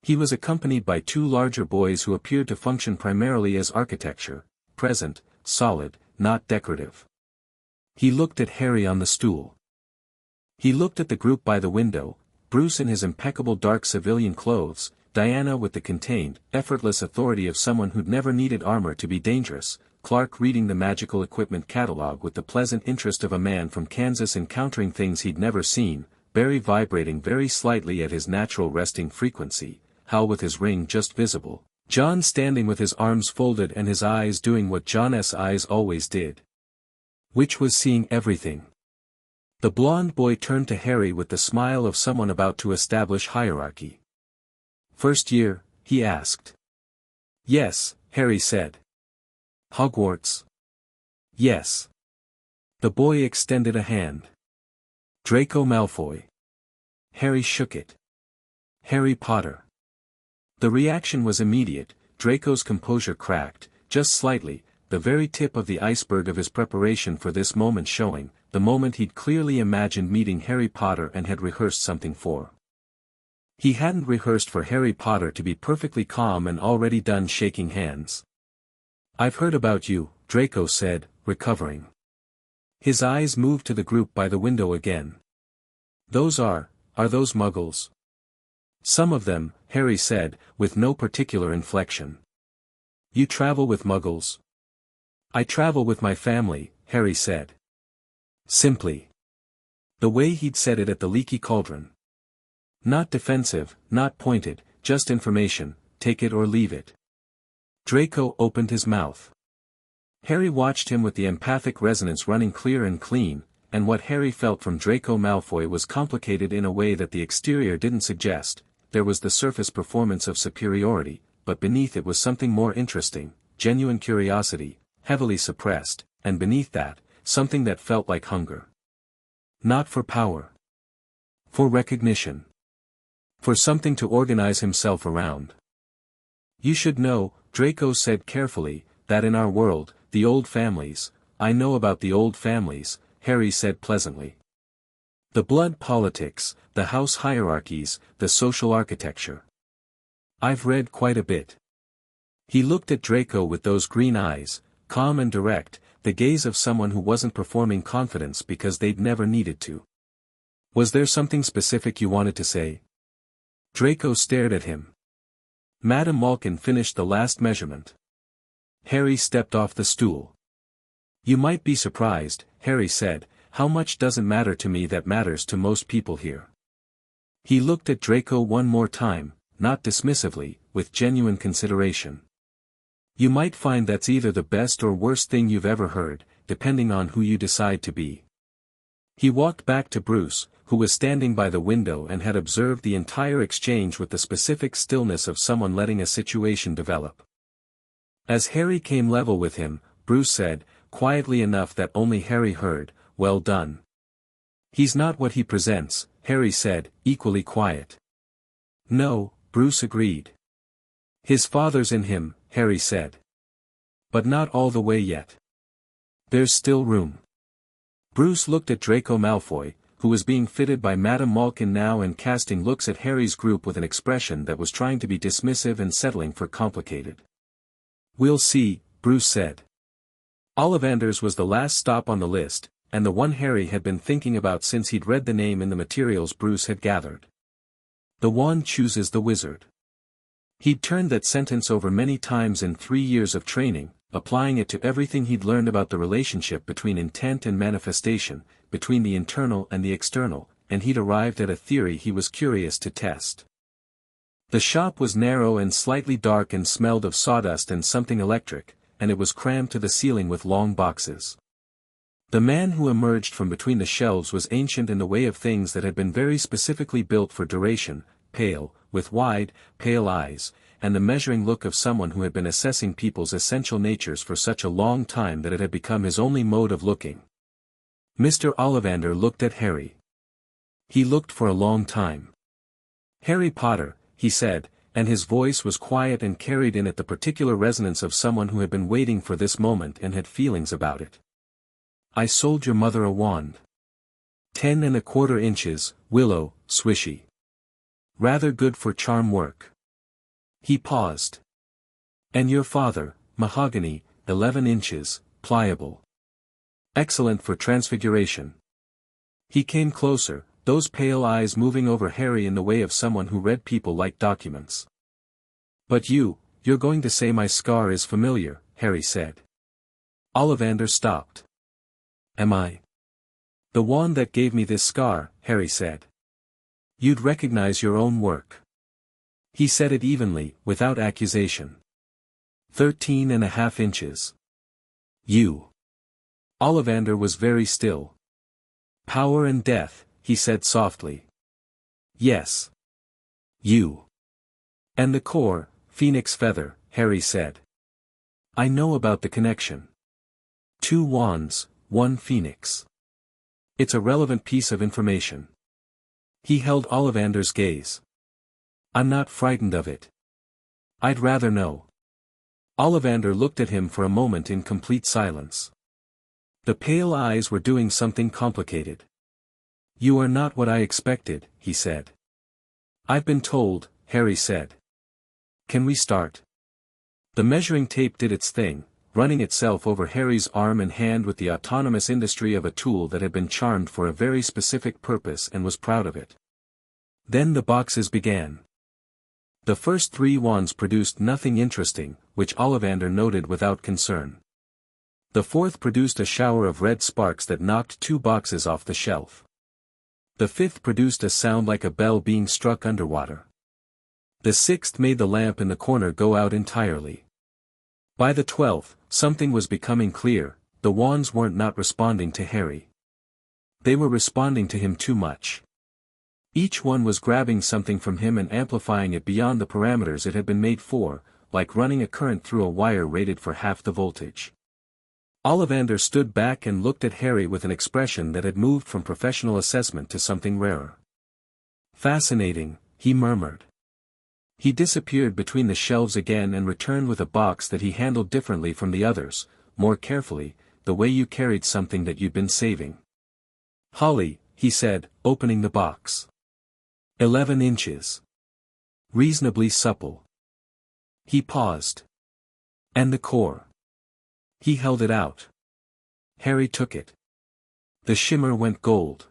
He was accompanied by two larger boys who appeared to function primarily as architecture, present, solid, not decorative. He looked at Harry on the stool. He looked at the group by the window, Bruce in his impeccable dark civilian clothes, Diana with the contained, effortless authority of someone who'd never needed armor to be dangerous, Clark reading the magical equipment catalog with the pleasant interest of a man from Kansas encountering things he'd never seen, Barry vibrating very slightly at his natural resting frequency, Hal with his ring just visible, John standing with his arms folded and his eyes doing what John's eyes always did, which was seeing everything. The blond boy turned to Harry with the smile of someone about to establish hierarchy. "First year?" he asked. "Yes," Harry said. "Hogwarts?" "Yes." The boy extended a hand. "Draco Malfoy." Harry shook it. "Harry Potter." The reaction was immediate. Draco's composure cracked, just slightly, the very tip of the iceberg of his preparation for this moment showing, the moment he'd clearly imagined meeting Harry Potter and had rehearsed something for. He hadn't rehearsed for Harry Potter to be perfectly calm and already done shaking hands. "I've heard about you," Draco said, recovering. His eyes moved to the group by the window again. Those are those Muggles?" "Some of them," Harry said, with no particular inflection. "You travel with Muggles?" "I travel with my family," Harry said. Simply. The way he'd said it at the Leaky Cauldron. Not defensive, not pointed, just information, take it or leave it. Draco opened his mouth. Harry watched him with the empathic resonance running clear and clean, and what Harry felt from Draco Malfoy was complicated in a way that the exterior didn't suggest. There was the surface performance of superiority, but beneath it was something more interesting, genuine curiosity, heavily suppressed, and beneath that, something that felt like hunger. Not for power. For recognition. For something to organize himself around. "You should know," Draco said carefully, "that in our world, the old families—" "I know about the old families," Harry said pleasantly. "The blood politics, the house hierarchies, the social architecture. I've read quite a bit." He looked at Draco with those green eyes, calm and direct, the gaze of someone who wasn't performing confidence because they'd never needed to. "Was there something specific you wanted to say?" Draco stared at him. Madame Malkin finished the last measurement. Harry stepped off the stool. "You might be surprised," Harry said, "how much doesn't matter to me that matters to most people here." He looked at Draco one more time, not dismissively, with genuine consideration. "You might find that's either the best or worst thing you've ever heard, depending on who you decide to be." He walked back to Bruce, who was standing by the window and had observed the entire exchange with the specific stillness of someone letting a situation develop. As Harry came level with him, Bruce said, quietly enough that only Harry heard, "Well done." "He's not what he presents," Harry said, equally quiet. "No," Bruce agreed. "His father's in him," Harry said. "But not all the way yet. There's still room." Bruce looked at Draco Malfoy, who was being fitted by Madame Malkin now and casting looks at Harry's group with an expression that was trying to be dismissive and settling for complicated. "We'll see," Bruce said. Ollivanders was the last stop on the list, and the one Harry had been thinking about since he'd read the name in the materials Bruce had gathered. "The wand chooses the wizard." He'd turned that sentence over many times in 3 years of training, applying it to everything he'd learned about the relationship between intent and manifestation, between the internal and the external, and he'd arrived at a theory he was curious to test. The shop was narrow and slightly dark and smelled of sawdust and something electric, and it was crammed to the ceiling with long boxes. The man who emerged from between the shelves was ancient in the way of things that had been very specifically built for duration, pale, with wide, pale eyes, and the measuring look of someone who had been assessing people's essential natures for such a long time that it had become his only mode of looking. Mr. Ollivander looked at Harry. He looked for a long time. "Harry Potter," he said, and his voice was quiet and carried in it the particular resonance of someone who had been waiting for this moment and had feelings about it. "I sold your mother a wand. 10¼ inches, willow, swishy. Rather good for charm work." He paused. "And your father, mahogany, 11 inches, pliable. Excellent for transfiguration." He came closer, those pale eyes moving over Harry in the way of someone who read people like documents. "But you're going to say my scar is familiar," Harry said. Ollivander stopped. "Am I?" "The wand that gave me this scar," Harry said. "You'd recognize your own work." He said it evenly, without accusation. 13½ inches. "You." Ollivander was very still. "Power and death," he said softly. "Yes. You." "And the core, phoenix feather," Harry said. "I know about the connection. 2 wands, 1 phoenix. It's a relevant piece of information." He held Ollivander's gaze. "I'm not frightened of it. I'd rather know." Ollivander looked at him for a moment in complete silence. The pale eyes were doing something complicated. "You are not what I expected," he said. "I've been told," Harry said. "Can we start?" The measuring tape did its thing, running itself over Harry's arm and hand with the autonomous industry of a tool that had been charmed for a very specific purpose and was proud of it. Then the boxes began. The first 3 wands produced nothing interesting, which Ollivander noted without concern. The fourth produced a shower of red sparks that knocked 2 boxes off the shelf. The fifth produced a sound like a bell being struck underwater. The sixth made the lamp in the corner go out entirely. By the 12th, something was becoming clear: the wands weren't not responding to Harry. They were responding to him too much. Each one was grabbing something from him and amplifying it beyond the parameters it had been made for, like running a current through a wire rated for half the voltage. Ollivander stood back and looked at Harry with an expression that had moved from professional assessment to something rarer. "Fascinating," he murmured. He disappeared between the shelves again and returned with a box that he handled differently from the others, more carefully, the way you carried something that you'd been saving. "Holly," he said, opening the box. 11 inches. Reasonably supple. He paused. "And the core." He held it out. Harry took it. The shimmer went gold.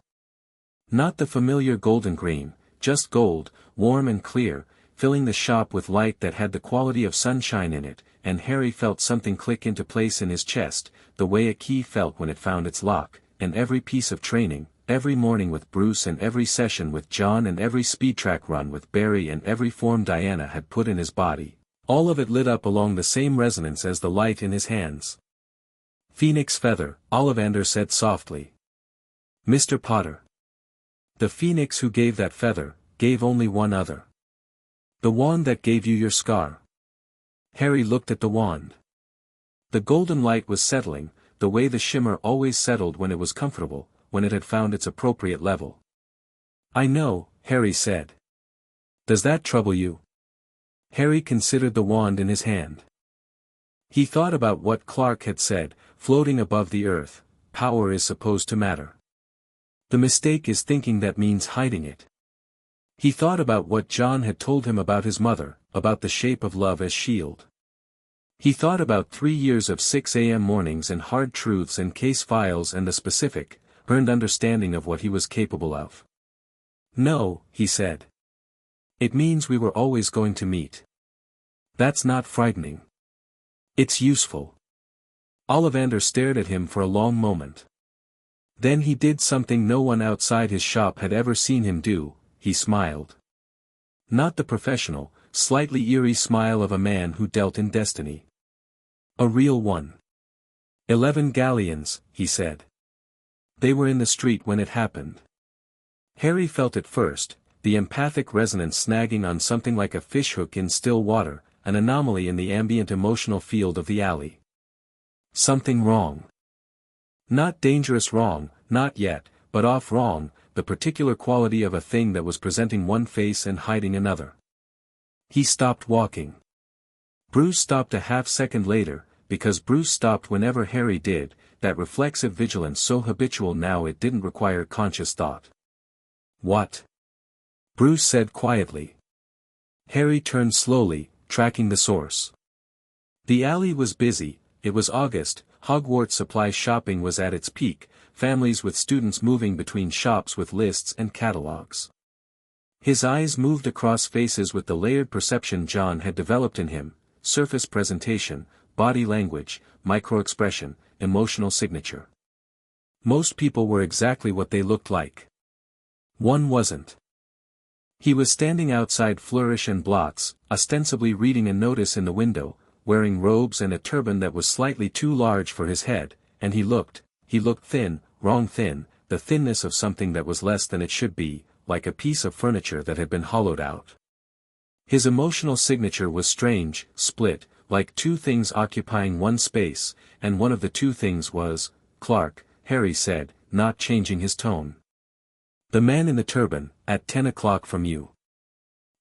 Not the familiar golden green, just gold, warm and clear, filling the shop with light that had the quality of sunshine in it, and Harry felt something click into place in his chest, the way a key felt when it found its lock, and every piece of training, every morning with Bruce and every session with John and every speed track run with Barry and every form Diana had put in his body, all of it lit up along the same resonance as the light in his hands. "Phoenix feather," Ollivander said softly. "Mr. Potter. The phoenix who gave that feather, gave only one other. The wand that gave you your scar." Harry looked at the wand. The golden light was settling, the way the shimmer always settled when it was comfortable, when it had found its appropriate level. "I know," Harry said. "Does that trouble you?" Harry considered the wand in his hand. He thought about what Clark had said, floating above the earth, power is supposed to matter. The mistake is thinking that means hiding it. He thought about what John had told him about his mother, about the shape of love as shield. He thought about 3 years of 6 a.m. mornings and hard truths and case files and the specific, earned understanding of what he was capable of. "No," he said. "It means we were always going to meet. That's not frightening. It's useful." Ollivander stared at him for a long moment. Then he did something no one outside his shop had ever seen him do, he smiled. Not the professional, slightly eerie smile of a man who dealt in destiny. A real one. 11 galleons, he said. They were in the street when it happened. Harry felt it first, the empathic resonance snagging on something like a fishhook in still water, an anomaly in the ambient emotional field of the alley. Something wrong. Not dangerous wrong, not yet, but off wrong, the particular quality of a thing that was presenting one face and hiding another. He stopped walking. Bruce stopped a half-second later, because Bruce stopped whenever Harry did, that reflexive vigilance so habitual now it didn't require conscious thought. "What?" Bruce said quietly. Harry turned slowly, tracking the source. The alley was busy, it was August, Hogwarts supply shopping was at its peak, families with students moving between shops with lists and catalogs. His eyes moved across faces with the layered perception John had developed in him, surface presentation, body language, microexpression, emotional signature. Most people were exactly what they looked like. One wasn't. He was standing outside Flourish and Blott's, ostensibly reading a notice in the window, wearing robes and a turban that was slightly too large for his head, and he looked thin, wrong thin, the thinness of something that was less than it should be, like a piece of furniture that had been hollowed out. His emotional signature was strange, split, like two things occupying one space, and one of the two things was, "Clark," Harry said, not changing his tone. "The man in the turban, at 10 o'clock from you.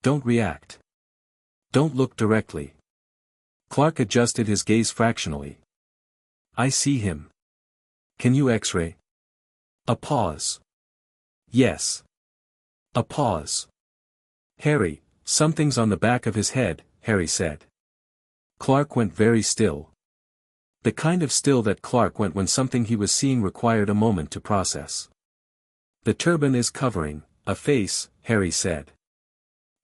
Don't react. Don't look directly." Clark adjusted his gaze fractionally. "I see him. Can you X-ray?" A pause. "Yes." A pause. "Harry, something's on the back of his head," Harry said. Clark went very still. The kind of still that Clark went when something he was seeing required a moment to process. "The turban is covering a face," Harry said.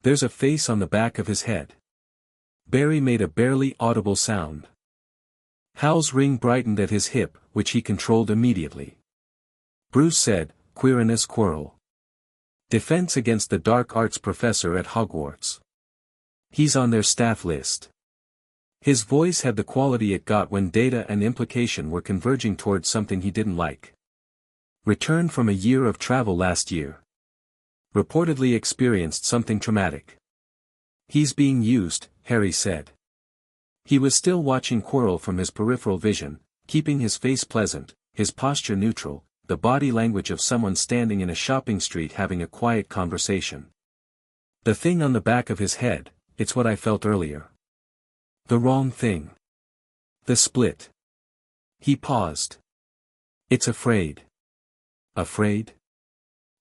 "There's a face on the back of his head." Barry made a barely audible sound. Hal's ring brightened at his hip, which he controlled immediately. Bruce said, "Quirinus Quirrell. Defense against the dark arts professor at Hogwarts. He's on their staff list." His voice had the quality it got when data and implication were converging towards something he didn't like. "Returned from a year of travel last year. Reportedly experienced something traumatic. He's being used," Harry said. He was still watching Quirrell from his peripheral vision, keeping his face pleasant, his posture neutral, the body language of someone standing in a shopping street having a quiet conversation. "The thing on the back of his head, it's what I felt earlier. The wrong thing. The split." He paused. "It's afraid." "Afraid?"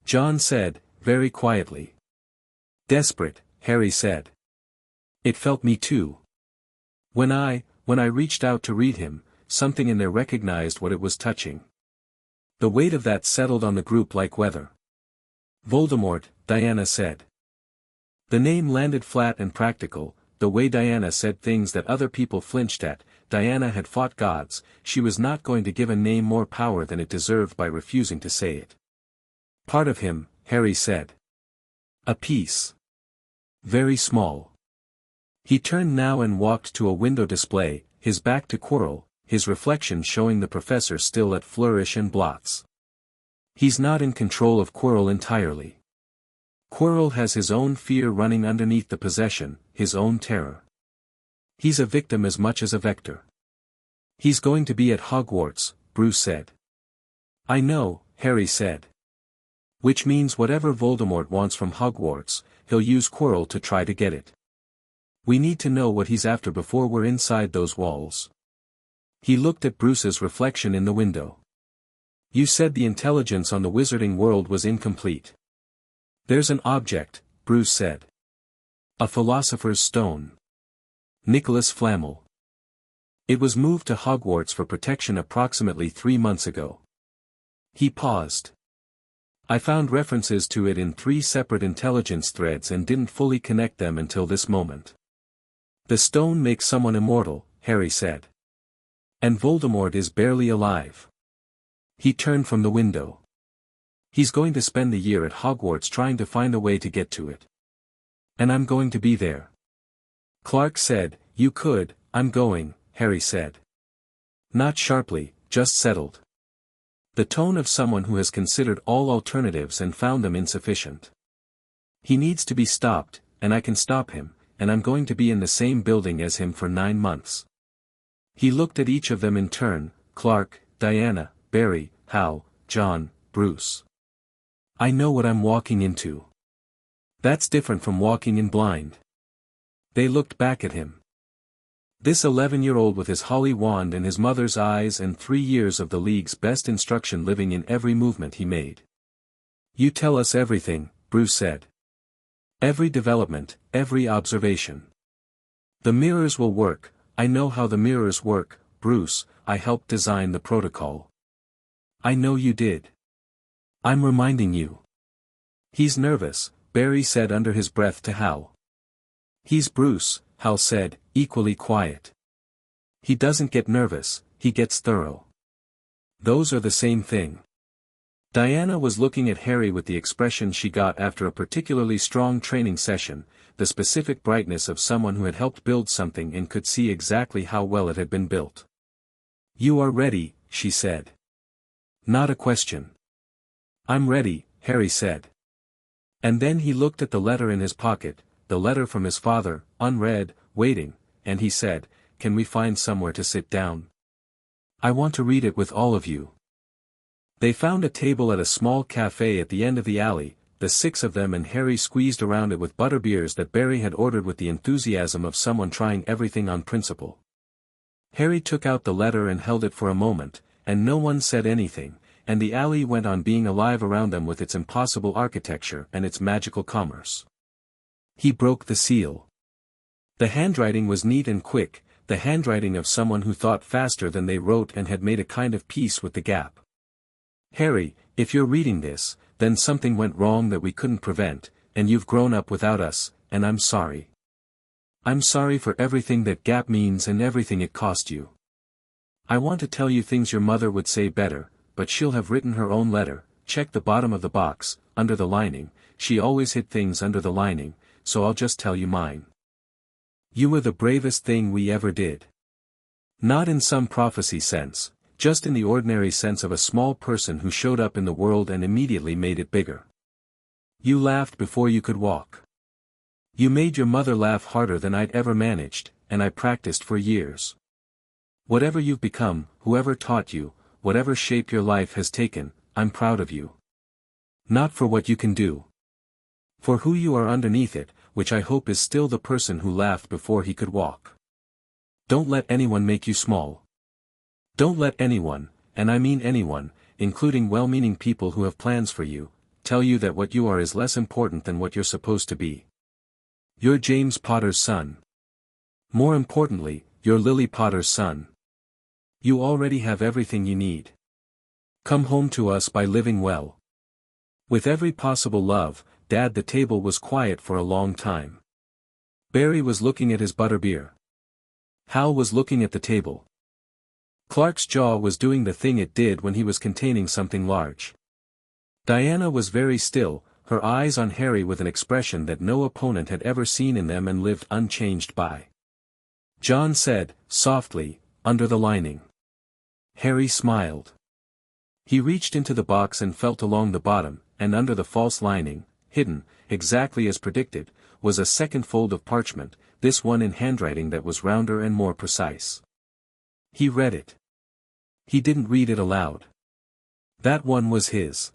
John said, very quietly. "Desperate," Harry said. "It felt me too. When I reached out to read him, something in there recognized what it was touching. The weight of that settled on the group like weather." "Voldemort," Diana said. The name landed flat and practical, the way Diana said things that other people flinched at. Diana had fought gods, she was not going to give a name more power than it deserved by refusing to say it. "Part of him," Harry said. "A piece. Very small." He turned now and walked to a window display, his back to Quirrell, his reflection showing the professor still at Flourish and Blott's. "He's not in control of Quirrell entirely. Quirrell has his own fear running underneath the possession, his own terror. He's a victim as much as a vector." "He's going to be at Hogwarts," Bruce said. "I know," Harry said. "Which means whatever Voldemort wants from Hogwarts, he'll use Quirrell to try to get it. We need to know what he's after before we're inside those walls." He looked at Bruce's reflection in the window. "You said the intelligence on the wizarding world was incomplete." "There's an object," Bruce said. "A philosopher's stone. Nicholas Flamel. It was moved to Hogwarts for protection approximately 3 months ago." He paused. "I found references to it in 3 separate intelligence threads and didn't fully connect them until this moment." "The stone makes someone immortal," Harry said. "And Voldemort is barely alive." He turned from the window. "He's going to spend the year at Hogwarts trying to find a way to get to it. And I'm going to be there." Clark said, "You could." "I'm going," Harry said. Not sharply, just settled. The tone of someone who has considered all alternatives and found them insufficient. He needs to be stopped, and I can stop him, and I'm going to be in the same building as him for 9 months. He looked at each of them in turn, Clark, Diana, Barry, Hal, John, Bruce. I know what I'm walking into. That's different from walking in blind. They looked back at him. This 11-year-old with his holly wand in his mother's eyes and 3 years of the League's best instruction living in every movement he made. You tell us everything, Bruce said. Every development, every observation. The mirrors will work. I know how the mirrors work, Bruce. I helped design the protocol. I know you did. I'm reminding you. He's nervous, Barry said under his breath to Hal. He's Bruce, Hal said, equally quiet. He doesn't get nervous, he gets thorough. Those are the same thing. Diana was looking at Harry with the expression she got after a particularly strong training session, the specific brightness of someone who had helped build something and could see exactly how well it had been built. You are ready, she said. Not a question. I'm ready, Harry said. And then he looked at the letter in his pocket, the letter from his father, unread, waiting, and he said, Can we find somewhere to sit down? I want to read it with all of you. They found a table at a small cafe at the end of the alley, the 6 of them, and Harry squeezed around it with butterbeers that Barry had ordered with the enthusiasm of someone trying everything on principle. Harry took out the letter and held it for a moment, and no one said anything, and the alley went on being alive around them with its impossible architecture and its magical commerce. He broke the seal. The handwriting was neat and quick, the handwriting of someone who thought faster than they wrote and had made a kind of peace with the gap. Harry, if you're reading this, then something went wrong that we couldn't prevent, and you've grown up without us, and I'm sorry. I'm sorry for everything that gap means and everything it cost you. I want to tell you things your mother would say better, but she'll have written her own letter. Check the bottom of the box, under the lining. She always hid things under the lining, so I'll just tell you mine. You were the bravest thing we ever did. Not in some prophecy sense, just in the ordinary sense of a small person who showed up in the world and immediately made it bigger. You laughed before you could walk. You made your mother laugh harder than I'd ever managed, and I practiced for years. Whatever you've become, whoever taught you, whatever shape your life has taken, I'm proud of you. Not for what you can do. For who you are underneath it, which I hope is still the person who laughed before he could walk. Don't let anyone make you small. Don't let anyone, and I mean anyone, including well-meaning people who have plans for you, tell you that what you are is less important than what you're supposed to be. You're James Potter's son. More importantly, you're Lily Potter's son. You already have everything you need. Come home to us by living well. With every possible love, Dad. The table was quiet for a long time. Barry was looking at his butterbeer. Hal was looking at the table. Clark's jaw was doing the thing it did when he was containing something large. Diana was very still, her eyes on Harry with an expression that no opponent had ever seen in them and lived unchanged by. John said, softly, under the lining. Harry smiled. He reached into the box and felt along the bottom, and under the false lining, hidden, exactly as predicted, was a second fold of parchment, this one in handwriting that was rounder and more precise. He read it. He didn't read it aloud. That one was his.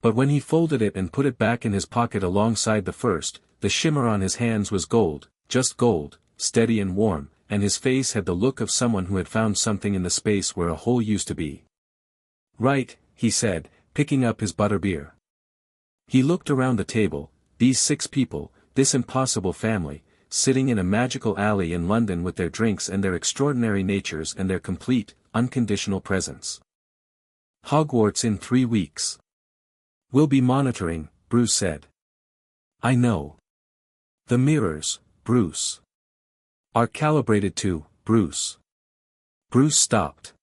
But when he folded it and put it back in his pocket alongside the first, the shimmer on his hands was gold, just gold, steady and warm, and his face had the look of someone who had found something in the space where a hole used to be. Right, he said, picking up his butterbeer. He looked around the table, these 6 people, this impossible family, sitting in a magical alley in London with their drinks and their extraordinary natures and their complete, unconditional presence. Hogwarts in 3 weeks. We'll be monitoring, Bruce said. I know. The mirrors, Bruce. Are calibrated to, Bruce. Bruce stopped.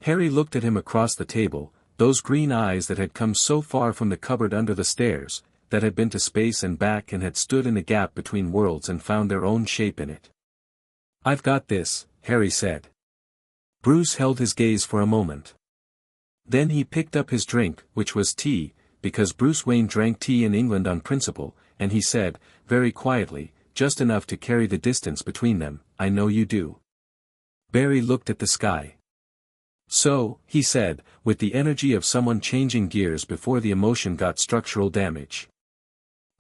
Harry looked at him across the table, those green eyes that had come so far from the cupboard under the stairs, that had been to space and back and had stood in the gap between worlds and found their own shape in it. I've got this, Harry said. Bruce held his gaze for a moment. Then he picked up his drink, which was tea, because Bruce Wayne drank tea in England on principle, and he said, very quietly, just enough to carry the distance between them, "I know you do." Barry looked at the sky. "So," he said, with the energy of someone changing gears before the emotion got structural damage.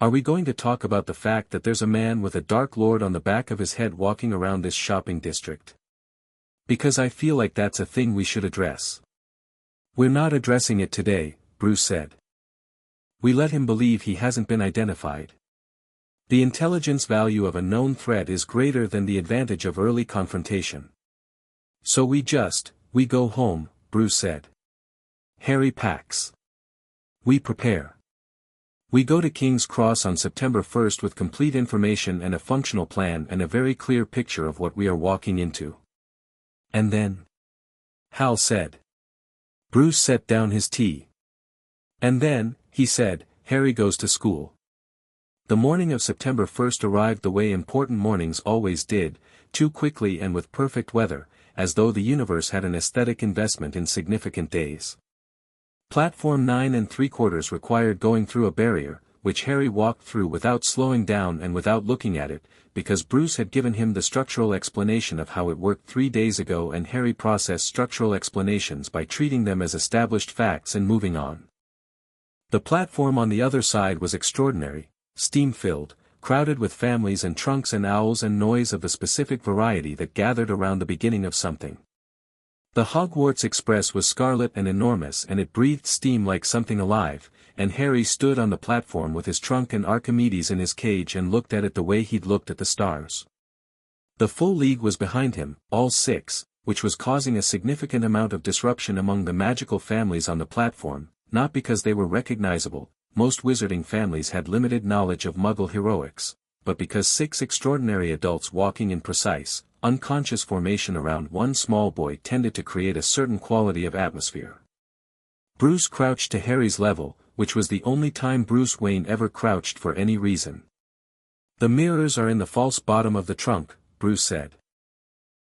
"Are we going to talk about the fact that there's a man with a Dark Lord on the back of his head walking around this shopping district? Because I feel like that's a thing we should address." "We're not addressing it today," Bruce said. "We let him believe he hasn't been identified. The intelligence value of a known threat is greater than the advantage of early confrontation. So we go home," Bruce said. "Harry packs. We prepare. We go to King's Cross on September 1st with complete information and a functional plan and a very clear picture of what we are walking into." "And then?" Hal said. Bruce set down his tea. "And then," he said, "Harry goes to school." The morning of September 1st arrived the way important mornings always did, too quickly and with perfect weather, as though the universe had an aesthetic investment in significant days. Platform 9 3/4 required going through a barrier, which Harry walked through without slowing down and without looking at it, because Bruce had given him the structural explanation of how it worked 3 days ago, and Harry processed structural explanations by treating them as established facts and moving on. The platform on the other side was extraordinary, steam-filled, crowded with families and trunks and owls and noise of the specific variety that gathered around the beginning of something. The Hogwarts Express was scarlet and enormous, and it breathed steam like something alive, and Harry stood on the platform with his trunk and Archimedes in his cage and looked at it the way he'd looked at the stars. The full league was behind him, all 6, which was causing a significant amount of disruption among the magical families on the platform, not because they were recognizable, most wizarding families had limited knowledge of Muggle heroics, but because 6 extraordinary adults walking in precise, unconscious formation around one small boy tended to create a certain quality of atmosphere. Bruce crouched to Harry's level, which was the only time Bruce Wayne ever crouched for any reason. "The mirrors are in the false bottom of the trunk," Bruce said.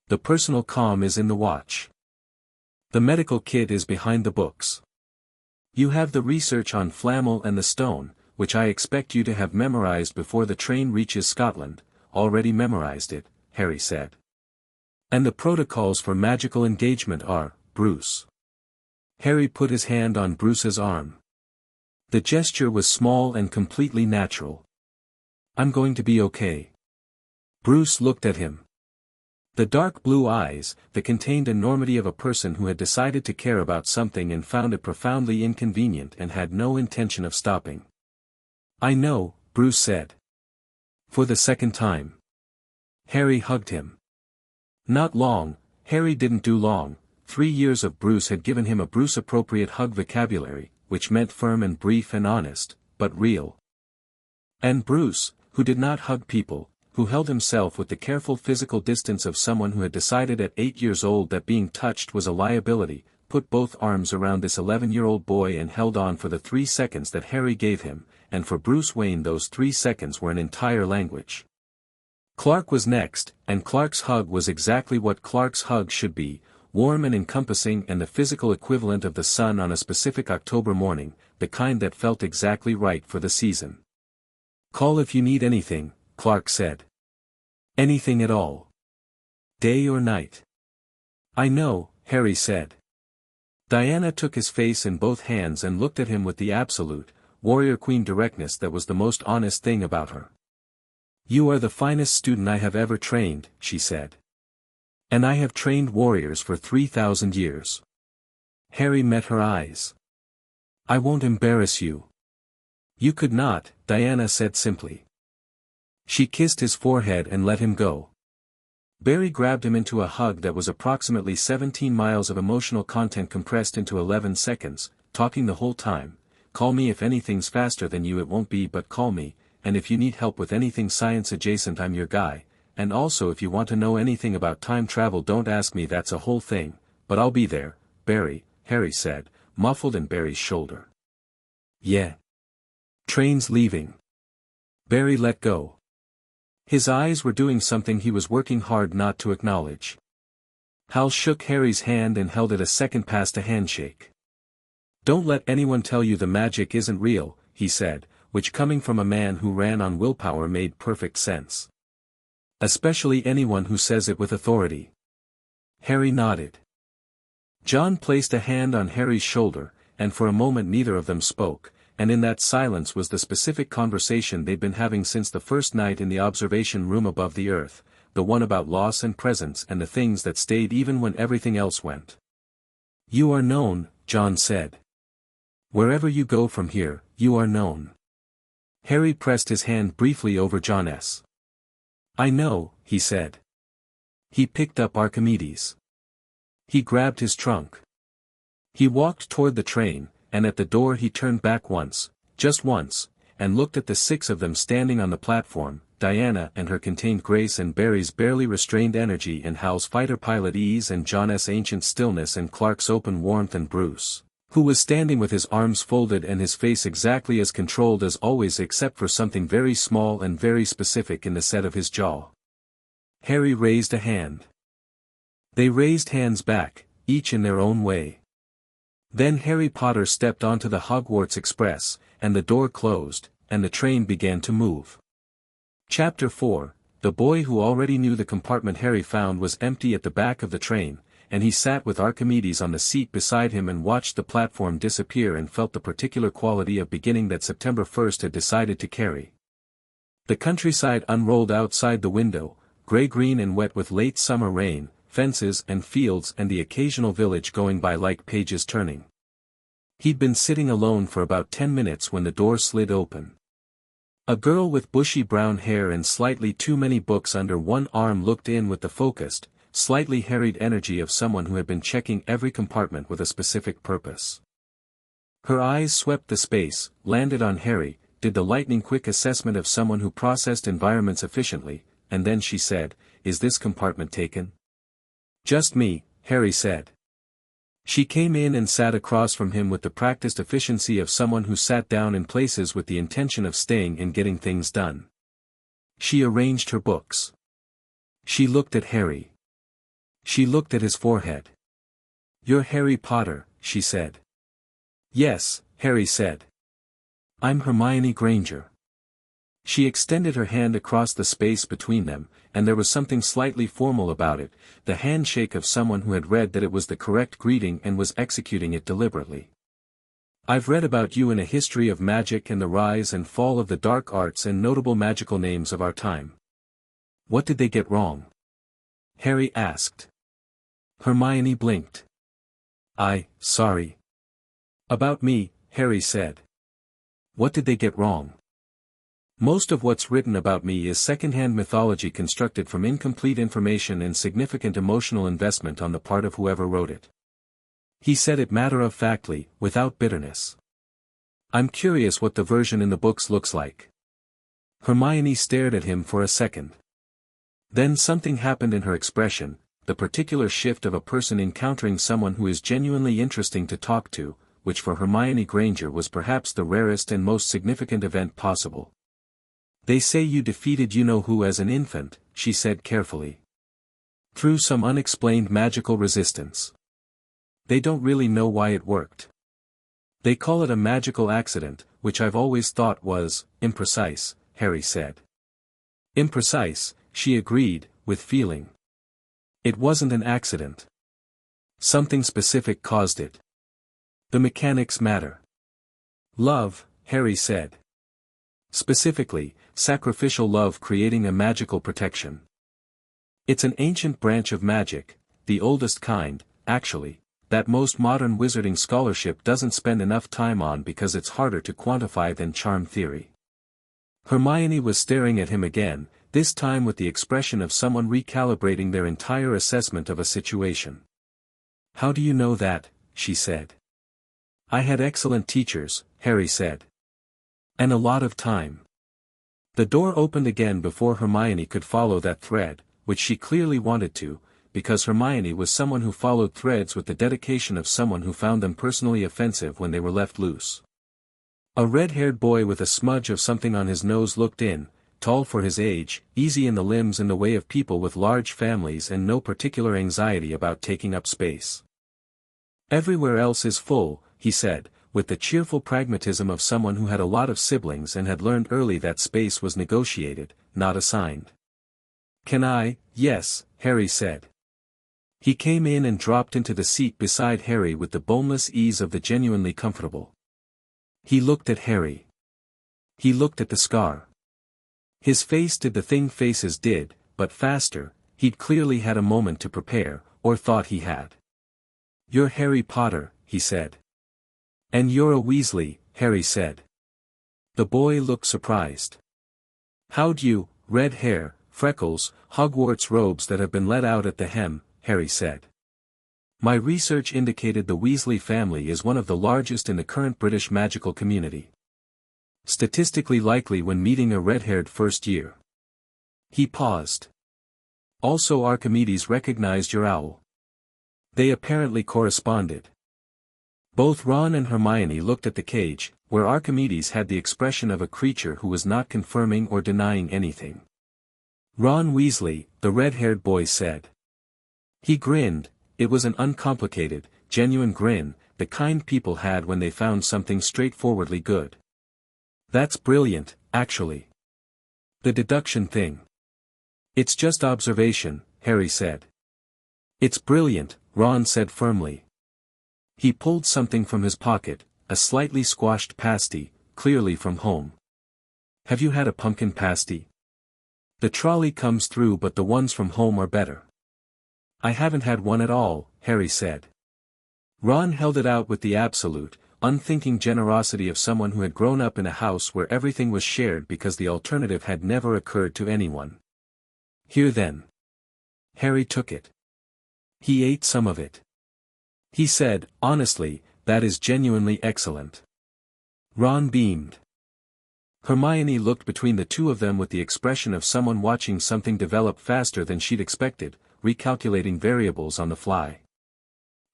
"The personal comm is in the watch. The medical kit is behind the books. You have the research on Flamel and the stone, which I expect you to have memorized before the train reaches Scotland." "Already memorized it," Harry said. "And the protocols for magical engagement are, Bruce." Harry put his hand on Bruce's arm. The gesture was small and completely natural. "I'm going to be okay." Bruce looked at him. The dark blue eyes, that contained enormity of a person who had decided to care about something and found it profoundly inconvenient and had no intention of stopping. "I know," Bruce said. "For the second time." Harry hugged him. Not long, Harry didn't do long. 3 years of Bruce had given him a Bruce-appropriate hug vocabulary, which meant firm and brief and honest, but real. And Bruce, who did not hug people, who held himself with the careful physical distance of someone who had decided at 8 years old that being touched was a liability, put both arms around this 11-year-old boy and held on for the 3 seconds that Harry gave him, and for Bruce Wayne those 3 seconds were an entire language. Clark was next, and Clark's hug was exactly what Clark's hug should be, warm and encompassing and the physical equivalent of the sun on a specific October morning, the kind that felt exactly right for the season. "Call if you need anything," Clark said. "Anything at all. Day or night." "I know," Harry said. Diana took his face in both hands and looked at him with the absolute, warrior queen directness that was the most honest thing about her. "You are the finest student I have ever trained," she said. "And I have trained warriors for 3,000 years." Harry met her eyes. "I won't embarrass you." "You could not," Diana said simply. She kissed his forehead and let him go. Barry grabbed him into a hug that was approximately 17 miles of emotional content compressed into 11 seconds, talking the whole time. "Call me if anything's faster than you, it won't be, but call me, and if you need help with anything science adjacent I'm your guy, and also if you want to know anything about time travel don't ask me, that's a whole thing, but I'll be there, Barry," Harry said, muffled in Barry's shoulder. "Yeah. Train's leaving." Barry let go. His eyes were doing something he was working hard not to acknowledge. Hal shook Harry's hand and held it a second past a handshake. Don't let anyone tell you the magic isn't real, he said, which coming from a man who ran on willpower made perfect sense. Especially anyone who says it with authority. Harry nodded. John placed a hand on Harry's shoulder, and for a moment neither of them spoke, and in that silence was the specific conversation they'd been having since the first night in the observation room above the earth, the one about loss and presence and the things that stayed even when everything else went. You are known, John said. Wherever you go from here, you are known. Harry pressed his hand briefly over John's. I know, he said. He picked up Archimedes. He grabbed his trunk. He walked toward the train, and at the door he turned back once, just once, and looked at the six of them standing on the platform, Diana and her contained grace and Barry's barely restrained energy and Hal's fighter pilot ease and John's ancient stillness and Clark's open warmth and Bruce, who was standing with his arms folded and his face exactly as controlled as always except for something very small and very specific in the set of his jaw. Harry raised a hand. They raised hands back, each in their own way. Then Harry Potter stepped onto the Hogwarts Express, and the door closed, and the train began to move. Chapter 4, the boy who already knew the compartment Harry found was empty at the back of the train, and he sat with Archimedes on the seat beside him and watched the platform disappear and felt the particular quality of beginning that September 1st had decided to carry. The countryside unrolled outside the window, grey-green and wet with late summer rain, fences and fields and the occasional village going by like pages turning. He'd been sitting alone for about 10 minutes when the door slid open. A girl with bushy brown hair and slightly too many books under one arm looked in with the focused, slightly harried energy of someone who had been checking every compartment with a specific purpose. Her eyes swept the space, landed on Harry, did the lightning-quick assessment of someone who processed environments efficiently, and then she said, "Is this compartment taken?" "Just me," Harry said. She came in and sat across from him with the practiced efficiency of someone who sat down in places with the intention of staying and getting things done. She arranged her books. She looked at Harry. She looked at his forehead. "You're Harry Potter," she said. "Yes," Harry said. "I'm Hermione Granger." She extended her hand across the space between them, and there was something slightly formal about it, the handshake of someone who had read that it was the correct greeting and was executing it deliberately. "I've read about you in A History of Magic and the Rise and Fall of the Dark Arts and Notable Magical Names of Our Time." "What did they get wrong?" Harry asked. Hermione blinked. Sorry. "About me," Harry said. "What did they get wrong?" "Most of what's written about me is second-hand mythology constructed from incomplete information and significant emotional investment on the part of whoever wrote it." He said it matter-of-factly, without bitterness. "I'm curious what the version in the books looks like." Hermione stared at him for a second. Then something happened in her expression, the particular shift of a person encountering someone who is genuinely interesting to talk to, which for Hermione Granger was perhaps the rarest and most significant event possible. "They say you defeated you-know-who as an infant," she said carefully. "Through some unexplained magical resistance. They don't really know why it worked. They call it a magical accident, which I've always thought was imprecise," Harry said. "Imprecise," she agreed, with feeling. "It wasn't an accident. Something specific caused it. The mechanics matter." "Love," Harry said. "Specifically, sacrificial love creating a magical protection. It's an ancient branch of magic, the oldest kind, actually, that most modern wizarding scholarship doesn't spend enough time on because it's harder to quantify than charm theory." Hermione was staring at him again, this time with the expression of someone recalibrating their entire assessment of a situation. "How do you know that?" she said. "I had excellent teachers," Harry said. "And a lot of time." The door opened again before Hermione could follow that thread, which she clearly wanted to, because Hermione was someone who followed threads with the dedication of someone who found them personally offensive when they were left loose. A red-haired boy with a smudge of something on his nose looked in, tall for his age, easy in the limbs in the way of people with large families and no particular anxiety about taking up space. "Everywhere else is full," he said, with the cheerful pragmatism of someone who had a lot of siblings and had learned early that space was negotiated, not assigned. "Can I?" "Yes," Harry said. He came in and dropped into the seat beside Harry with the boneless ease of the genuinely comfortable. He looked at Harry. He looked at the scar. His face did the thing faces did, but faster. He'd clearly had a moment to prepare, or thought he had. "You're Harry Potter," he said. "And you're a Weasley," Harry said. The boy looked surprised. "How'd you, red hair, freckles, Hogwarts robes that have been let out at the hem," Harry said. "My research indicated the Weasley family is one of the largest in the current British magical community. Statistically likely when meeting a red-haired first year." He paused. "Also Archimedes recognized your owl." They apparently corresponded. Both Ron and Hermione looked at the cage, where Archimedes had the expression of a creature who was not confirming or denying anything. "Ron Weasley," the red-haired boy said. He grinned. It was an uncomplicated, genuine grin, the kind people had when they found something straightforwardly good. "That's brilliant, actually. The deduction thing." "It's just observation," Harry said. "It's brilliant," Ron said firmly. He pulled something from his pocket, a slightly squashed pasty, clearly from home. "Have you had a pumpkin pasty? The trolley comes through but the ones from home are better." "I haven't had one at all," Harry said. Ron held it out with the absolute, unthinking generosity of someone who had grown up in a house where everything was shared because the alternative had never occurred to anyone. "Here then." Harry took it. He ate some of it. He said, "Honestly, that is genuinely excellent." Ron beamed. Hermione looked between the two of them with the expression of someone watching something develop faster than she'd expected, recalculating variables on the fly.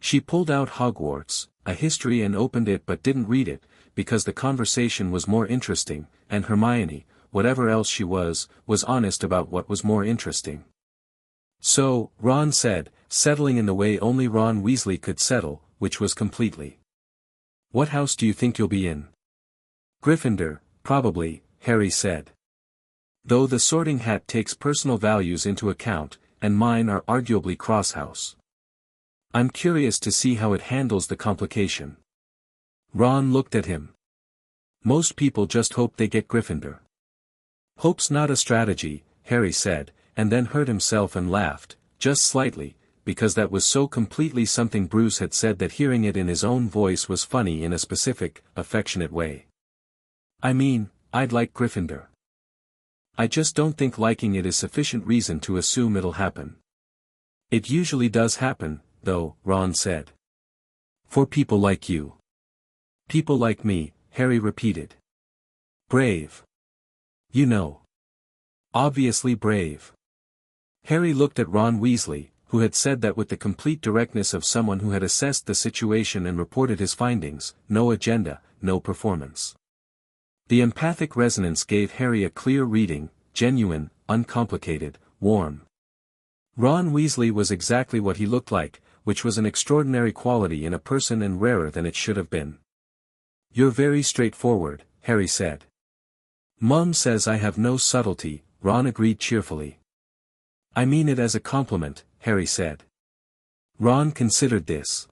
She pulled out Hogwarts, a history and opened it but didn't read it, because the conversation was more interesting, and Hermione, whatever else she was honest about what was more interesting. "So," Ron said, settling in the way only Ron Weasley could settle, which was completely. "What house do you think you'll be in?" "Gryffindor, probably," Harry said. "Though the Sorting Hat takes personal values into account, and mine are arguably Crosshouse. I'm curious to see how it handles the complication." Ron looked at him. "Most people just hope they get Gryffindor." "Hope's not a strategy," Harry said, and then hurt himself and laughed, just slightly, because that was so completely something Bruce had said that hearing it in his own voice was funny in a specific, affectionate way. "I mean, I'd like Gryffindor. I just don't think liking it is sufficient reason to assume it'll happen." "It usually does happen, though," Ron said. "For people like you." "People like me," Harry repeated. "Brave. You know. Obviously brave." Harry looked at Ron Weasley, who had said that with the complete directness of someone who had assessed the situation and reported his findings, no agenda, no performance. The empathic resonance gave Harry a clear reading, genuine, uncomplicated, warm. Ron Weasley was exactly what he looked like, which was an extraordinary quality in a person and rarer than it should have been. "You're very straightforward," Harry said. "Mum says I have no subtlety," Ron agreed cheerfully. "I mean it as a compliment," Harry said. Ron considered this.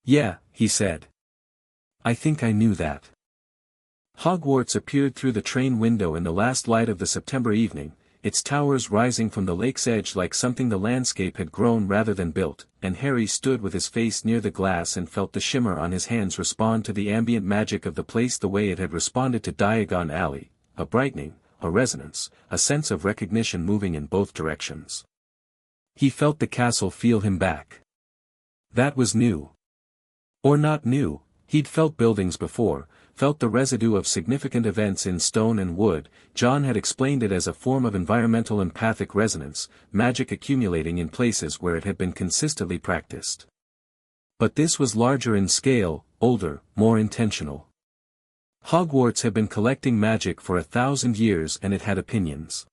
"Yeah," he said. "I think I knew that." Hogwarts appeared through the train window in the last light of the September evening, its towers rising from the lake's edge like something the landscape had grown rather than built, and Harry stood with his face near the glass and felt the shimmer on his hands respond to the ambient magic of the place the way it had responded to Diagon Alley, a brightening, a resonance, a sense of recognition moving in both directions. He felt the castle feel him back. That was new. Or not new, he'd felt buildings before, felt the residue of significant events in stone and wood. John had explained it as a form of environmental empathic resonance, magic accumulating in places where it had been consistently practiced. But this was larger in scale, older, more intentional. Hogwarts had been collecting magic for 1,000 years and it had opinions.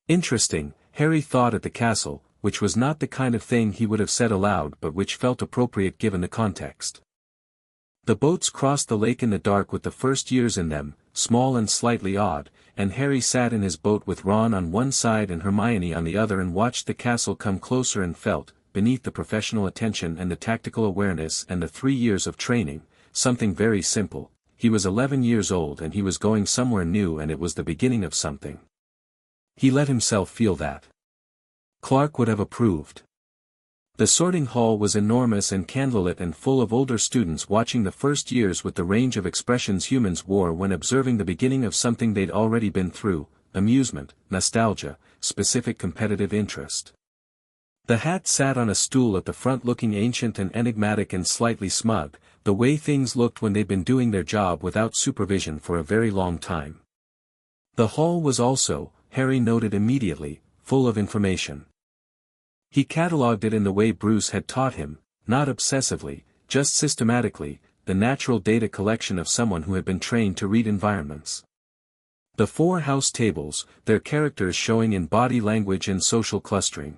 Interesting, Harry thought at the castle, which was not the kind of thing he would have said aloud but which felt appropriate given the context. The boats crossed the lake in the dark with the first years in them, small and slightly odd, and Harry sat in his boat with Ron on one side and Hermione on the other and watched the castle come closer and felt, beneath the professional attention and the tactical awareness and the 3 years of training, something very simple. He was 11 years old and he was going somewhere new and it was the beginning of something. He let himself feel that. Clark would have approved. The sorting hall was enormous and candlelit and full of older students watching the first years with the range of expressions humans wore when observing the beginning of something they'd already been through, amusement, nostalgia, specific competitive interest. The Hat sat on a stool at the front looking ancient and enigmatic and slightly smug, the way things looked when they'd been doing their job without supervision for a very long time. The hall was also, Harry noted immediately, full of information. He catalogued it in the way Bruce had taught him, not obsessively, just systematically, the natural data collection of someone who had been trained to read environments. The 4 house tables, their characters showing in body language and social clustering.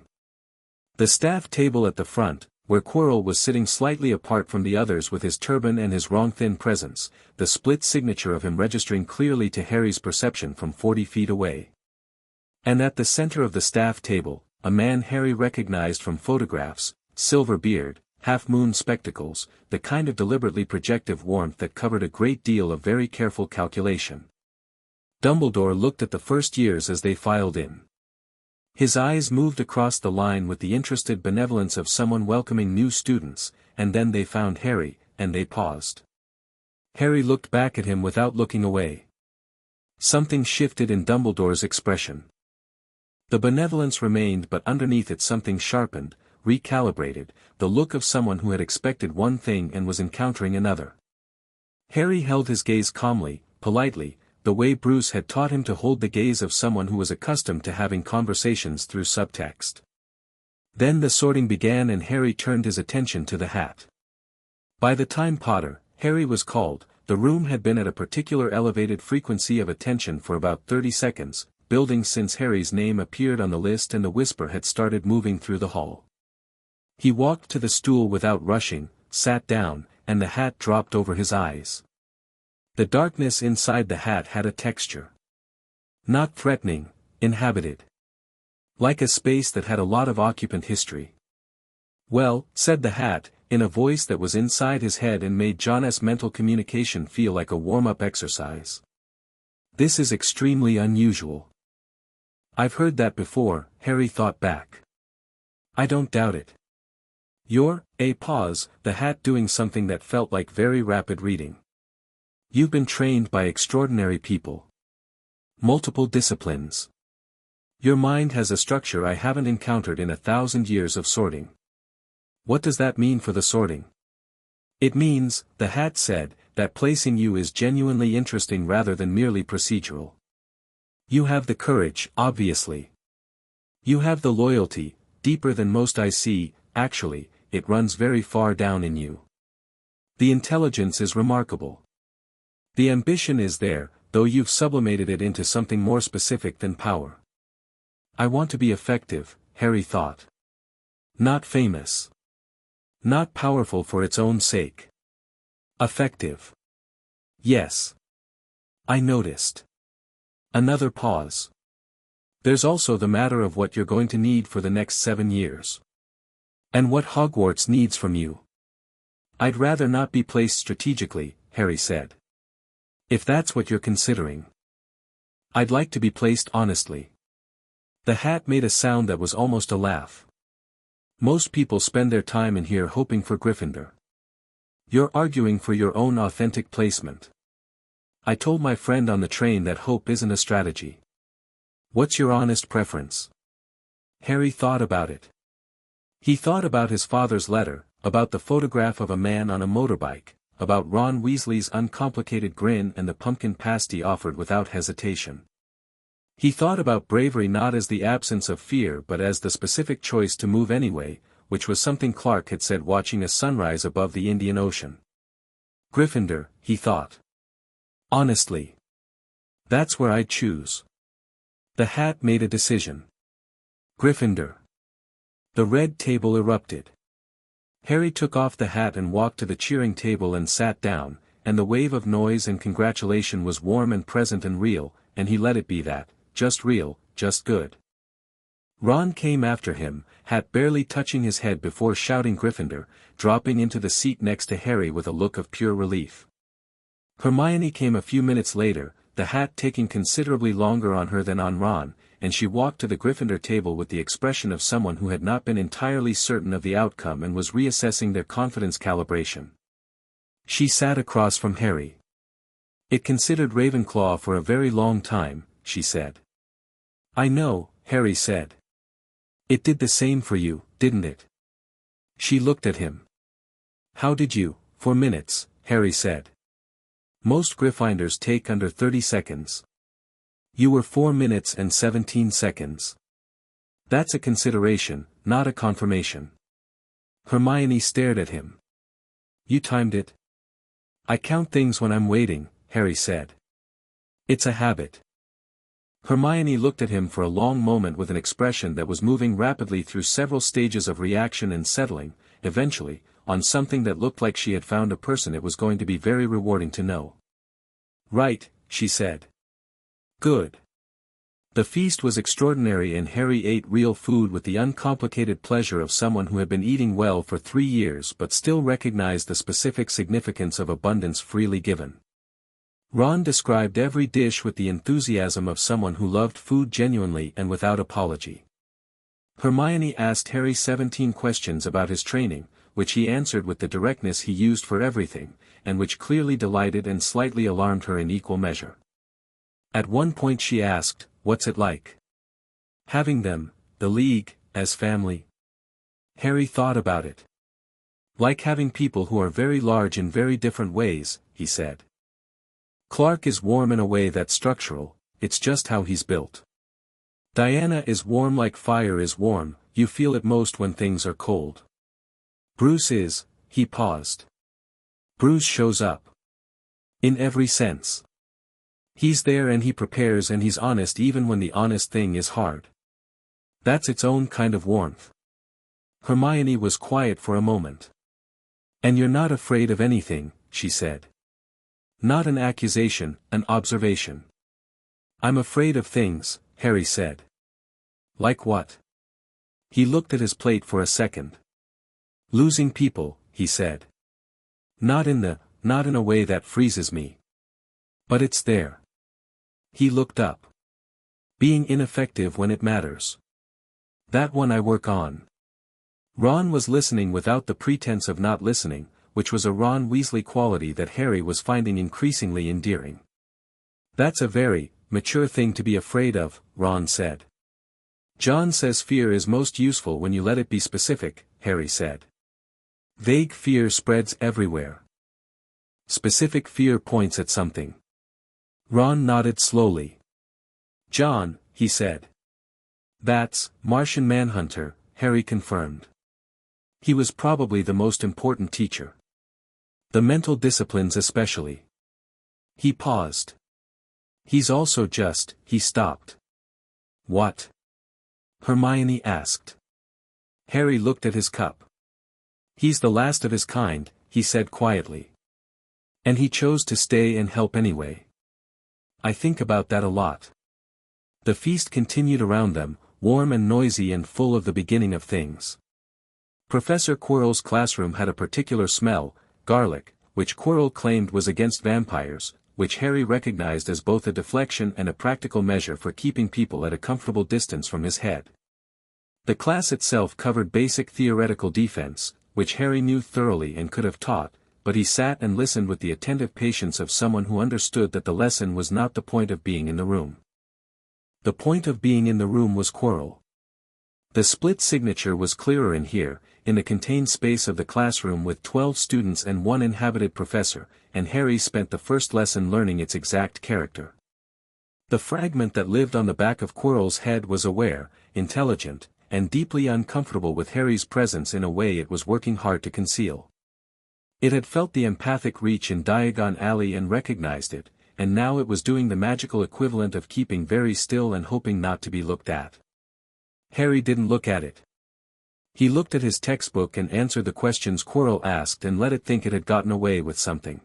The staff table at the front, where Quirrell was sitting slightly apart from the others with his turban and his wrong-thin presence, the split signature of him registering clearly to Harry's perception from 40 feet away. And at the center of the staff table, a man Harry recognized from photographs, silver beard, half-moon spectacles, the kind of deliberately projective warmth that covered a great deal of very careful calculation. Dumbledore looked at the first years as they filed in. His eyes moved across the line with the interested benevolence of someone welcoming new students, and then they found Harry, and they paused. Harry looked back at him without looking away. Something shifted in Dumbledore's expression. The benevolence remained but underneath it something sharpened, recalibrated, the look of someone who had expected one thing and was encountering another. Harry held his gaze calmly, politely, the way Bruce had taught him to hold the gaze of someone who was accustomed to having conversations through subtext. Then the sorting began and Harry turned his attention to the Hat. By the time Harry was called, the room had been at a particular elevated frequency of attention for about 30 seconds, building since Harry's name appeared on the list and the whisper had started moving through the hall. He walked to the stool without rushing, sat down, and the hat dropped over his eyes. The darkness inside the hat had a texture. Not threatening, inhabited. Like a space that had a lot of occupant history. "Well," said the Hat, in a voice that was inside his head and made John's mental communication feel like a warm-up exercise. "This is extremely unusual." "I've heard that before," Harry thought back. "I don't doubt it." "You're," pause, the Hat doing something that felt like very rapid reading. "You've been trained by extraordinary people. Multiple disciplines. Your mind has a structure I haven't encountered in 1,000 years of sorting." "What does that mean for the sorting?" "It means," the Hat said, "that placing you is genuinely interesting rather than merely procedural. You have the courage, obviously. You have the loyalty, deeper than most I see, actually, it runs very far down in you. The intelligence is remarkable. The ambition is there, though you've sublimated it into something more specific than power." "I want to be effective," Harry thought. "Not famous. Not powerful for its own sake. Effective. Yes. I noticed." Another pause. "There's also the matter of what you're going to need for the next 7 years. And what Hogwarts needs from you." "I'd rather not be placed strategically," Harry said. "If that's what you're considering. I'd like to be placed honestly." The Hat made a sound that was almost a laugh. "Most people spend their time in here hoping for Gryffindor. You're arguing for your own authentic placement. I told my friend on the train that hope isn't a strategy. What's your honest preference?" Harry thought about it. He thought about his father's letter, about the photograph of a man on a motorbike, about Ron Weasley's uncomplicated grin and the pumpkin pasty offered without hesitation. He thought about bravery not as the absence of fear but as the specific choice to move anyway, which was something Clark had said watching a sunrise above the Indian Ocean. Gryffindor, he thought. Honestly. That's where I'd choose. The Hat made a decision. Gryffindor. The red table erupted. Harry took off the hat and walked to the cheering table and sat down, and the wave of noise and congratulation was warm and present and real, and he let it be that, just real, just good. Ron came after him, hat barely touching his head before shouting Gryffindor, dropping into the seat next to Harry with a look of pure relief. Hermione came a few minutes later, the hat taking considerably longer on her than on Ron, and she walked to the Gryffindor table with the expression of someone who had not been entirely certain of the outcome and was reassessing their confidence calibration. She sat across from Harry. "It considered Ravenclaw for a very long time," she said. "I know," Harry said. "It did the same for you, didn't it?" She looked at him. "How did you, 4 minutes," Harry said. "Most Gryffindors take under 30 seconds. You were 4 minutes and 17 seconds. That's a consideration, not a confirmation." Hermione stared at him. "You timed it?" "I count things when I'm waiting," Harry said. "It's a habit." Hermione looked at him for a long moment with an expression that was moving rapidly through several stages of reaction and settling, eventually, on something that looked like she had found a person it was going to be very rewarding to know. "Right," she said. "Good." The feast was extraordinary and Harry ate real food with the uncomplicated pleasure of someone who had been eating well for 3 years but still recognized the specific significance of abundance freely given. Ron described every dish with the enthusiasm of someone who loved food genuinely and without apology. Hermione asked Harry 17 questions about his training, which he answered with the directness he used for everything, and which clearly delighted and slightly alarmed her in equal measure. At one point she asked, "What's it like having them, the League, as family?" Harry thought about it. "Like having people who are very large in very different ways," he said. "Clark is warm in a way that's structural, it's just how he's built. Diana is warm like fire is warm, you feel it most when things are cold. Bruce is," he paused. "Bruce shows up. In every sense. He's there and he prepares and he's honest even when the honest thing is hard. That's its own kind of warmth." Hermione was quiet for a moment. "And you're not afraid of anything," she said. "Not an accusation, an observation." "I'm afraid of things," Harry said. "Like what?" He looked at his plate for a second. "Losing people," he said. Not in a way that freezes me. But it's there." He looked up. "Being ineffective when it matters. That one I work on." Ron was listening without the pretense of not listening, which was a Ron Weasley quality that Harry was finding increasingly endearing. "That's a very mature thing to be afraid of," Ron said. "John says fear is most useful when you let it be specific," Harry said. "Vague fear spreads everywhere. Specific fear points at something." Ron nodded slowly. "John," he said. "That's Martian Manhunter," Harry confirmed. "He was probably the most important teacher. The mental disciplines especially." He paused. "He's also just," he stopped. "What?" Hermione asked. Harry looked at his cup. "He's the last of his kind," he said quietly. "And he chose to stay and help anyway. I think about that a lot." The feast continued around them, warm and noisy and full of the beginning of things. Professor Quirrell's classroom had a particular smell, garlic, which Quirrell claimed was against vampires, which Harry recognized as both a deflection and a practical measure for keeping people at a comfortable distance from his head. The class itself covered basic theoretical defense, which Harry knew thoroughly and could have taught, but he sat and listened with the attentive patience of someone who understood that the lesson was not the point of being in the room. The point of being in the room was Quirrell. The split signature was clearer in here, in the contained space of the classroom with 12 students and one inhabited professor, and Harry spent the first lesson learning its exact character. The fragment that lived on the back of Quirrell's head was aware, intelligent, and deeply uncomfortable with Harry's presence in a way it was working hard to conceal. It had felt the empathic reach in Diagon Alley and recognized it, and now it was doing the magical equivalent of keeping very still and hoping not to be looked at. Harry didn't look at it. He looked at his textbook and answered the questions Quirrell asked and let it think it had gotten away with something.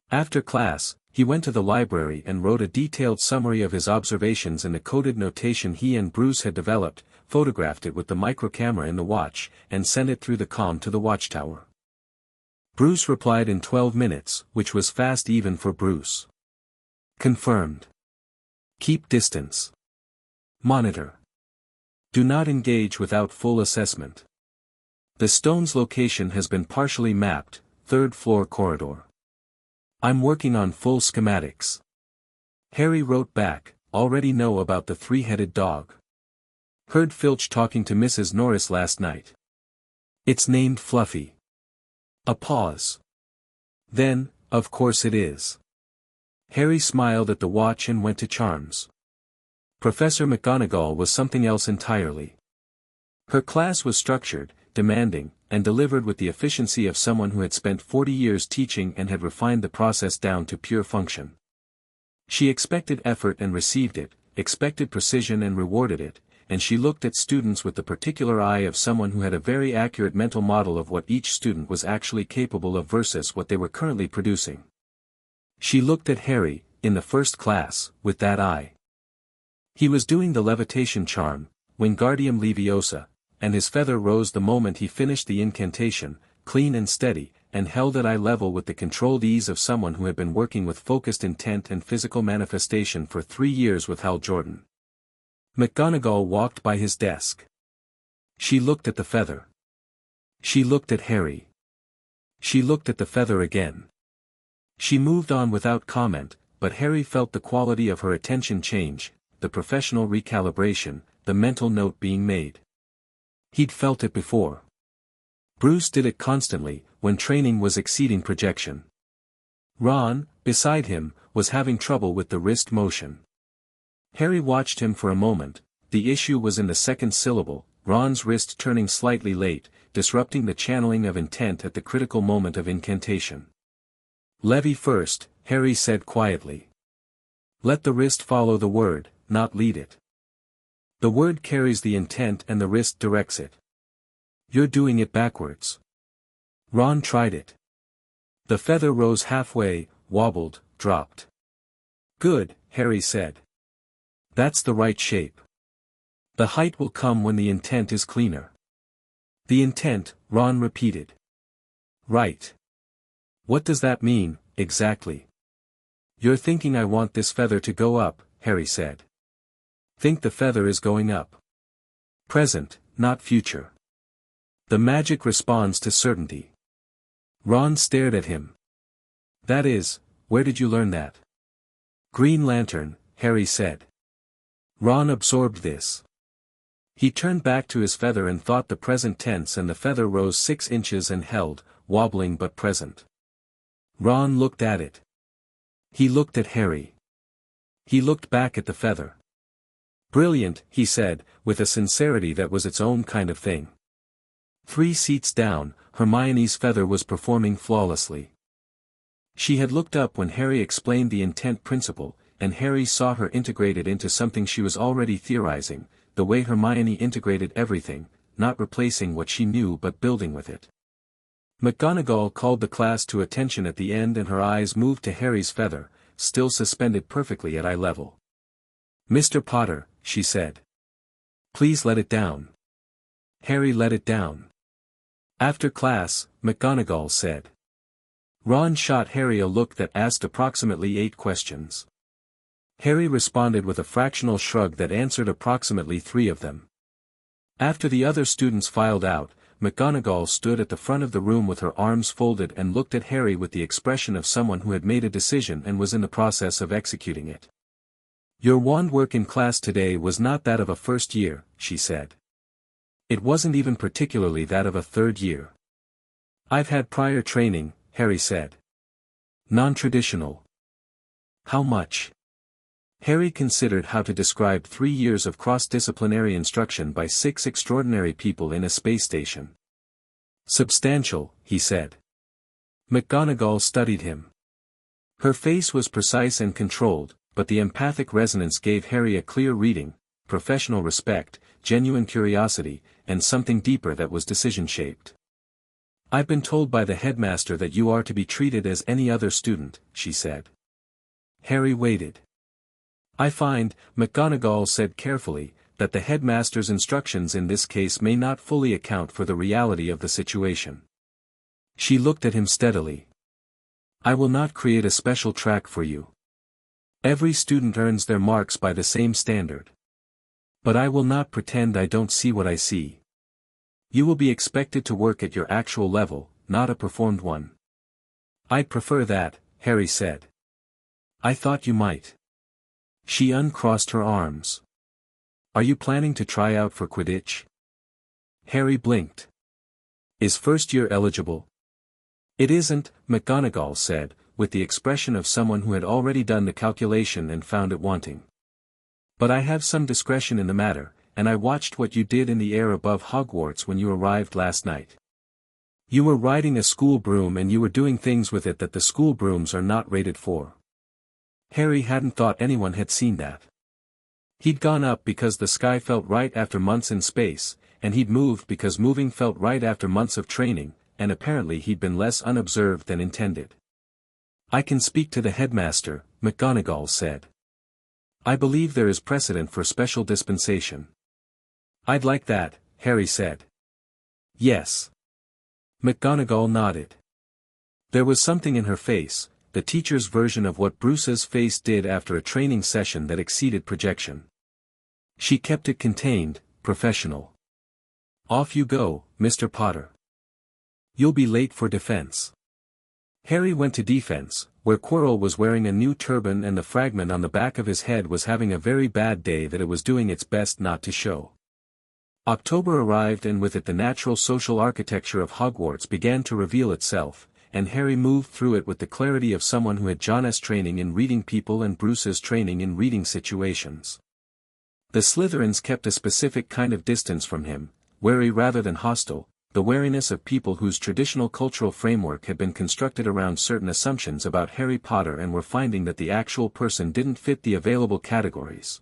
After class, he went to the library and wrote a detailed summary of his observations in the coded notation he and Bruce had developed, photographed it with the microcamera in the watch, and sent it through the comm to the Watchtower. Bruce replied in 12 minutes, which was fast even for Bruce. Confirmed. Keep distance. Monitor. Do not engage without full assessment. The stone's location has been partially mapped, 3rd floor corridor. I'm working on full schematics. Harry wrote back, already know about the 3-headed dog. Heard Filch talking to Mrs. Norris last night. It's named Fluffy. A pause. Then, of course it is. Harry smiled at the watch and went to Charms. Professor McGonagall was something else entirely. Her class was structured, demanding, and delivered with the efficiency of someone who had spent 40 years teaching and had refined the process down to pure function. She expected effort and received it, expected precision and rewarded it, and she looked at students with the particular eye of someone who had a very accurate mental model of what each student was actually capable of versus what they were currently producing. She looked at Harry, in the first class, with that eye. He was doing the levitation charm, Wingardium Leviosa, and his feather rose the moment he finished the incantation, clean and steady, and held at eye level with the controlled ease of someone who had been working with focused intent and physical manifestation for 3 years with Hal Jordan. McGonagall walked by his desk. She looked at the feather. She looked at Harry. She looked at the feather again. She moved on without comment, but Harry felt the quality of her attention change, the professional recalibration, the mental note being made. He'd felt it before. Bruce did it constantly, when training was exceeding projection. Ron, beside him, was having trouble with the wrist motion. Harry watched him for a moment. The issue was in the second syllable, Ron's wrist turning slightly late, disrupting the channeling of intent at the critical moment of incantation. Levy first, Harry said quietly. Let the wrist follow the word, not lead it. The word carries the intent and the wrist directs it. You're doing it backwards. Ron tried it. The feather rose halfway, wobbled, dropped. Good, Harry said. That's the right shape. The height will come when the intent is cleaner. The intent, Ron repeated. Right. What does that mean, exactly? You're thinking I want this feather to go up, Harry said. Think the feather is going up. Present, not future. The magic responds to certainty. Ron stared at him. That is, where did you learn that? Green Lantern, Harry said. Ron absorbed this. He turned back to his feather and thought the present tense, and the feather rose 6 inches and held, wobbling but present. Ron looked at it. He looked at Harry. He looked back at the feather. Brilliant, he said, with a sincerity that was its own kind of thing. 3 seats down, Hermione's feather was performing flawlessly. She had looked up when Harry explained the intent principle, and Harry saw her integrated into something she was already theorizing, the way Hermione integrated everything, not replacing what she knew but building with it. McGonagall called the class to attention at the end, and her eyes moved to Harry's feather, still suspended perfectly at eye level. Mr. Potter, she said. Please let it down. Harry let it down. After class, McGonagall said. Ron shot Harry a look that asked approximately 8 questions. Harry responded with a fractional shrug that answered approximately 3 of them. After the other students filed out, McGonagall stood at the front of the room with her arms folded and looked at Harry with the expression of someone who had made a decision and was in the process of executing it. Your wand work in class today was not that of a first year, she said. It wasn't even particularly that of a 3rd year. I've had prior training, Harry said. Non-traditional. How much? Harry considered how to describe 3 years of cross-disciplinary instruction by 6 extraordinary people in a space station. Substantial, he said. McGonagall studied him. Her face was precise and controlled, but the empathic resonance gave Harry a clear reading. professional respect, genuine curiosity, and something deeper that was decision-shaped. "I've been told by the headmaster that you are to be treated as any other student," she said. Harry waited. "I find," McGonagall said carefully, "that the headmaster's instructions in this case may not fully account for the reality of the situation." She looked at him steadily. "I will not create a special track for you. Every student earns their marks by the same standard. But I will not pretend I don't see what I see. You will be expected to work at your actual level, not a performed one." "I'd prefer that," Harry said. "I thought you might." She uncrossed her arms. "Are you planning to try out for Quidditch?" Harry blinked. "Is first year eligible?" "It isn't," McGonagall said, with the expression of someone who had already done the calculation and found it wanting. "But I have some discretion in the matter, and I watched what you did in the air above Hogwarts when you arrived last night. You were riding a school broom and you were doing things with it that the school brooms are not rated for." Harry hadn't thought anyone had seen that. He'd gone up because the sky felt right after months in space, and he'd moved because moving felt right after months of training, and apparently he'd been less unobserved than intended. "I can speak to the headmaster," McGonagall said. "I believe there is precedent for special dispensation." "I'd like that," Harry said. "Yes." McGonagall nodded. There was something in her face, the teacher's version of what Bruce's face did after a training session, that exceeded projection. She kept it contained, professional. "Off you go, Mr. Potter. You'll be late for defense." Harry went to defense, where Quirrell was wearing a new turban and the fragment on the back of his head was having a very bad day that it was doing its best not to show. October arrived, and with it the natural social architecture of Hogwarts began to reveal itself, and Harry moved through it with the clarity of someone who had John's training in reading people and Bruce's training in reading situations. The Slytherins kept a specific kind of distance from him, wary rather than hostile, the wariness of people whose traditional cultural framework had been constructed around certain assumptions about Harry Potter and were finding that the actual person didn't fit the available categories.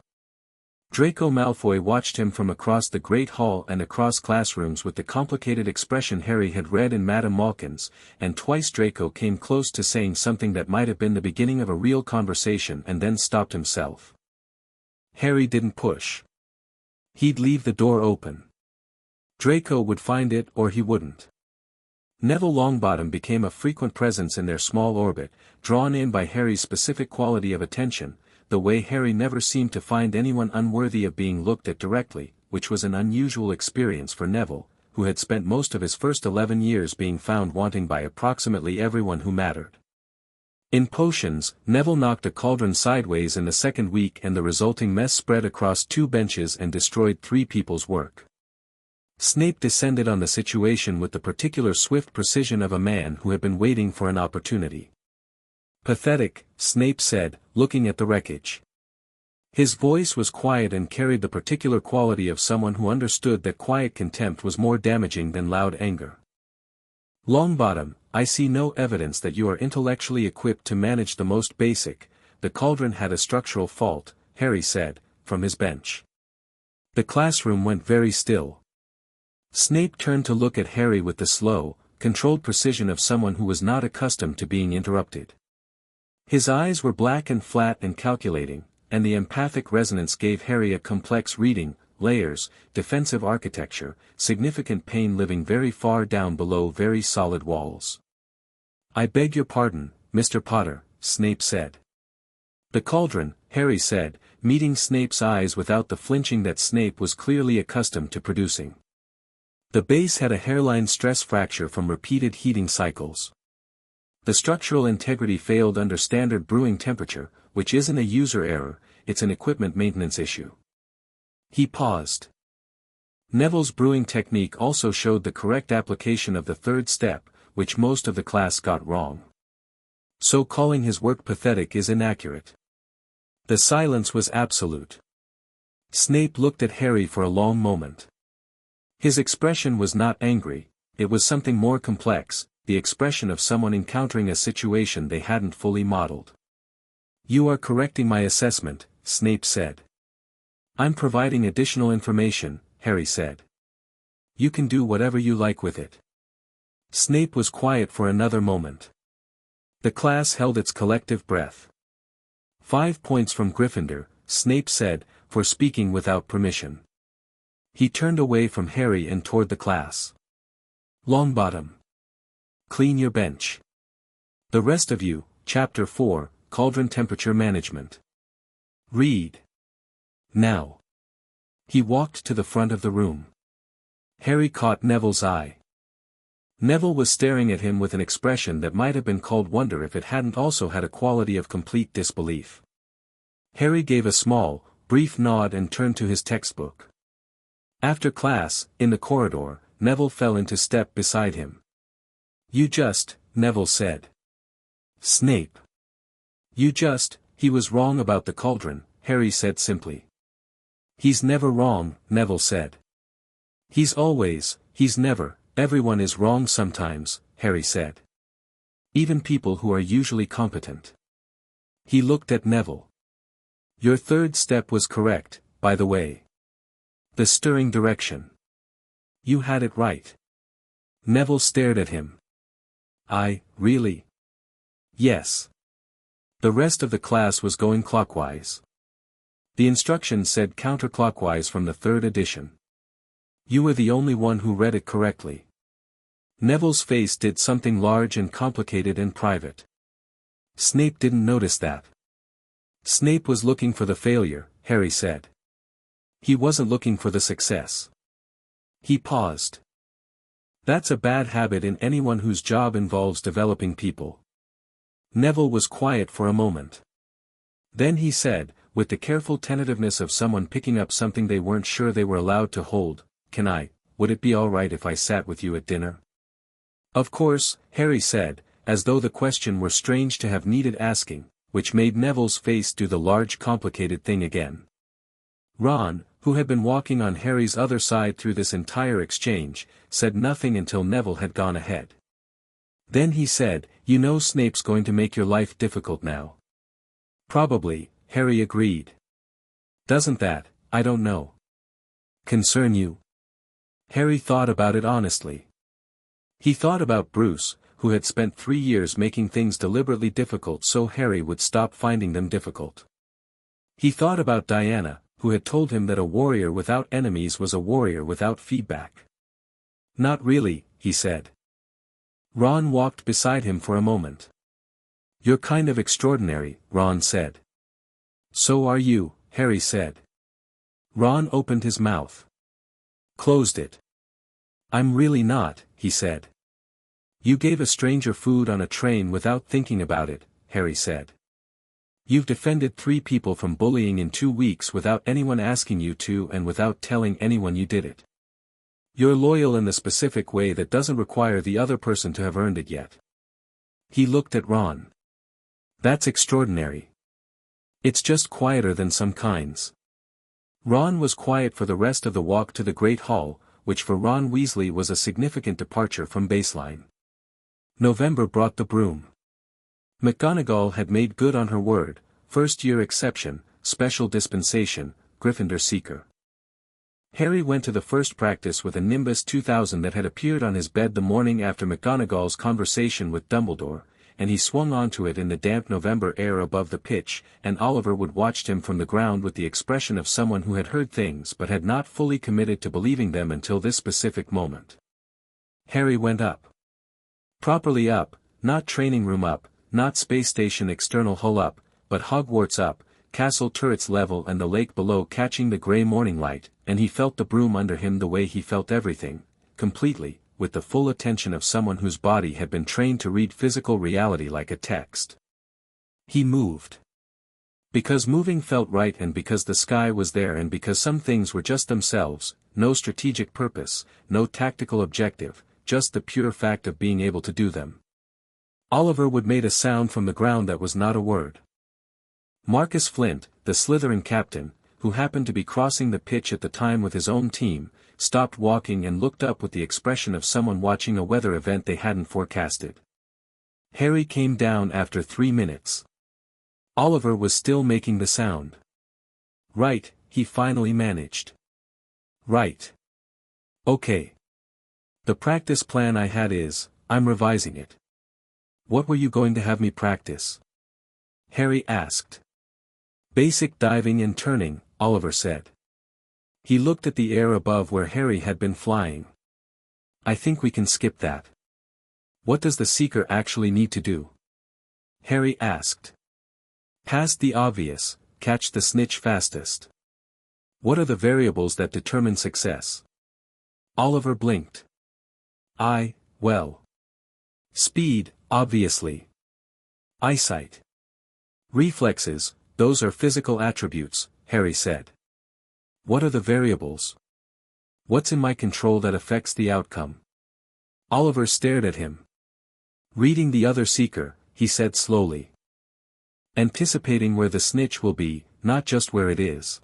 Draco Malfoy watched him from across the Great Hall and across classrooms with the complicated expression Harry had read in Madame Malkin's, and twice Draco came close to saying something that might have been the beginning of a real conversation and then stopped himself. Harry didn't push. He'd leave the door open. Draco would find it or he wouldn't. Neville Longbottom became a frequent presence in their small orbit, drawn in by Harry's specific quality of attention, the way Harry never seemed to find anyone unworthy of being looked at directly, which was an unusual experience for Neville, who had spent most of his first 11 years being found wanting by approximately everyone who mattered. In potions, Neville knocked a cauldron sideways in the second week and the resulting mess spread across 2 benches and destroyed 3 people's work. Snape descended on the situation with the particular swift precision of a man who had been waiting for an opportunity. "Pathetic," Snape said, looking at the wreckage. His voice was quiet and carried the particular quality of someone who understood that quiet contempt was more damaging than loud anger. "Longbottom, I see no evidence that you are intellectually equipped to manage the most basic. The cauldron had a structural fault," Harry said, from his bench. The classroom went very still. Snape turned to look at Harry with the slow, controlled precision of someone who was not accustomed to being interrupted. His eyes were black and flat and calculating, and the empathic resonance gave Harry a complex reading, layers, defensive architecture, significant pain living very far down below very solid walls. "I beg your pardon, Mr. Potter," Snape said. "The cauldron," Harry said, meeting Snape's eyes without the flinching that Snape was clearly accustomed to producing. "The base had a hairline stress fracture from repeated heating cycles. The structural integrity failed under standard brewing temperature, which isn't a user error, it's an equipment maintenance issue." He paused. Neville's brewing technique also showed the correct application of the 3rd step, which most of the class got wrong. So calling his work pathetic is inaccurate. The silence was absolute. Snape looked at Harry for a long moment. His expression was not angry, it was something more complex, the expression of someone encountering a situation they hadn't fully modeled. "You are correcting my assessment," Snape said. I'm providing additional information, Harry said. You can do whatever you like with it. Snape was quiet for another moment. The class held its collective breath. 5 points from Gryffindor, Snape said, for speaking without permission. He turned away from Harry and toward the class. Longbottom. Clean your bench. The rest of you, Chapter 4, Cauldron Temperature Management. Read. Now. He walked to the front of the room. Harry caught Neville's eye. Neville was staring at him with an expression that might have been called wonder if it hadn't also had a quality of complete disbelief. Harry gave a small, brief nod and turned to his textbook. After class, in the corridor, Neville fell into step beside him. You just, Neville said. Snape. He was wrong about the cauldron, Harry said simply. He's never wrong, Neville said. He's never, everyone is wrong sometimes, Harry said. Even people who are usually competent. He looked at Neville. Your third step was correct, by the way. The stirring direction. You had it right. Neville stared at him. Really? Yes. The rest of the class was going clockwise. The instructions said counterclockwise from the third edition. You were the only one who read it correctly. Neville's face did something large and complicated and private. Snape didn't notice that. Snape was looking for the failure, Harry said. He wasn't looking for the success. He paused. That's a bad habit in anyone whose job involves developing people. Neville was quiet for a moment. Then he said, with the careful tentativeness of someone picking up something they weren't sure they were allowed to hold, would it be all right if I sat with you at dinner? Of course, Harry said, as though the question were strange to have needed asking, which made Neville's face do the large complicated thing again. Ron, who had been walking on Harry's other side through this entire exchange, said nothing until Neville had gone ahead. Then he said, you know Snape's going to make your life difficult now. Probably, Harry agreed. Doesn't that, I don't know, concern you? Harry thought about it honestly. He thought about Bruce, who had spent 3 years making things deliberately difficult so Harry would stop finding them difficult. He thought about Diana, who had told him that a warrior without enemies was a warrior without feedback. Not really, he said. Ron walked beside him for a moment. You're kind of extraordinary, Ron said. So are you, Harry said. Ron opened his mouth. Closed it. I'm really not, he said. You gave a stranger food on a train without thinking about it, Harry said. You've defended 3 people from bullying in 2 weeks without anyone asking you to and without telling anyone you did it. You're loyal in the specific way that doesn't require the other person to have earned it yet. He looked at Ron. That's extraordinary. It's just quieter than some kinds. Ron was quiet for the rest of the walk to the Great Hall, which for Ron Weasley was a significant departure from baseline. November brought the broom. McGonagall had made good on her word, first-year exception, special dispensation, Gryffindor seeker. Harry went to the first practice with a Nimbus 2000 that had appeared on his bed the morning after McGonagall's conversation with Dumbledore, and he swung onto it in the damp November air above the pitch, and Oliver would watch him from the ground with the expression of someone who had heard things but had not fully committed to believing them until this specific moment. Harry went up. Properly up, not training room up, not space station external hull up, but Hogwarts up, castle turrets level and the lake below catching the grey morning light, and he felt the broom under him the way he felt everything, completely, with the full attention of someone whose body had been trained to read physical reality like a text. He moved. Because moving felt right and because the sky was there and because some things were just themselves, no strategic purpose, no tactical objective, just the pure fact of being able to do them. Oliver would made a sound from the ground that was not a word. Marcus Flint, the Slytherin captain, who happened to be crossing the pitch at the time with his own team, stopped walking and looked up with the expression of someone watching a weather event they hadn't forecasted. Harry came down after 3 minutes. Oliver was still making the sound. Right, he finally managed. Right. Okay. The practice plan I had is, I'm revising it. What were you going to have me practice? Harry asked. Basic diving and turning, Oliver said. He looked at the air above where Harry had been flying. I think we can skip that. What does the seeker actually need to do? Harry asked. Past the obvious, catch the snitch fastest. What are the variables that determine success? Oliver blinked. Well. Speed, obviously. Eyesight. Reflexes, those are physical attributes, Harry said. What are the variables? What's in my control that affects the outcome? Oliver stared at him. Reading the other seeker, he said slowly. Anticipating where the snitch will be, not just where it is.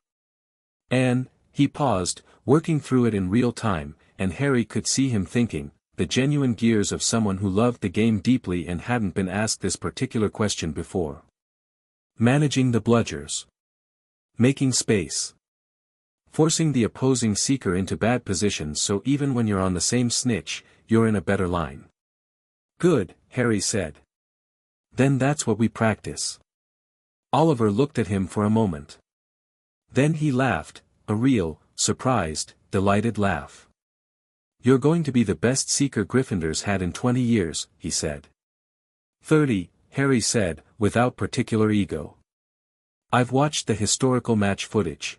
And, he paused, working through it in real time, and Harry could see him thinking, the genuine gears of someone who loved the game deeply and hadn't been asked this particular question before. Managing the bludgers. Making space. Forcing the opposing seeker into bad positions so even when you're on the same snitch, you're in a better line. Good, Harry said. Then that's what we practice. Oliver looked at him for a moment. Then he laughed, a real, surprised, delighted laugh. You're going to be the best seeker Gryffindor's had in 20 years, he said. 30, Harry said, without particular ego. I've watched the historical match footage.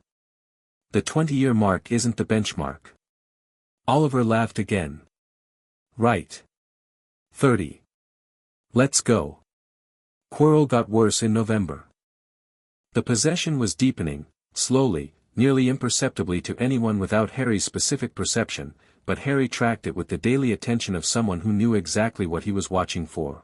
The 20-year mark isn't the benchmark. Oliver laughed again. Right. 30. Let's go. Quarrel got worse in November. The possession was deepening, slowly, nearly imperceptibly to anyone without Harry's specific perception, but Harry tracked it with the daily attention of someone who knew exactly what he was watching for.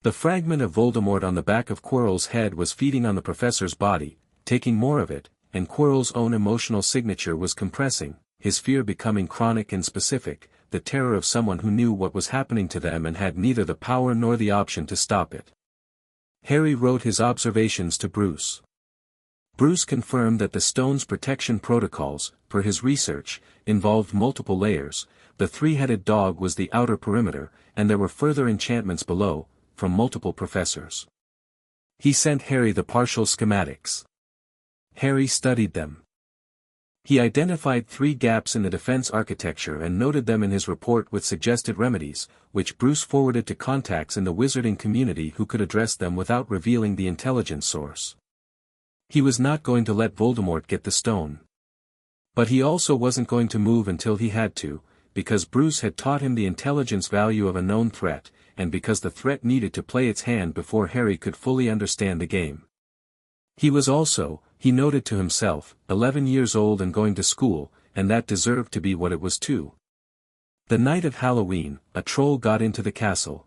The fragment of Voldemort on the back of Quirrell's head was feeding on the professor's body, taking more of it, and Quirrell's own emotional signature was compressing, his fear becoming chronic and specific, the terror of someone who knew what was happening to them and had neither the power nor the option to stop it. Harry wrote his observations to Bruce. Bruce confirmed that the stone's protection protocols, per his research, involved multiple layers. The three-headed dog was the outer perimeter, and there were further enchantments below, from multiple professors. He sent Harry the partial schematics. Harry studied them. He identified 3 gaps in the defense architecture and noted them in his report with suggested remedies, which Bruce forwarded to contacts in the wizarding community who could address them without revealing the intelligence source. He was not going to let Voldemort get the stone. But he also wasn't going to move until he had to, because Bruce had taught him the intelligence value of a known threat, and because the threat needed to play its hand before Harry could fully understand the game. He was also, he noted to himself, 11 years old and going to school, and that deserved to be what it was too. The night of Halloween, a troll got into the castle.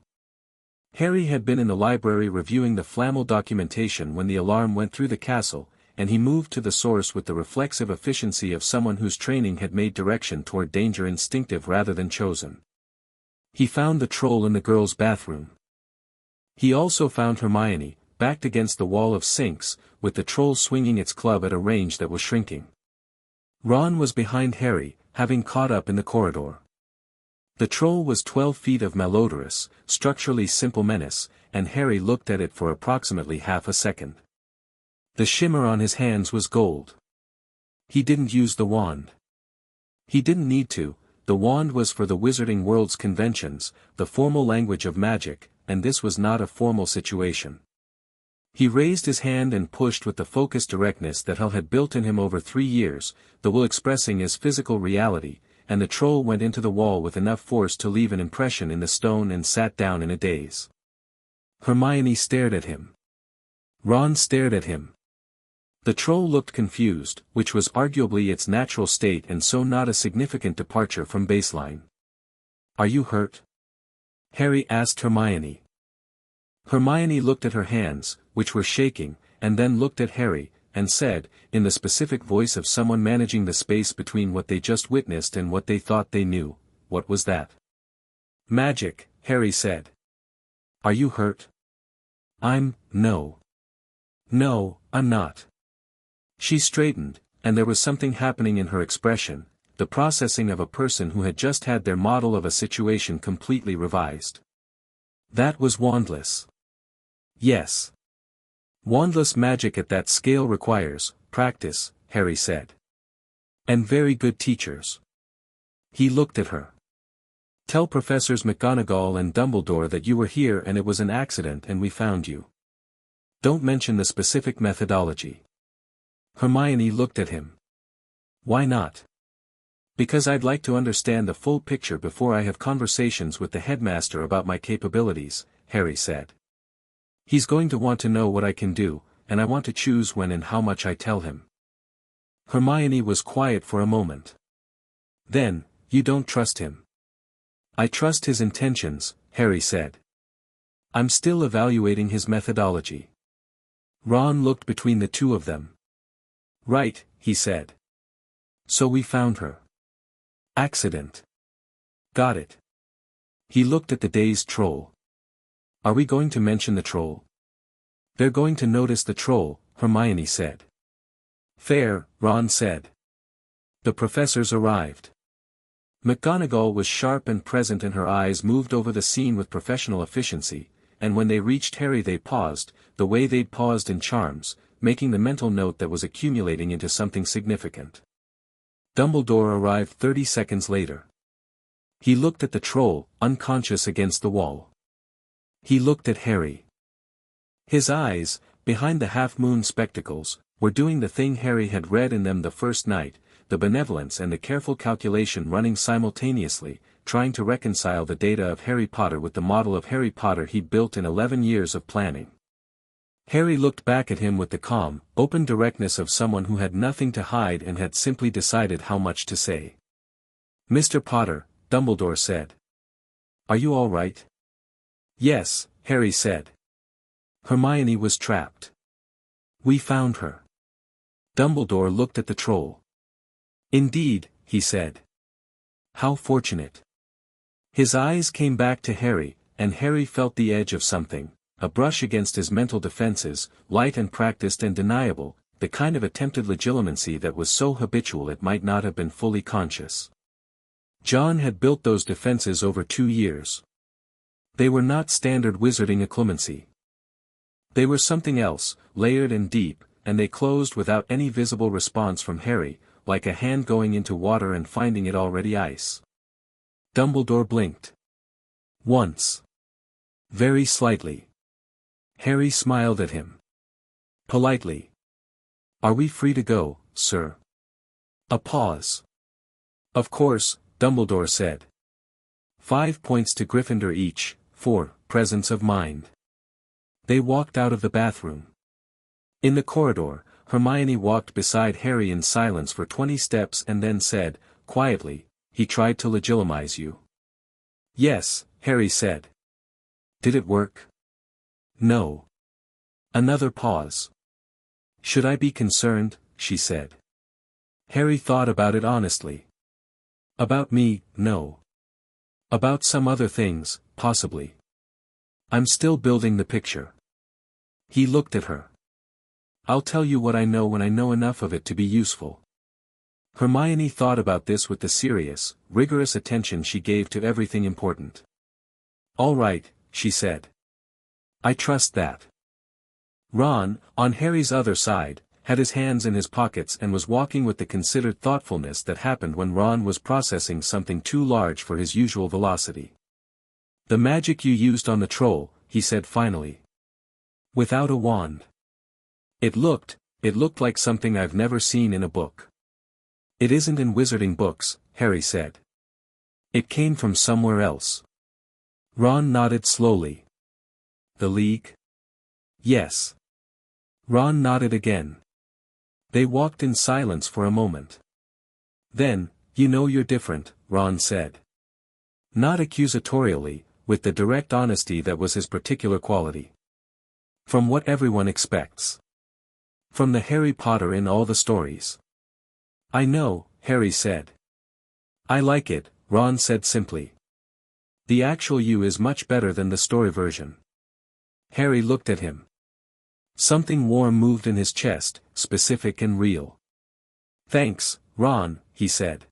Harry had been in the library reviewing the Flamel documentation when the alarm went through the castle, and he moved to the source with the reflexive efficiency of someone whose training had made direction toward danger instinctive rather than chosen. He found the troll in the girls' bathroom. He also found Hermione, backed against the wall of sinks, with the troll swinging its club at a range that was shrinking. Ron was behind Harry, having caught up in the corridor. The troll was 12 feet of malodorous, structurally simple menace, and Harry looked at it for approximately half a second. The shimmer on his hands was gold. He didn't use the wand. He didn't need to, the wand was for the Wizarding World's conventions, the formal language of magic, and this was not a formal situation. He raised his hand and pushed with the focused directness that Hal had built in him over 3 years, the will expressing his physical reality, and the troll went into the wall with enough force to leave an impression in the stone and sat down in a daze. Hermione stared at him. Ron stared at him. The troll looked confused, which was arguably its natural state and so not a significant departure from baseline. "Are you hurt?" Harry asked Hermione. Hermione looked at her hands, which were shaking, and then looked at Harry, and said, in the specific voice of someone managing the space between what they just witnessed and what they thought they knew, "What was that?" "Magic," Harry said. "Are you hurt?" No, I'm not." She straightened, and there was something happening in her expression, the processing of a person who had just had their model of a situation completely revised. That was wandless. Yes. Wandless magic at that scale requires practice, Harry said. And very good teachers. He looked at her. Tell Professors McGonagall and Dumbledore that you were here and it was an accident and we found you. Don't mention the specific methodology. Hermione looked at him. Why not? Because I'd like to understand the full picture before I have conversations with the headmaster about my capabilities, Harry said. He's going to want to know what I can do, and I want to choose when and how much I tell him. Hermione was quiet for a moment. Then, you don't trust him. I trust his intentions, Harry said. I'm still evaluating his methodology. Ron looked between the two of them. Right, he said. So we found her. Accident. Got it. He looked at the dazed troll. Are we going to mention the troll? They're going to notice the troll, Hermione said. Fair, Ron said. The professors arrived. McGonagall was sharp and present and her eyes moved over the scene with professional efficiency, and when they reached Harry they paused, the way they'd paused in Charms, making the mental note that was accumulating into something significant. Dumbledore arrived 30 seconds later. He looked at the troll, unconscious against the wall. He looked at Harry. His eyes, behind the half-moon spectacles, were doing the thing Harry had read in them the first night, the benevolence and the careful calculation running simultaneously, trying to reconcile the data of Harry Potter with the model of Harry Potter he'd built in 11 years of planning. Harry looked back at him with the calm, open directness of someone who had nothing to hide and had simply decided how much to say. Mr. Potter, Dumbledore said. Are you all right? Yes, Harry said. Hermione was trapped. We found her. Dumbledore looked at the troll. Indeed, he said. How fortunate. His eyes came back to Harry, and Harry felt the edge of something, a brush against his mental defenses, light and practiced and deniable, the kind of attempted legitimacy that was so habitual it might not have been fully conscious. John had built those defenses over 2 years. They were not standard wizarding occlumency. They were something else, layered and deep, and they closed without any visible response from Harry, like a hand going into water and finding it already ice. Dumbledore blinked. Once. Very slightly. Harry smiled at him. Politely. Are we free to go, sir? A pause. Of course, Dumbledore said. 5 points to Gryffindor each, for presence of mind. They walked out of the bathroom. In the corridor, Hermione walked beside Harry in silence for 20 steps and then said, quietly, he tried to legitimize you. Yes, Harry said. Did it work? No. Another pause. Should I be concerned, she said. Harry thought about it honestly. About me, no. About some other things, possibly. I'm still building the picture. He looked at her. I'll tell you what I know when I know enough of it to be useful. Hermione thought about this with the serious, rigorous attention she gave to everything important. All right, she said. I trust that. Ron, on Harry's other side, had his hands in his pockets and was walking with the considered thoughtfulness that happened when Ron was processing something too large for his usual velocity. The magic you used on the troll, he said finally. Without a wand. It looked like something I've never seen in a book. It isn't in wizarding books, Harry said. It came from somewhere else. Ron nodded slowly. The League? Yes. Ron nodded again. They walked in silence for a moment. Then, you know you're different, Ron said. Not accusatorially, with the direct honesty that was his particular quality. From what everyone expects. From the Harry Potter in all the stories. I know, Harry said. I like it, Ron said simply. The actual you is much better than the story version. Harry looked at him. Something warm moved in his chest, specific and real. Thanks, Ron, he said.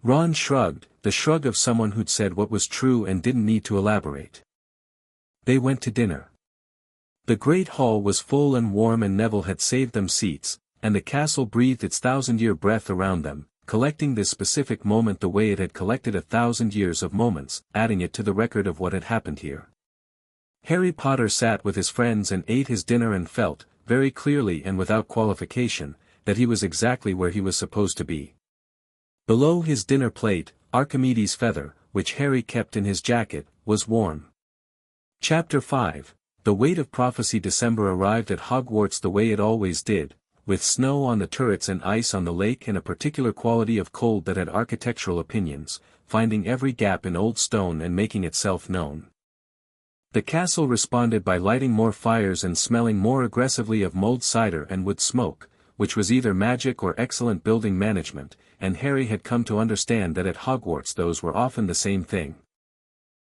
Ron shrugged, the shrug of someone who'd said what was true and didn't need to elaborate. They went to dinner. The great hall was full and warm, and Neville had saved them seats, and the castle breathed its 1,000-year breath around them, collecting this specific moment the way it had collected 1,000 years of moments, adding it to the record of what had happened here. Harry Potter sat with his friends and ate his dinner and felt, very clearly and without qualification, that he was exactly where he was supposed to be. Below his dinner plate, Archimedes' feather, which Harry kept in his jacket, was warm. Chapter 5. The Weight of Prophecy. December arrived at Hogwarts the way it always did, with snow on the turrets and ice on the lake and a particular quality of cold that had architectural opinions, finding every gap in old stone and making itself known. The castle responded by lighting more fires and smelling more aggressively of mulled cider and wood smoke, which was either magic or excellent building management, and Harry had come to understand that at Hogwarts those were often the same thing.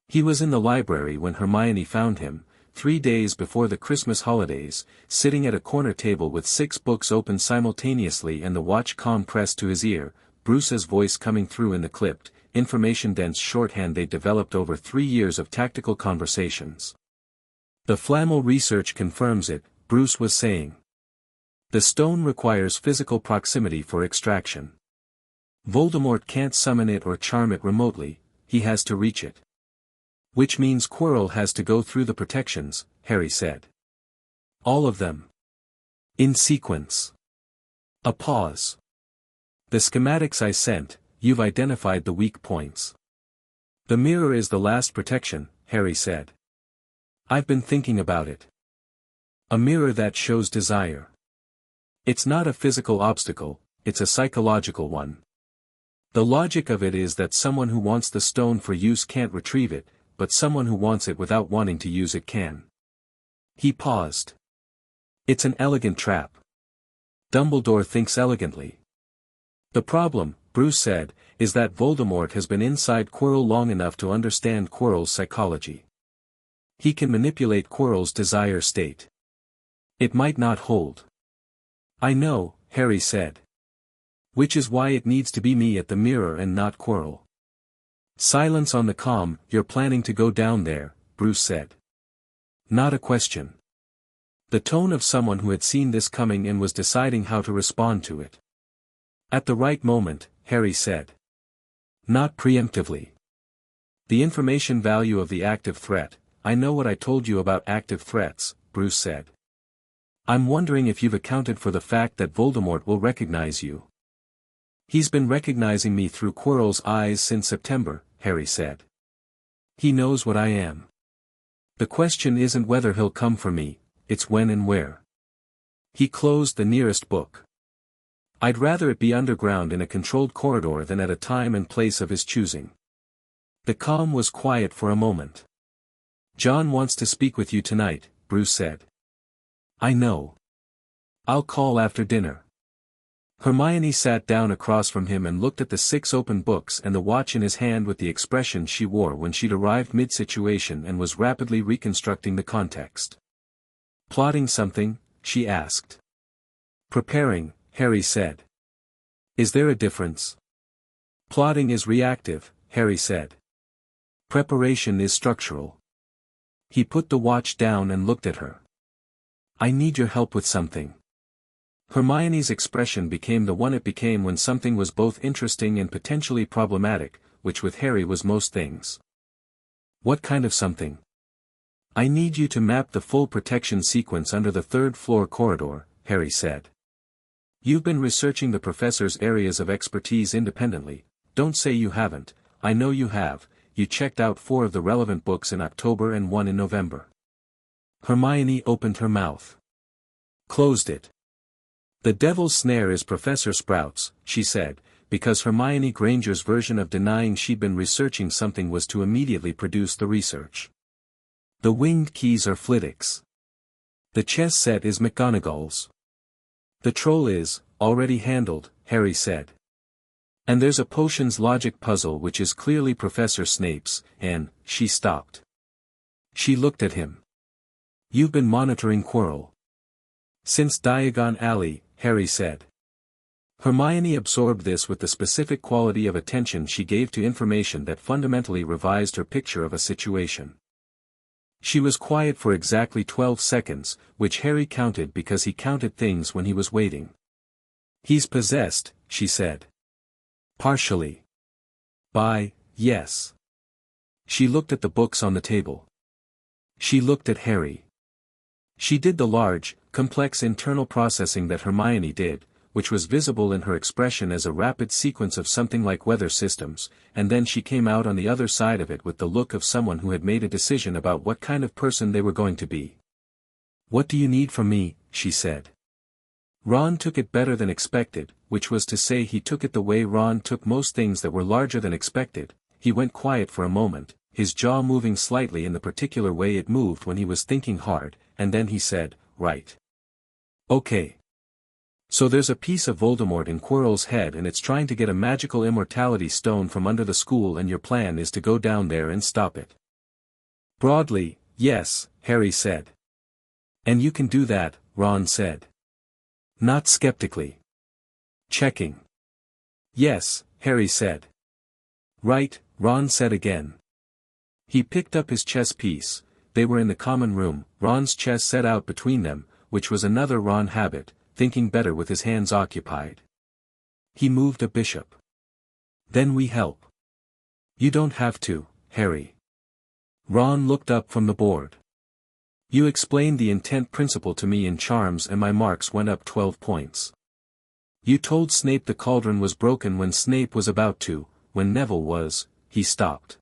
He was in the library when Hermione found him, 3 days before the Christmas holidays, sitting at a corner table with 6 books open simultaneously and the watch com pressed to his ear, Bruce's voice coming through in the clipped, information-dense shorthand they developed over 3 years of tactical conversations. The Flamel research confirms it, Bruce was saying. The stone requires physical proximity for extraction. Voldemort can't summon it or charm it remotely, he has to reach it. Which means Quirrell has to go through the protections, Harry said. All of them. In sequence. A pause. The schematics I sent, you've identified the weak points. The mirror is the last protection, Harry said. I've been thinking about it. A mirror that shows desire. It's not a physical obstacle, it's a psychological one. The logic of it is that someone who wants the stone for use can't retrieve it, but someone who wants it without wanting to use it can. He paused. It's an elegant trap. Dumbledore thinks elegantly. The problem, Bruce said, is that Voldemort has been inside Quirrell long enough to understand Quirrell's psychology. He can manipulate Quirrell's desire state. It might not hold. I know, Harry said. Which is why it needs to be me at the mirror and not Quirrell. Silence on the comm. You're planning to go down there, Bruce said. Not a question. The tone of someone who had seen this coming and was deciding how to respond to it. At the right moment, Harry said. Not preemptively. The information value of the active threat. I know what I told you about active threats, Bruce said. I'm wondering if you've accounted for the fact that Voldemort will recognize you. He's been recognizing me through Quirrell's eyes since September, Harry said. He knows what I am. The question isn't whether he'll come for me, it's when and where. He closed the nearest book. I'd rather it be underground in a controlled corridor than at a time and place of his choosing. The comm was quiet for a moment. John wants to speak with you tonight, Bruce said. I know. I'll call after dinner. Hermione sat down across from him and looked at the 6 open books and the watch in his hand with the expression she wore when she'd arrived mid-situation and was rapidly reconstructing the context. Plotting something? She asked. Preparing, Harry said. Is there a difference? Plotting is reactive, Harry said. Preparation is structural. He put the watch down and looked at her. I need your help with something. Hermione's expression became the one it became when something was both interesting and potentially problematic, which with Harry was most things. What kind of something? I need you to map the full protection sequence under the 3rd floor corridor, Harry said. You've been researching the professor's areas of expertise independently. Don't say you haven't, I know you have. You checked out 4 of the relevant books in October and 1 in November. Hermione opened her mouth. Closed it. The Devil's Snare is Professor Sprout's, she said, because Hermione Granger's version of denying she'd been researching something was to immediately produce the research. The Winged Keys are Flitwick's. The chess set is McGonagall's. The Troll is, already handled, Harry said. And there's a potions logic puzzle which is clearly Professor Snape's, and, she stopped. She looked at him. You've been monitoring Quirrell. Since Diagon Alley, Harry said. Hermione absorbed this with the specific quality of attention she gave to information that fundamentally revised her picture of a situation. She was quiet for exactly 12 seconds, which Harry counted because he counted things when he was waiting. "He's possessed," she said. "Partially. Yes." She looked at the books on the table. She looked at Harry. She did the large, complex internal processing that Hermione did, which was visible in her expression as a rapid sequence of something like weather systems, and then she came out on the other side of it with the look of someone who had made a decision about what kind of person they were going to be. "What do you need from me?" she said. Ron took it better than expected, which was to say he took it the way Ron took most things that were larger than expected. He went quiet for a moment, his jaw moving slightly in the particular way it moved when he was thinking hard, and then he said, "Right. Okay. So there's a piece of Voldemort in Quirrell's head and it's trying to get a magical immortality stone from under the school and your plan is to go down there and stop it." "Broadly, yes," Harry said. "And you can do that," Ron said. Not skeptically. "Checking." "Yes," Harry said. "Right," Ron said again. He picked up his chess piece. They were in the common room, Ron's chess set out between them, which was another Ron habit, thinking better with his hands occupied. He moved a bishop. "Then we help." "You don't have to, Harry." Ron looked up from the board. "You explained the intent principle to me in charms and my marks went up 12 points. You told Snape the cauldron was broken when Snape was about to, when Neville was." He stopped.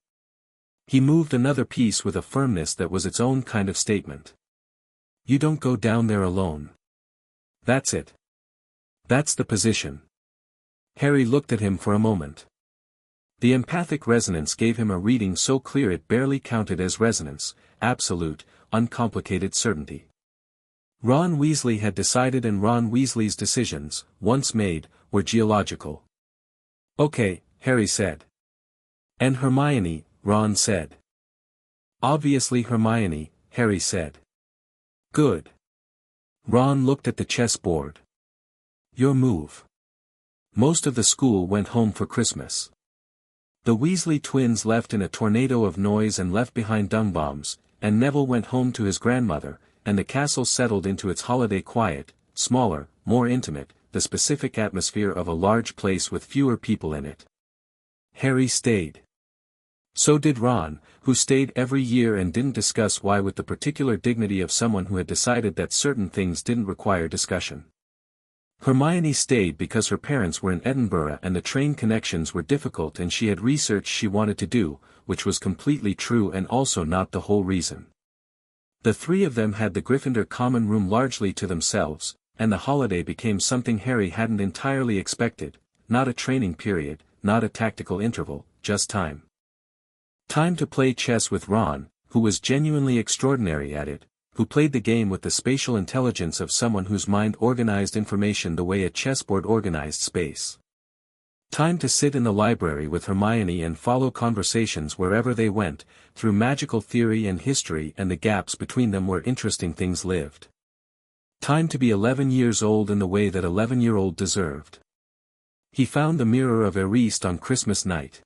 He moved another piece with a firmness that was its own kind of statement. "You don't go down there alone. That's it. That's the position." Harry looked at him for a moment. The empathic resonance gave him a reading so clear it barely counted as resonance, absolute, uncomplicated certainty. Ron Weasley had decided and Ron Weasley's decisions, once made, were geological. "Okay," Harry said. "And Hermione," Ron said. "Obviously Hermione," Harry said. "Good." Ron looked at the chessboard. "Your move." Most of the school went home for Christmas. The Weasley twins left in a tornado of noise and left behind dung bombs, and Neville went home to his grandmother, and the castle settled into its holiday quiet, smaller, more intimate, the specific atmosphere of a large place with fewer people in it. Harry stayed. So did Ron, who stayed every year and didn't discuss why with the particular dignity of someone who had decided that certain things didn't require discussion. Hermione stayed because her parents were in Edinburgh and the train connections were difficult and she had research she wanted to do, which was completely true and also not the whole reason. The three of them had the Gryffindor common room largely to themselves, and the holiday became something Harry hadn't entirely expected, not a training period, not a tactical interval, just time. Time to play chess with Ron, who was genuinely extraordinary at it, who played the game with the spatial intelligence of someone whose mind organized information the way a chessboard organized space. Time to sit in the library with Hermione and follow conversations wherever they went, through magical theory and history and the gaps between them where interesting things lived. Time to be 11 years old in the way that 11-year-old deserved. He found the mirror of Eriste on Christmas night.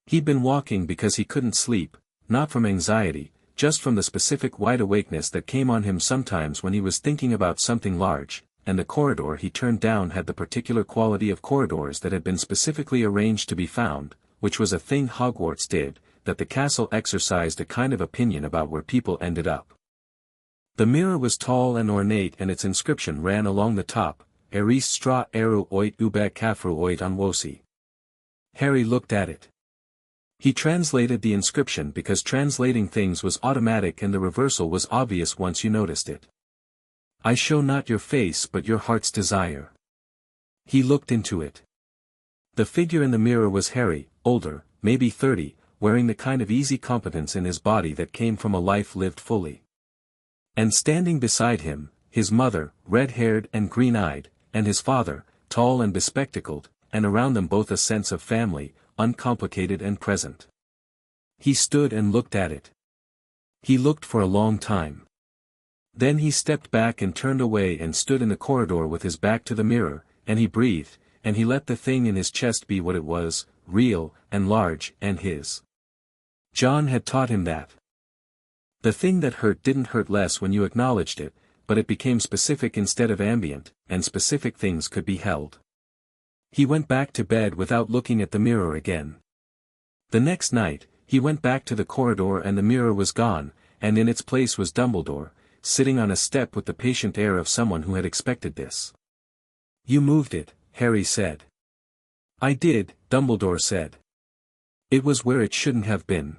He'd been walking because he couldn't sleep, not from anxiety, just from the specific wide awakeness that came on him sometimes when he was thinking about something large, and the corridor he turned down had the particular quality of corridors that had been specifically arranged to be found, which was a thing Hogwarts did, that the castle exercised a kind of opinion about where people ended up. The mirror was tall and ornate and its inscription ran along the top, Eriste stra eru oit ube kafru oit anwosi. Harry looked at it. He translated the inscription because translating things was automatic and the reversal was obvious once you noticed it. "I show not your face but your heart's desire." He looked into it. The figure in the mirror was Harry, older, maybe 30, wearing the kind of easy competence in his body that came from a life lived fully. And standing beside him, his mother, red-haired and green-eyed, and his father, tall and bespectacled, and around them both a sense of family, uncomplicated and present. He stood and looked at it. He looked for a long time. Then he stepped back and turned away and stood in the corridor with his back to the mirror, and he breathed, and he let the thing in his chest be what it was, real, and large, and his. John had taught him that. The thing that hurt didn't hurt less when you acknowledged it, but it became specific instead of ambient, and specific things could be held. He went back to bed without looking at the mirror again. The next night, he went back to the corridor and the mirror was gone, and in its place was Dumbledore, sitting on a step with the patient air of someone who had expected this. "You moved it," Harry said. "I did," Dumbledore said. "It was where it shouldn't have been.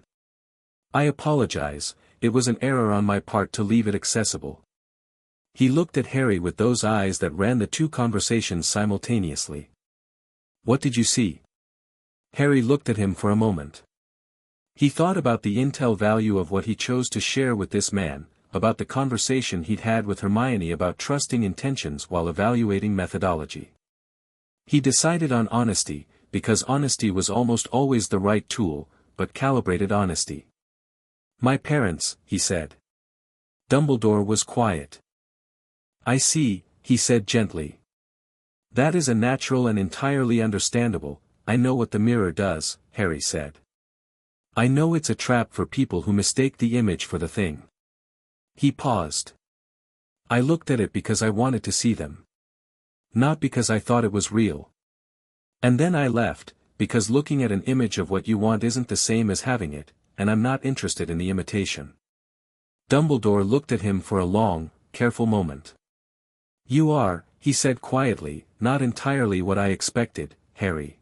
I apologize, it was an error on my part to leave it accessible." He looked at Harry with those eyes that ran the two conversations simultaneously. "What did you see?" Harry looked at him for a moment. He thought about the intel value of what he chose to share with this man, about the conversation he'd had with Hermione about trusting intentions while evaluating methodology. He decided on honesty, because honesty was almost always the right tool, but calibrated honesty. "My parents," he said. Dumbledore was quiet. "I see," he said gently. "That is a natural and entirely understandable. I know what the mirror does," Harry said. "I know it's a trap for people who mistake the image for the thing." He paused. "I looked at it because I wanted to see them. Not because I thought it was real. And then I left, because looking at an image of what you want isn't the same as having it, and I'm not interested in the imitation." Dumbledore looked at him for a long, careful moment. "You are," he said quietly, "not entirely what I expected, Harry."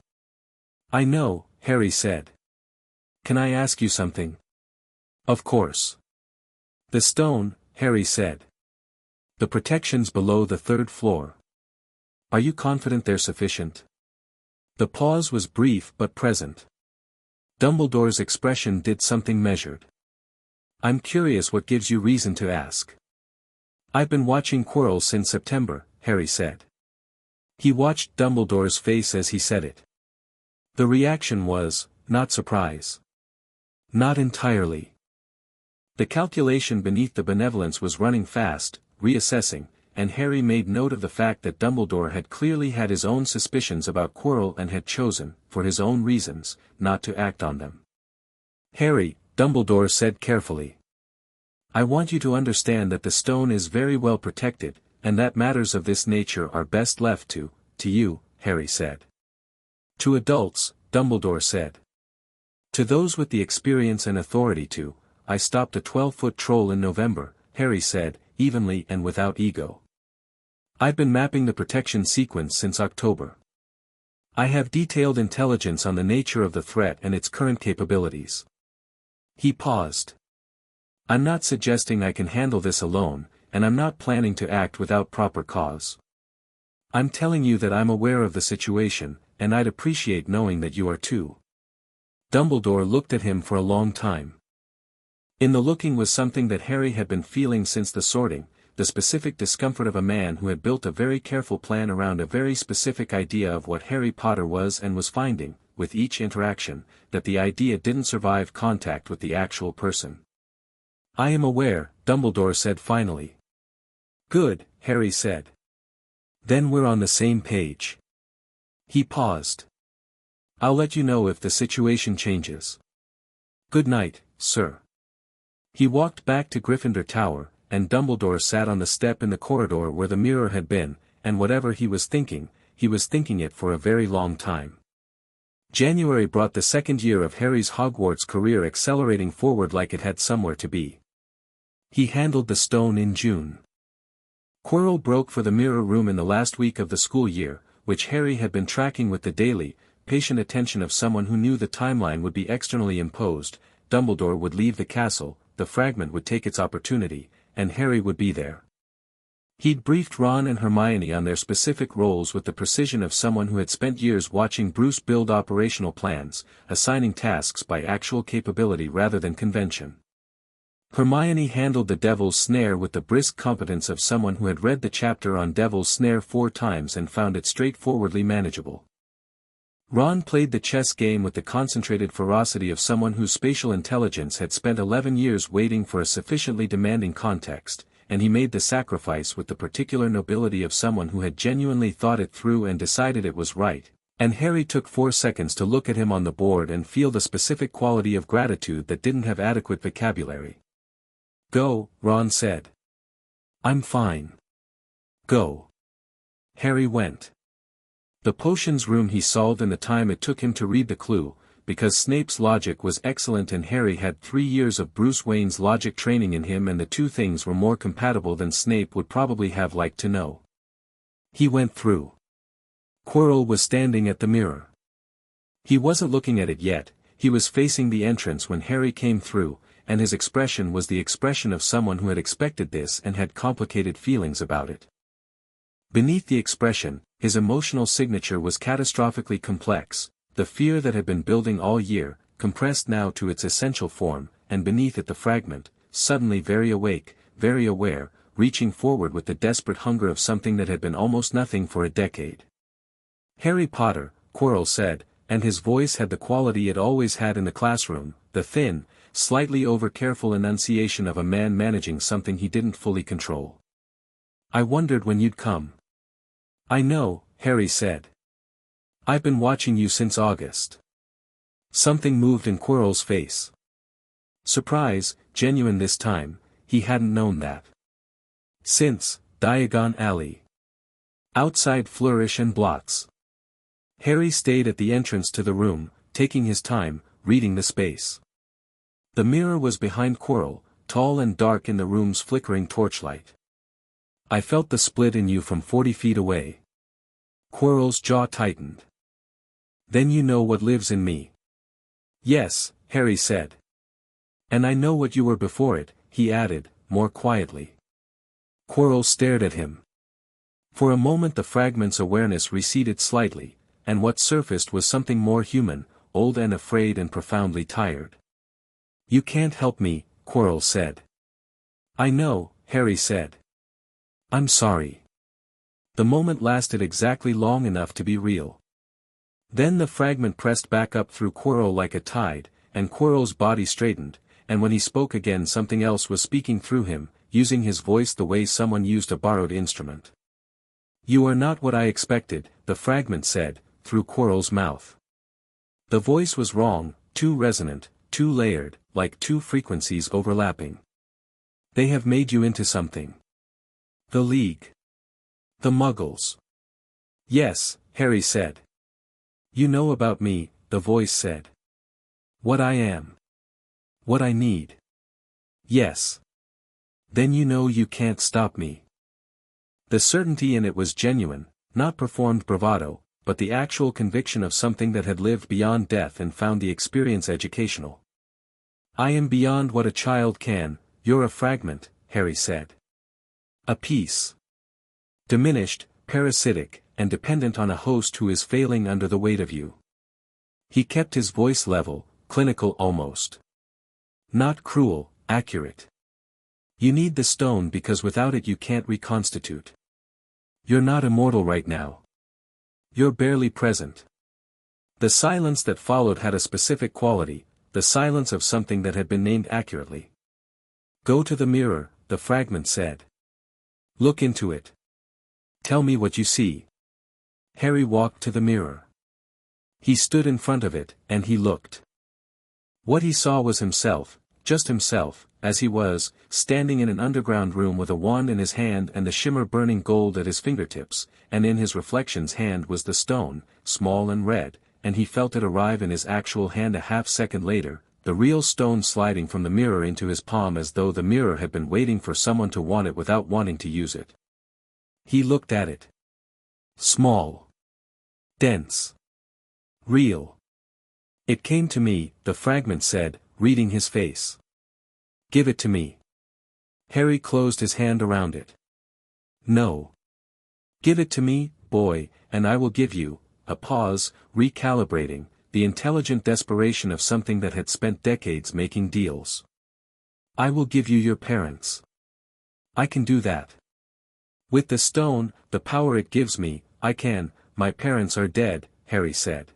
"I know," Harry said. "Can I ask you something?" "Of course." "The stone," Harry said. "The protections below the third floor. Are you confident they're sufficient?" The pause was brief but present. Dumbledore's expression did something measured. "I'm curious what gives you reason to ask." "I've been watching Quirrell since September," Harry said. He watched Dumbledore's face as he said it. The reaction was, not surprise. Not entirely. The calculation beneath the benevolence was running fast, reassessing, and Harry made note of the fact that Dumbledore had clearly had his own suspicions about Quirrell and had chosen, for his own reasons, not to act on them. "Harry," Dumbledore said carefully. "I want you to understand that the stone is very well protected, and that matters of this nature are best left to you," Harry said. "To adults," Dumbledore said. "To those with the experience and authority to. I stopped a 12-foot troll in November," Harry said, evenly and without ego. "I've been mapping the protection sequence since October. I have detailed intelligence on the nature of the threat and its current capabilities." He paused. "I'm not suggesting I can handle this alone, and I'm not planning to act without proper cause. I'm telling you that I'm aware of the situation, and I'd appreciate knowing that you are too." Dumbledore looked at him for a long time. In the looking was something that Harry had been feeling since the sorting, the specific discomfort of a man who had built a very careful plan around a very specific idea of what Harry Potter was and was finding, with each interaction, that the idea didn't survive contact with the actual person. "I am aware," Dumbledore said finally. "Good," Harry said. "Then we're on the same page." He paused. "I'll let you know if the situation changes. Good night, sir." He walked back to Gryffindor Tower, and Dumbledore sat on the step in the corridor where the mirror had been, and whatever he was thinking it for a very long time. January brought the second year of Harry's Hogwarts career accelerating forward like it had somewhere to be. He handled the stone in June. Quirrell broke for the mirror room in the last week of the school year, which Harry had been tracking with the daily, patient attention of someone who knew the timeline would be externally imposed. Dumbledore would leave the castle, the fragment would take its opportunity, and Harry would be there. He'd briefed Ron and Hermione on their specific roles with the precision of someone who had spent years watching Bruce build operational plans, assigning tasks by actual capability rather than convention. Hermione handled the Devil's Snare with the brisk competence of someone who had read the chapter on Devil's Snare 4 times and found it straightforwardly manageable. Ron played the chess game with the concentrated ferocity of someone whose spatial intelligence had spent 11 years waiting for a sufficiently demanding context, and he made the sacrifice with the particular nobility of someone who had genuinely thought it through and decided it was right. And Harry took 4 seconds to look at him on the board and feel the specific quality of gratitude that didn't have adequate vocabulary. "Go," Ron said. "I'm fine." "Go." Harry went. The potions room he solved in the time it took him to read the clue, because Snape's logic was excellent and Harry had 3 years of Bruce Wayne's logic training in him, and the two things were more compatible than Snape would probably have liked to know. He went through. Quirrell was standing at the mirror. He wasn't looking at it yet, he was facing the entrance when Harry came through, and his expression was the expression of someone who had expected this and had complicated feelings about it. Beneath the expression, his emotional signature was catastrophically complex, the fear that had been building all year, compressed now to its essential form, and beneath it the fragment, suddenly very awake, very aware, reaching forward with the desperate hunger of something that had been almost nothing for a decade. "Harry Potter," Quirrell said, and his voice had the quality it always had in the classroom, the thin, slightly over-careful enunciation of a man managing something he didn't fully control. "I wondered when you'd come." "I know," Harry said. "I've been watching you since August." Something moved in Quirrell's face. Surprise, genuine this time, he hadn't known that. "Since Diagon Alley." Outside Flourish and Blots. Harry stayed at the entrance to the room, taking his time, reading the space. The mirror was behind Quirrell, tall and dark in the room's flickering torchlight. "I felt the split in you from 40 feet away." Quirrell's jaw tightened. "Then you know what lives in me." "Yes," Harry said. "And I know what you were before it," he added, more quietly. Quirrell stared at him. For a moment the fragment's awareness receded slightly, and what surfaced was something more human, old and afraid and profoundly tired. "You can't help me," Quirrell said. "I know," Harry said. "I'm sorry." The moment lasted exactly long enough to be real. Then the fragment pressed back up through Quirrell like a tide, and Quirrell's body straightened, and when he spoke again something else was speaking through him, using his voice the way someone used a borrowed instrument. "You are not what I expected," the fragment said, through Quirrell's mouth. The voice was wrong, too resonant, too layered, like two frequencies overlapping. "They have made you into something. The League. The Muggles." "Yes," Harry said. "You know about me," the voice said. "What I am. What I need." "Yes." "Then you know you can't stop me." The certainty in it was genuine, not performed bravado, but the actual conviction of something that had lived beyond death and found the experience educational. "I am beyond what a child can, you're a fragment," Harry said. "A piece. Diminished, parasitic, and dependent on a host who is failing under the weight of you." He kept his voice level, clinical almost. "Not cruel, accurate. You need the stone because without it you can't reconstitute. You're not immortal right now. You're barely present." The silence that followed had a specific quality, the silence of something that had been named accurately. "Go to the mirror," the fragment said. "Look into it. Tell me what you see." Harry walked to the mirror. He stood in front of it, and he looked. What he saw was himself, just himself, as he was, standing in an underground room with a wand in his hand and the shimmer burning gold at his fingertips, and in his reflection's hand was the stone, small and red, and he felt it arrive in his actual hand a half-second later, the real stone sliding from the mirror into his palm as though the mirror had been waiting for someone to want it without wanting to use it. He looked at it. Small. Dense. Real. "It came to me," the fragment said, reading his face. "Give it to me." Harry closed his hand around it. "No. Give it to me, boy, and I will give you," a pause, recalibrating, the intelligent desperation of something that had spent decades making deals. "I will give you your parents. I can do that. With the stone, the power it gives me, I can. My parents are dead," Harry said.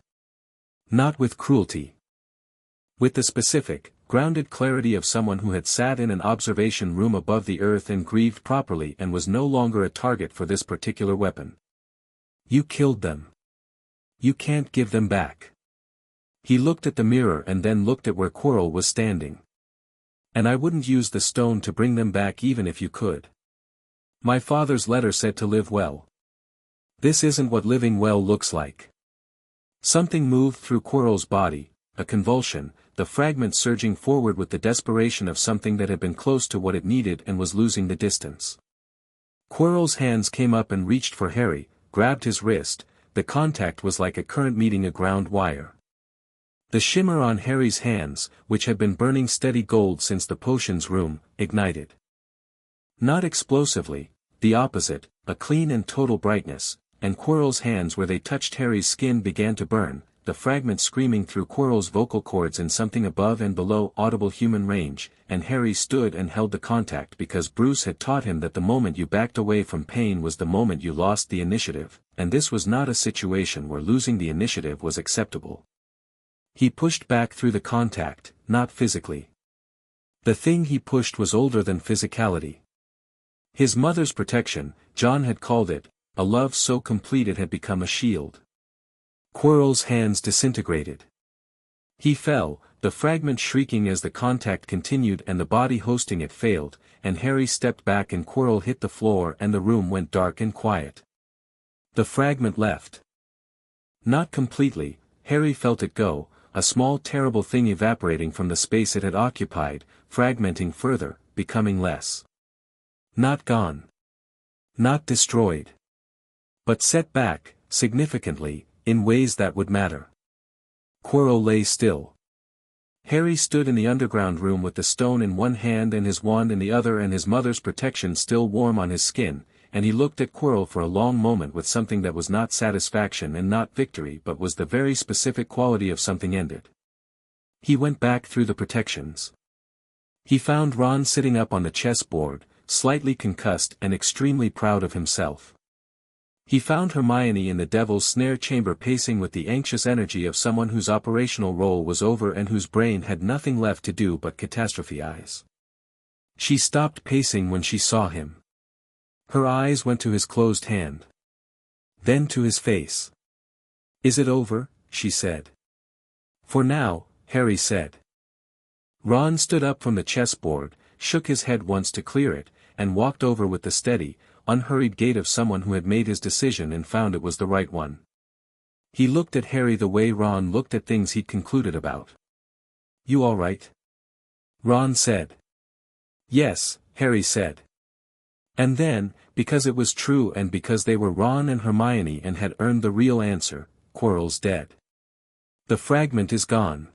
"Not with cruelty. With the specific, grounded clarity of someone who had sat in an observation room above the earth and grieved properly and was no longer a target for this particular weapon. You killed them. You can't give them back. He looked at the mirror and then looked at where Quirrell was standing. And I wouldn't use the stone to bring them back even if you could. My father's letter said to live well. This isn't what living well looks like. Something moved through Quirrell's body, a convulsion, the fragment surging forward with the desperation of something that had been close to what it needed and was losing the distance. Quirrell's hands came up and reached for Harry, grabbed his wrist. The contact was like a current meeting a ground wire. The shimmer on Harry's hands, which had been burning steady gold since the potions room, ignited. Not explosively, the opposite, a clean and total brightness, and Quirrell's hands where they touched Harry's skin began to burn, the fragment screaming through Quirrell's vocal cords in something above and below audible human range, and Harry stood and held the contact because Bruce had taught him that the moment you backed away from pain was the moment you lost the initiative, and this was not a situation where losing the initiative was acceptable. He pushed back through the contact, not physically. The thing he pushed was older than physicality. His mother's protection, John had called it, a love so complete it had become a shield. Quirrell's hands disintegrated. He fell, the fragment shrieking as the contact continued and the body hosting it failed, and Harry stepped back and Quirrell hit the floor and the room went dark and quiet. The fragment left. Not completely, Harry felt it go, a small terrible thing evaporating from the space it had occupied, fragmenting further, becoming less. Not gone. Not destroyed. But set back, significantly, in ways that would matter. Quirrell lay still. Harry stood in the underground room with the stone in one hand and his wand in the other and his mother's protection still warm on his skin, and he looked at Quirrell for a long moment with something that was not satisfaction and not victory but was the very specific quality of something ended. He went back through the protections. He found Ron sitting up on the chessboard, slightly concussed and extremely proud of himself. He found Hermione in the Devil's Snare chamber pacing with the anxious energy of someone whose operational role was over and whose brain had nothing left to do but catastrophize. She stopped pacing when she saw him. Her eyes went to his closed hand. Then to his face. "Is it over?" she said. "For now," Harry said. Ron stood up from the chessboard, shook his head once to clear it, and walked over with the steady, unhurried gait of someone who had made his decision and found it was the right one. He looked at Harry the way Ron looked at things he'd concluded about. "You all right?" Ron said. "Yes," Harry said. And then, because it was true and because they were Ron and Hermione and had earned the real answer, Quirrell's dead. The fragment is gone.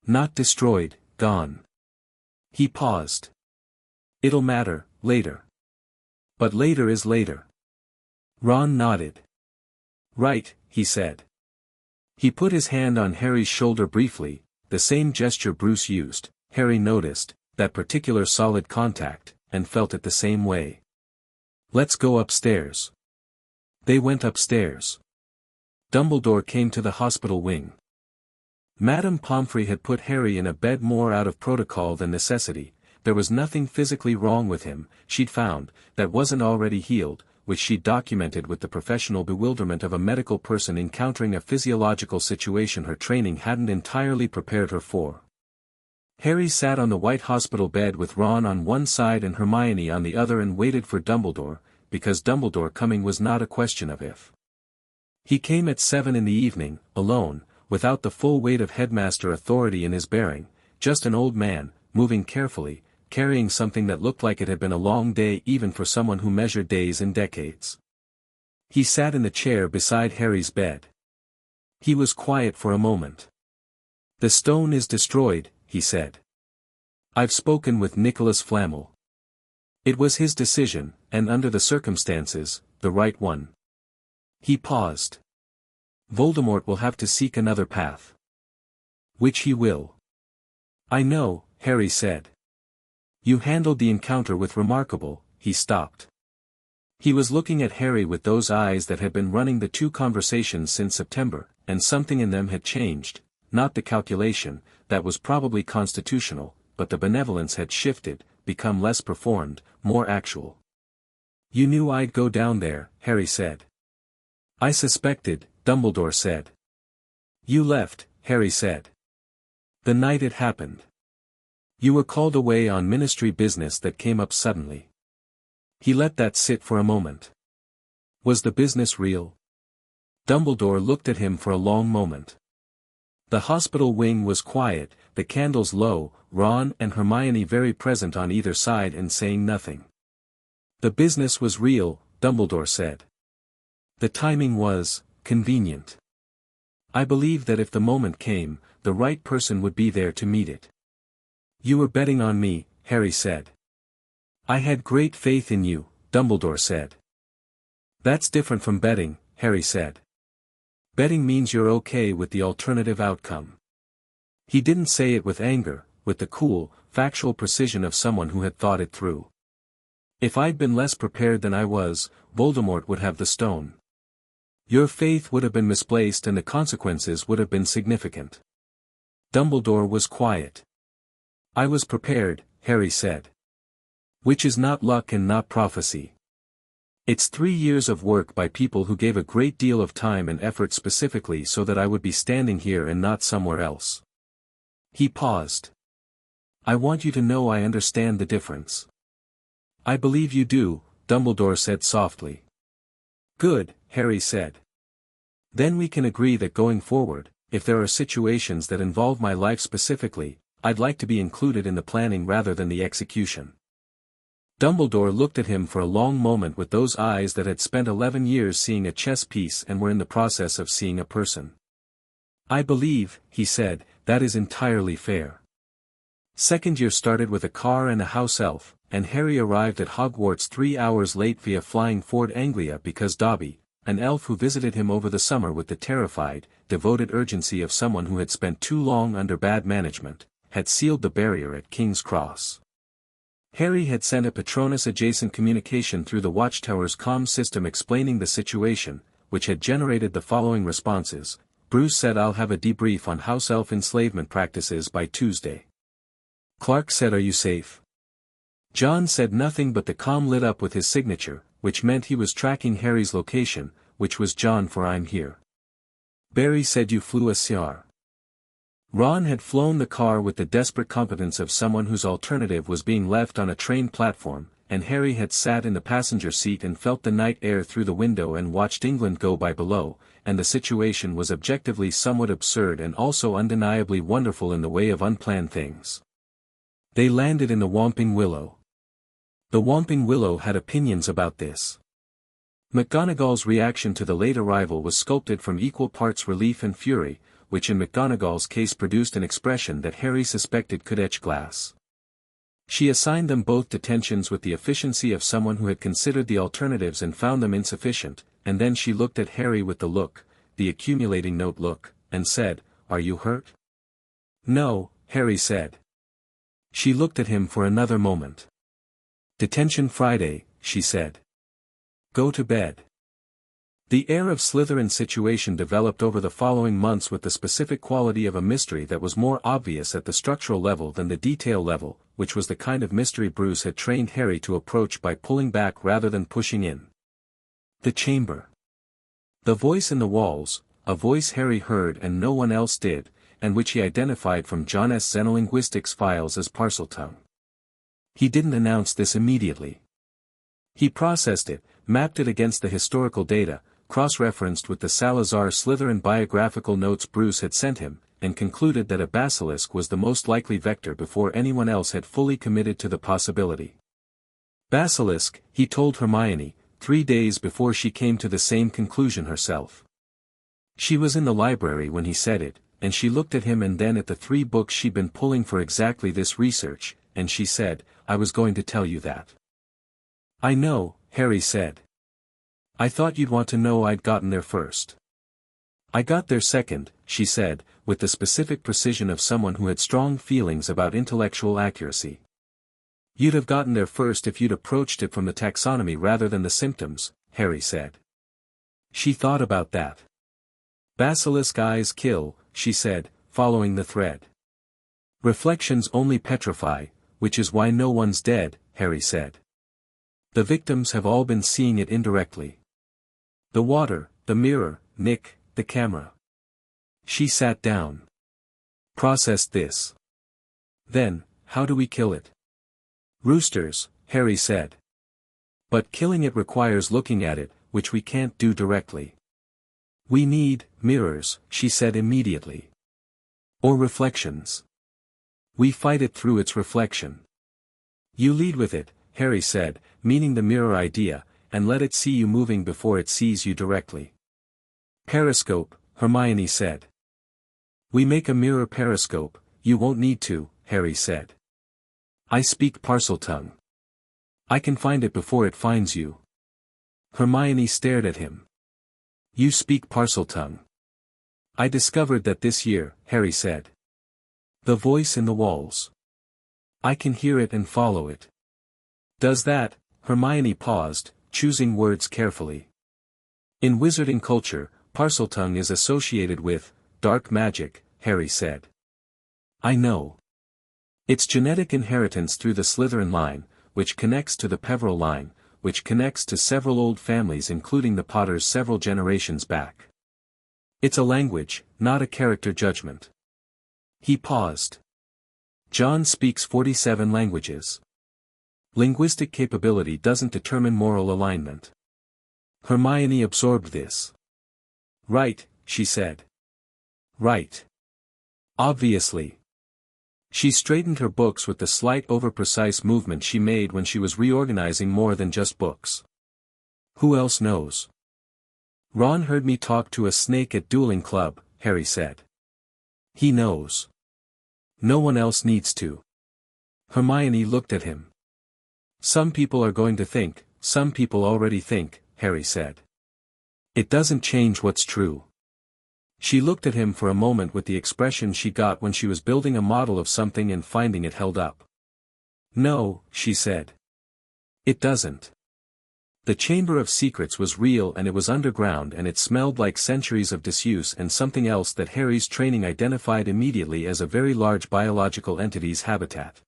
Not destroyed, gone. He paused. "It'll matter, later." "But later is later." Ron nodded. "Right," he said. He put his hand on Harry's shoulder briefly, the same gesture Bruce used. Harry noticed, that particular solid contact, and felt it the same way. "Let's go upstairs." They went upstairs. Dumbledore came to the hospital wing. Madame Pomfrey had put Harry in a bed more out of protocol than necessity. There was nothing physically wrong with him, she'd found, that wasn't already healed, which she'd documented with the professional bewilderment of a medical person encountering a physiological situation her training hadn't entirely prepared her for. Harry sat on the white hospital bed with Ron on one side and Hermione on the other and waited for Dumbledore, because Dumbledore coming was not a question of if. He came at 7 in the evening, alone, without the full weight of headmaster authority in his bearing, just an old man, moving carefully, carrying something that looked like it had been a long day even for someone who measured days in decades. He sat in the chair beside Harry's bed. He was quiet for a moment. "The stone is destroyed," he said. "I've spoken with Nicholas Flamel. It was his decision, and under the circumstances, the right one." He paused. "Voldemort will have to seek another path." "Which he will." "I know," Harry said. "You handled the encounter with remarkable." He stopped. He was looking at Harry with those eyes that had been running the two conversations since September, and something in them had changed, not the calculation, that was probably constitutional, but the benevolence had shifted, become less performed, more actual. You knew I'd go down there, Harry said. I suspected, Dumbledore said. You left, Harry said. The night it happened. You were called away on ministry business that came up suddenly. He let that sit for a moment. Was the business real? Dumbledore looked at him for a long moment. The hospital wing was quiet, the candles low, Ron and Hermione very present on either side and saying nothing. The business was real, Dumbledore said. The timing was convenient. I believe that if the moment came, the right person would be there to meet it. You were betting on me, Harry said. I had great faith in you, Dumbledore said. That's different from betting, Harry said. Betting means you're okay with the alternative outcome. He didn't say it with anger, with the cool, factual precision of someone who had thought it through. If I'd been less prepared than I was, Voldemort would have the stone. Your faith would have been misplaced and the consequences would have been significant. Dumbledore was quiet. I was prepared, Harry said. Which is not luck and not prophecy. It's 3 years of work by people who gave a great deal of time and effort specifically so that I would be standing here and not somewhere else. He paused. I want you to know I understand the difference. I believe you do, Dumbledore said softly. Good, Harry said. Then we can agree that going forward, if there are situations that involve my life specifically, I'd like to be included in the planning rather than the execution. Dumbledore looked at him for a long moment with those eyes that had spent 11 years seeing a chess piece and were in the process of seeing a person. I believe, he said, that is entirely fair. Second year started with a car and a house elf, and Harry arrived at Hogwarts 3 hours late via flying Ford Anglia because Dobby, an elf who visited him over the summer with the terrified, devoted urgency of someone who had spent too long under bad management, had sealed the barrier at King's Cross. Harry had sent a Patronus-adjacent communication through the Watchtower's comm system explaining the situation, which had generated the following responses. Bruce said I'll have a debrief on house elf enslavement practices by Tuesday. Clark said are you safe? John said nothing but the comm lit up with his signature, which meant he was tracking Harry's location, which was John for I'm here. Barry said you flew a CR. Ron had flown the car with the desperate competence of someone whose alternative was being left on a train platform, and Harry had sat in the passenger seat and felt the night air through the window and watched England go by below, and the situation was objectively somewhat absurd and also undeniably wonderful in the way of unplanned things. They landed in the Whomping Willow. The Whomping Willow had opinions about this. McGonagall's reaction to the late arrival was sculpted from equal parts relief and fury, which in McGonagall's case produced an expression that Harry suspected could etch glass. She assigned them both detentions with the efficiency of someone who had considered the alternatives and found them insufficient, and then she looked at Harry with the look, the accumulating note look, and said, "Are you hurt?" "No," Harry said. She looked at him for another moment. "Detention Friday," she said. "Go to bed." The air of Slytherin's situation developed over the following months with the specific quality of a mystery that was more obvious at the structural level than the detail level, which was the kind of mystery Bruce had trained Harry to approach by pulling back rather than pushing in. The chamber. The voice in the walls, a voice Harry heard and no one else did, and which he identified from John S. Xenolinguistics files as Parseltongue. He didn't announce this immediately. He processed it, mapped it against the historical data, cross-referenced with the Salazar Slytherin biographical notes Bruce had sent him, and concluded that a basilisk was the most likely vector before anyone else had fully committed to the possibility. Basilisk, he told Hermione, 3 days before she came to the same conclusion herself. She was in the library when he said it, and she looked at him and then at the 3 books she'd been pulling for exactly this research, and she said, "I was going to tell you that." "I know," Harry said. "I thought you'd want to know I'd gotten there first." "I got there second," she said, with the specific precision of someone who had strong feelings about intellectual accuracy. "You'd have gotten there first if you'd approached it from the taxonomy rather than the symptoms," Harry said. She thought about that. "Basilisk eyes kill," she said, following the thread. Reflections only petrify, which is why no one's dead, Harry said. The victims have all been seeing it indirectly. The water, the mirror, Nick, the camera. She sat down. Processed this. Then, how do we kill it? Roosters, Harry said. But killing it requires looking at it, which we can't do directly. We need mirrors, she said immediately. Or reflections. We fight it through its reflection. You lead with it, Harry said, meaning the mirror idea, and let it see you moving before it sees you directly. Periscope, Hermione said. We make a mirror periscope, you won't need to, Harry said. I speak Parseltongue. I can find it before it finds you. Hermione stared at him. You speak Parseltongue. I discovered that this year, Harry said. The voice in the walls. I can hear it and follow it. Does that? Hermione paused, choosing words carefully. In wizarding culture, Parseltongue is associated with dark magic, Harry said. I know. It's genetic inheritance through the Slytherin line, which connects to the Peveril line, which connects to several old families including the Potters several generations back. It's a language, not a character judgment. He paused. John speaks 47 languages. Linguistic capability doesn't determine moral alignment. Hermione absorbed this. Right, she said. Right. Obviously. She straightened her books with the slight over-precise movement she made when she was reorganizing more than just books. Who else knows? Ron heard me talk to a snake at dueling club, Harry said. He knows. No one else needs to. Hermione looked at him. Some people are going to think, some people already think, Harry said. It doesn't change what's true. She looked at him for a moment with the expression she got when she was building a model of something and finding it held up. No, she said. It doesn't. The Chamber of Secrets was real and it was underground and it smelled like centuries of disuse and something else that Harry's training identified immediately as a very large biological entity's habitat.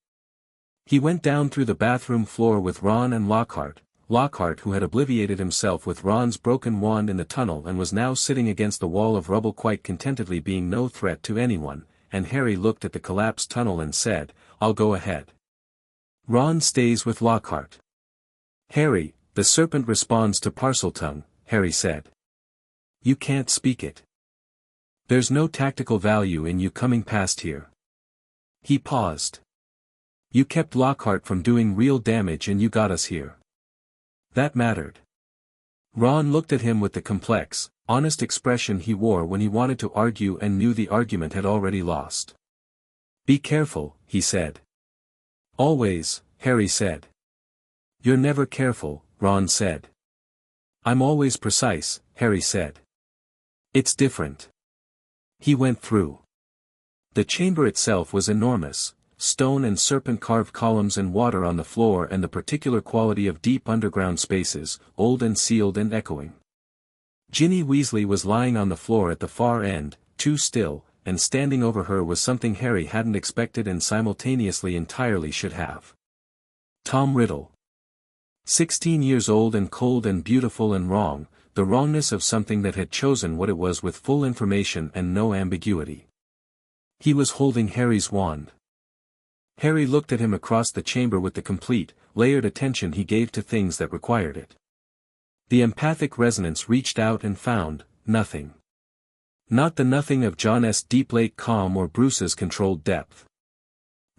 He went down through the bathroom floor with Ron and Lockhart, Lockhart who had obliviated himself with Ron's broken wand in the tunnel and was now sitting against the wall of rubble quite contentedly being no threat to anyone, and Harry looked at the collapsed tunnel and said, I'll go ahead. Ron stays with Lockhart. Harry, the serpent responds to Parseltongue, Harry said. You can't speak it. There's no tactical value in you coming past here. He paused. You kept Lockhart from doing real damage and you got us here. That mattered. Ron looked at him with the complex, honest expression he wore when he wanted to argue and knew the argument had already lost. Be careful, he said. Always, Harry said. You're never careful, Ron said. I'm always precise, Harry said. It's different. He went through. The chamber itself was enormous. Stone and serpent-carved columns and water on the floor and the particular quality of deep underground spaces, old and sealed and echoing. Ginny Weasley was lying on the floor at the far end, too still, and standing over her was something Harry hadn't expected and simultaneously entirely should have. Tom Riddle. 16 years old and cold and beautiful and wrong, the wrongness of something that had chosen what it was with full information and no ambiguity. He was holding Harry's wand. Harry looked at him across the chamber with the complete, layered attention he gave to things that required it. The empathic resonance reached out and found nothing. Not the nothing of John's deep lake calm or Bruce's controlled depth.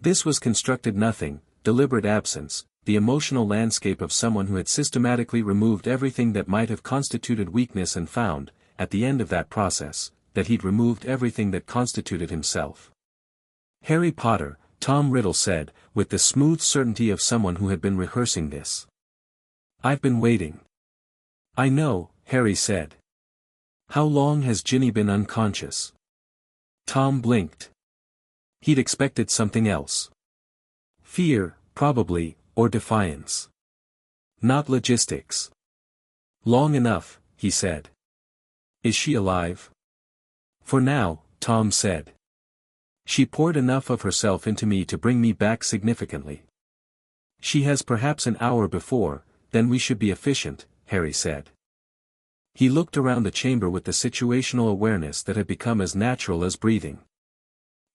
This was constructed nothing, deliberate absence, the emotional landscape of someone who had systematically removed everything that might have constituted weakness and found, at the end of that process, that he'd removed everything that constituted himself. Harry Potter, Tom Riddle said, with the smooth certainty of someone who had been rehearsing this. I've been waiting. I know, Harry said. How long has Ginny been unconscious? Tom blinked. He'd expected something else. Fear, probably, or defiance. Not logistics. Long enough, he said. Is she alive? For now, Tom said. She poured enough of herself into me to bring me back significantly. She has perhaps an hour before, then we should be efficient, Harry said. He looked around the chamber with the situational awareness that had become as natural as breathing.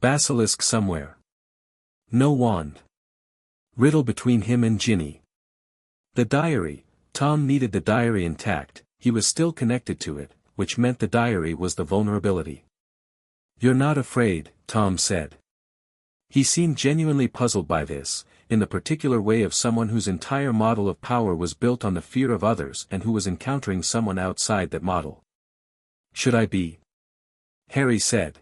Basilisk somewhere. No wand. Riddle between him and Ginny. The diary. Tom needed the diary intact, he was still connected to it, which meant the diary was the vulnerability. You're not afraid, Tom said. He seemed genuinely puzzled by this, in the particular way of someone whose entire model of power was built on the fear of others and who was encountering someone outside that model. Should I be? Harry said.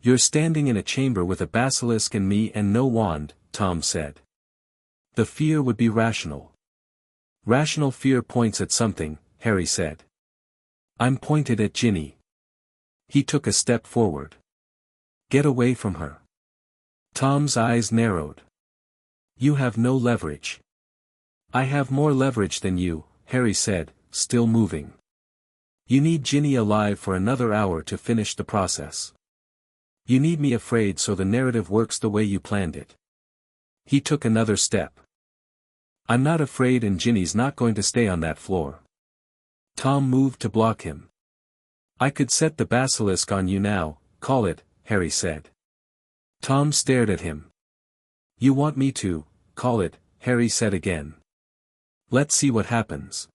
You're standing in a chamber with a basilisk and me and no wand, Tom said. The fear would be rational. Rational fear points at something, Harry said. I'm pointed at Ginny. He took a step forward. Get away from her. Tom's eyes narrowed. You have no leverage. I have more leverage than you, Harry said, still moving. You need Ginny alive for another hour to finish the process. You need me afraid so the narrative works the way you planned it. He took another step. I'm not afraid and Ginny's not going to stay on that floor. Tom moved to block him. I could set the basilisk on you now, call it, Harry said. Tom stared at him. You want me to, call it, Harry said again. Let's see what happens.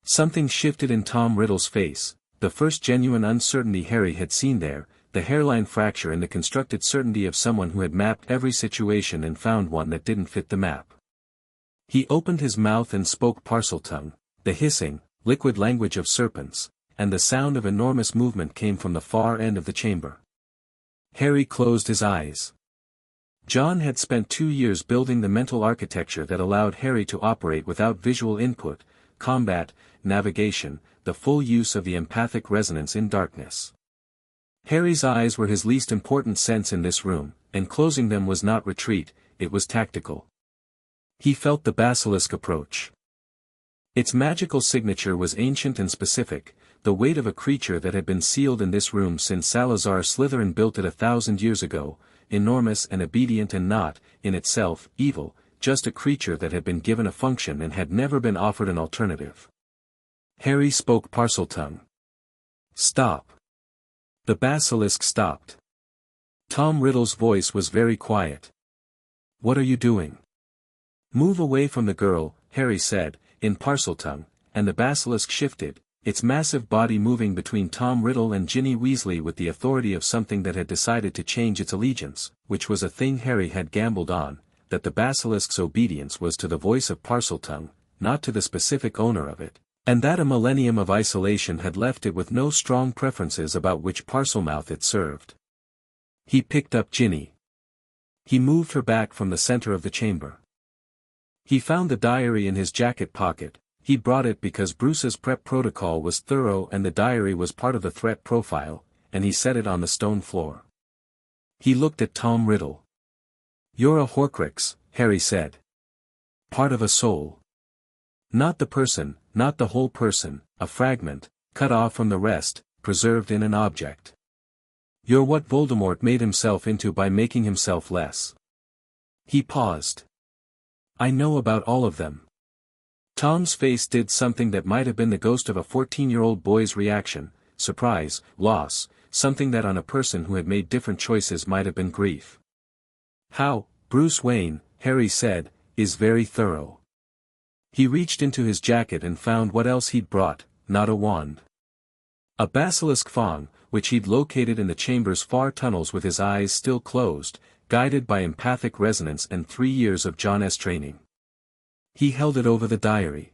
Something shifted in Tom Riddle's face, the first genuine uncertainty Harry had seen there, the hairline fracture and the constructed certainty of someone who had mapped every situation and found one that didn't fit the map. He opened his mouth and spoke Parseltongue, the hissing, liquid language of serpents, and the sound of enormous movement came from the far end of the chamber. Harry closed his eyes. John had spent 2 years building the mental architecture that allowed Harry to operate without visual input, combat, navigation, the full use of the empathic resonance in darkness. Harry's eyes were his least important sense in this room, and closing them was not retreat, it was tactical. He felt the basilisk approach. Its magical signature was ancient and specific, the weight of a creature that had been sealed in this room since Salazar Slytherin built it 1,000 years ago, enormous and obedient and not, in itself, evil, just a creature that had been given a function and had never been offered an alternative. Harry spoke Parseltongue. Stop. The basilisk stopped. Tom Riddle's voice was very quiet. What are you doing? Move away from the girl, Harry said, in Parseltongue, and the basilisk shifted, its massive body moving between Tom Riddle and Ginny Weasley with the authority of something that had decided to change its allegiance, which was a thing Harry had gambled on, that the basilisk's obedience was to the voice of Parseltongue, not to the specific owner of it, and that a millennium of isolation had left it with no strong preferences about which Parselmouth it served. He picked up Ginny. He moved her back from the center of the chamber. He found the diary in his jacket pocket. He brought it because Bruce's prep protocol was thorough and the diary was part of the threat profile, and he set it on the stone floor. He looked at Tom Riddle. You're a Horcrux, Harry said. Part of a soul. Not the person, not the whole person, a fragment, cut off from the rest, preserved in an object. You're what Voldemort made himself into by making himself less. He paused. I know about all of them. Tom's face did something that might have been the ghost of a 14-year-old boy's reaction, surprise, loss, something that on a person who had made different choices might have been grief. How, Bruce Wayne, Harry said, is very thorough. He reached into his jacket and found what else he'd brought, not a wand. A basilisk fang, which he'd located in the chamber's far tunnels with his eyes still closed, guided by empathic resonance and 3 years of John S. training. He held it over the diary.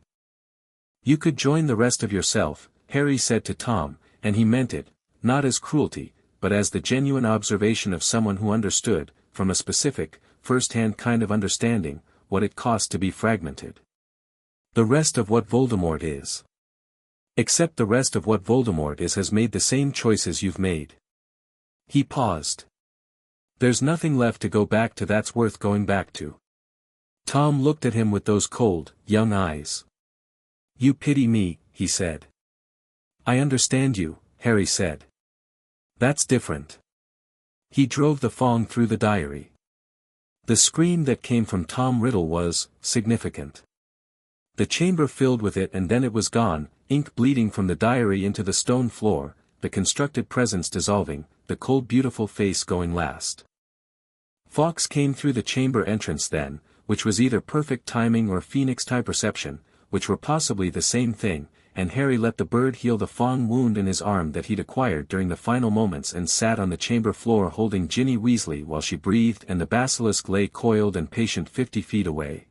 You could join the rest of yourself, Harry said to Tom, and he meant it, not as cruelty, but as the genuine observation of someone who understood, from a specific, first-hand kind of understanding, what it cost to be fragmented. The rest of what Voldemort is. Except the rest of what Voldemort is has made the same choices you've made. He paused. There's nothing left to go back to that's worth going back to. Tom looked at him with those cold, young eyes. You pity me, he said. I understand you, Harry said. That's different. He drove the Fong through the diary. The scream that came from Tom Riddle was significant. The chamber filled with it, and then it was gone, ink bleeding from the diary into the stone floor, the constructed presence dissolving, the cold beautiful face going last. Fawkes came through the chamber entrance then, which was either perfect timing or phoenix time perception, which were possibly the same thing, and Harry let the bird heal the Fong wound in his arm that he'd acquired during the final moments and sat on the chamber floor holding Ginny Weasley while she breathed and the basilisk lay coiled and patient 50 feet away.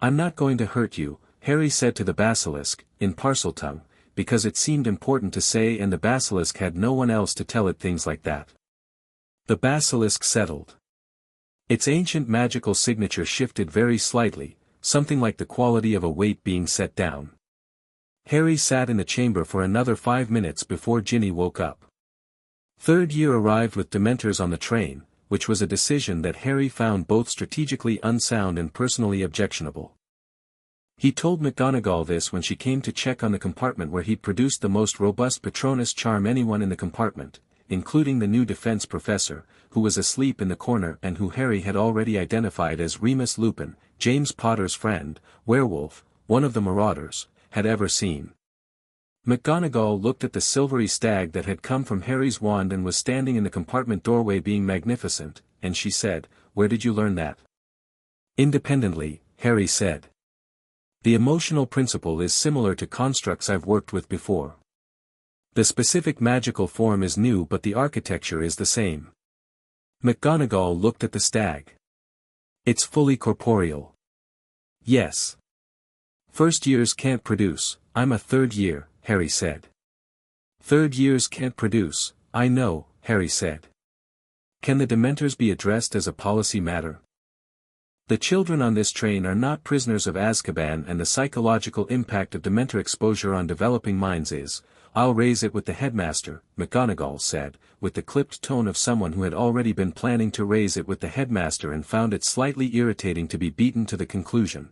"I'm not going to hurt you," Harry said to the basilisk, in Parseltongue, because it seemed important to say, and the basilisk had no one else to tell it things like that. The basilisk settled. Its ancient magical signature shifted very slightly, something like the quality of a weight being set down. Harry sat in the chamber for another 5 minutes before Ginny woke up. Third year arrived with Dementors on the train, which was a decision that Harry found both strategically unsound and personally objectionable. He told McGonagall this when she came to check on the compartment where he'd produced the most robust Patronus charm anyone in the compartment, including the new defense professor, who was asleep in the corner and who Harry had already identified as Remus Lupin, James Potter's friend, werewolf, one of the Marauders, had ever seen. McGonagall looked at the silvery stag that had come from Harry's wand and was standing in the compartment doorway being magnificent, and she said, "Where did you learn that?" "Independently," Harry said. "The emotional principle is similar to constructs I've worked with before. The specific magical form is new but the architecture is the same." McGonagall looked at the stag. "It's fully corporeal." "Yes. First years can't produce, I'm a third year," Harry said. "Third years can't produce, I know," Harry said. "Can the Dementors be addressed as a policy matter? The children on this train are not prisoners of Azkaban, and the psychological impact of Dementor exposure on developing minds is, I'll raise it with the headmaster," McGonagall said, with the clipped tone of someone who had already been planning to raise it with the headmaster and found it slightly irritating to be beaten to the conclusion.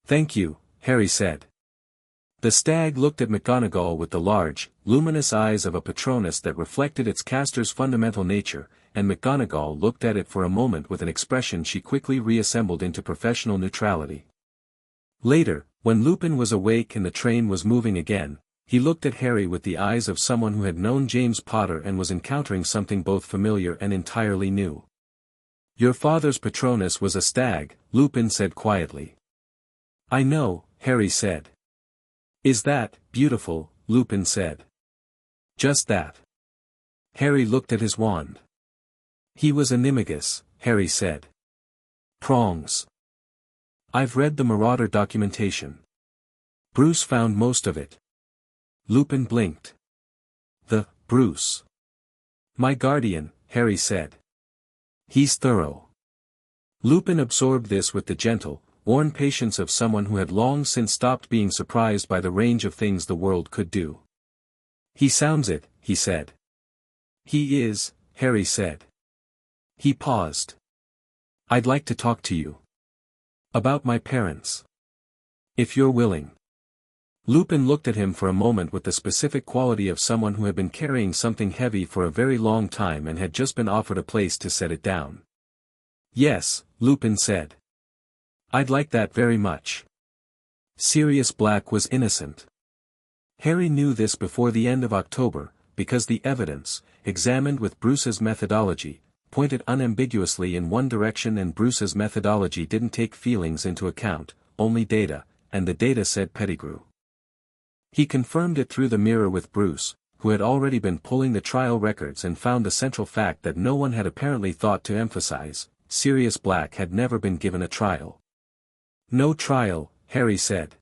"Thank you," Harry said. The stag looked at McGonagall with the large, luminous eyes of a Patronus that reflected its caster's fundamental nature, and McGonagall looked at it for a moment with an expression she quickly reassembled into professional neutrality. Later, when Lupin was awake and the train was moving again, he looked at Harry with the eyes of someone who had known James Potter and was encountering something both familiar and entirely new. "Your father's Patronus was a stag," Lupin said quietly. "I know," Harry said. "Is that beautiful?" Lupin said. "Just that." Harry looked at his wand. "He was animagus," Harry said. "Prongs. I've read the Marauder documentation. Bruce found most of it." Lupin blinked. "The Bruce. My guardian," Harry said. "He's thorough." Lupin absorbed this with the gentle, worn patience of someone who had long since stopped being surprised by the range of things the world could do. "He sounds it," he said. "He is," Harry said. He paused. "I'd like to talk to you. About my parents. If you're willing." Lupin looked at him for a moment with the specific quality of someone who had been carrying something heavy for a very long time and had just been offered a place to set it down. "Yes," Lupin said. "I'd like that very much." Sirius Black was innocent. Harry knew this before the end of October, because the evidence, examined with Bruce's methodology, pointed unambiguously in one direction, and Bruce's methodology didn't take feelings into account, only data, and the data said Pettigrew. He confirmed it through the mirror with Bruce, who had already been pulling the trial records and found the central fact that no one had apparently thought to emphasize: Sirius Black had never been given a trial. "No trial," Harry said.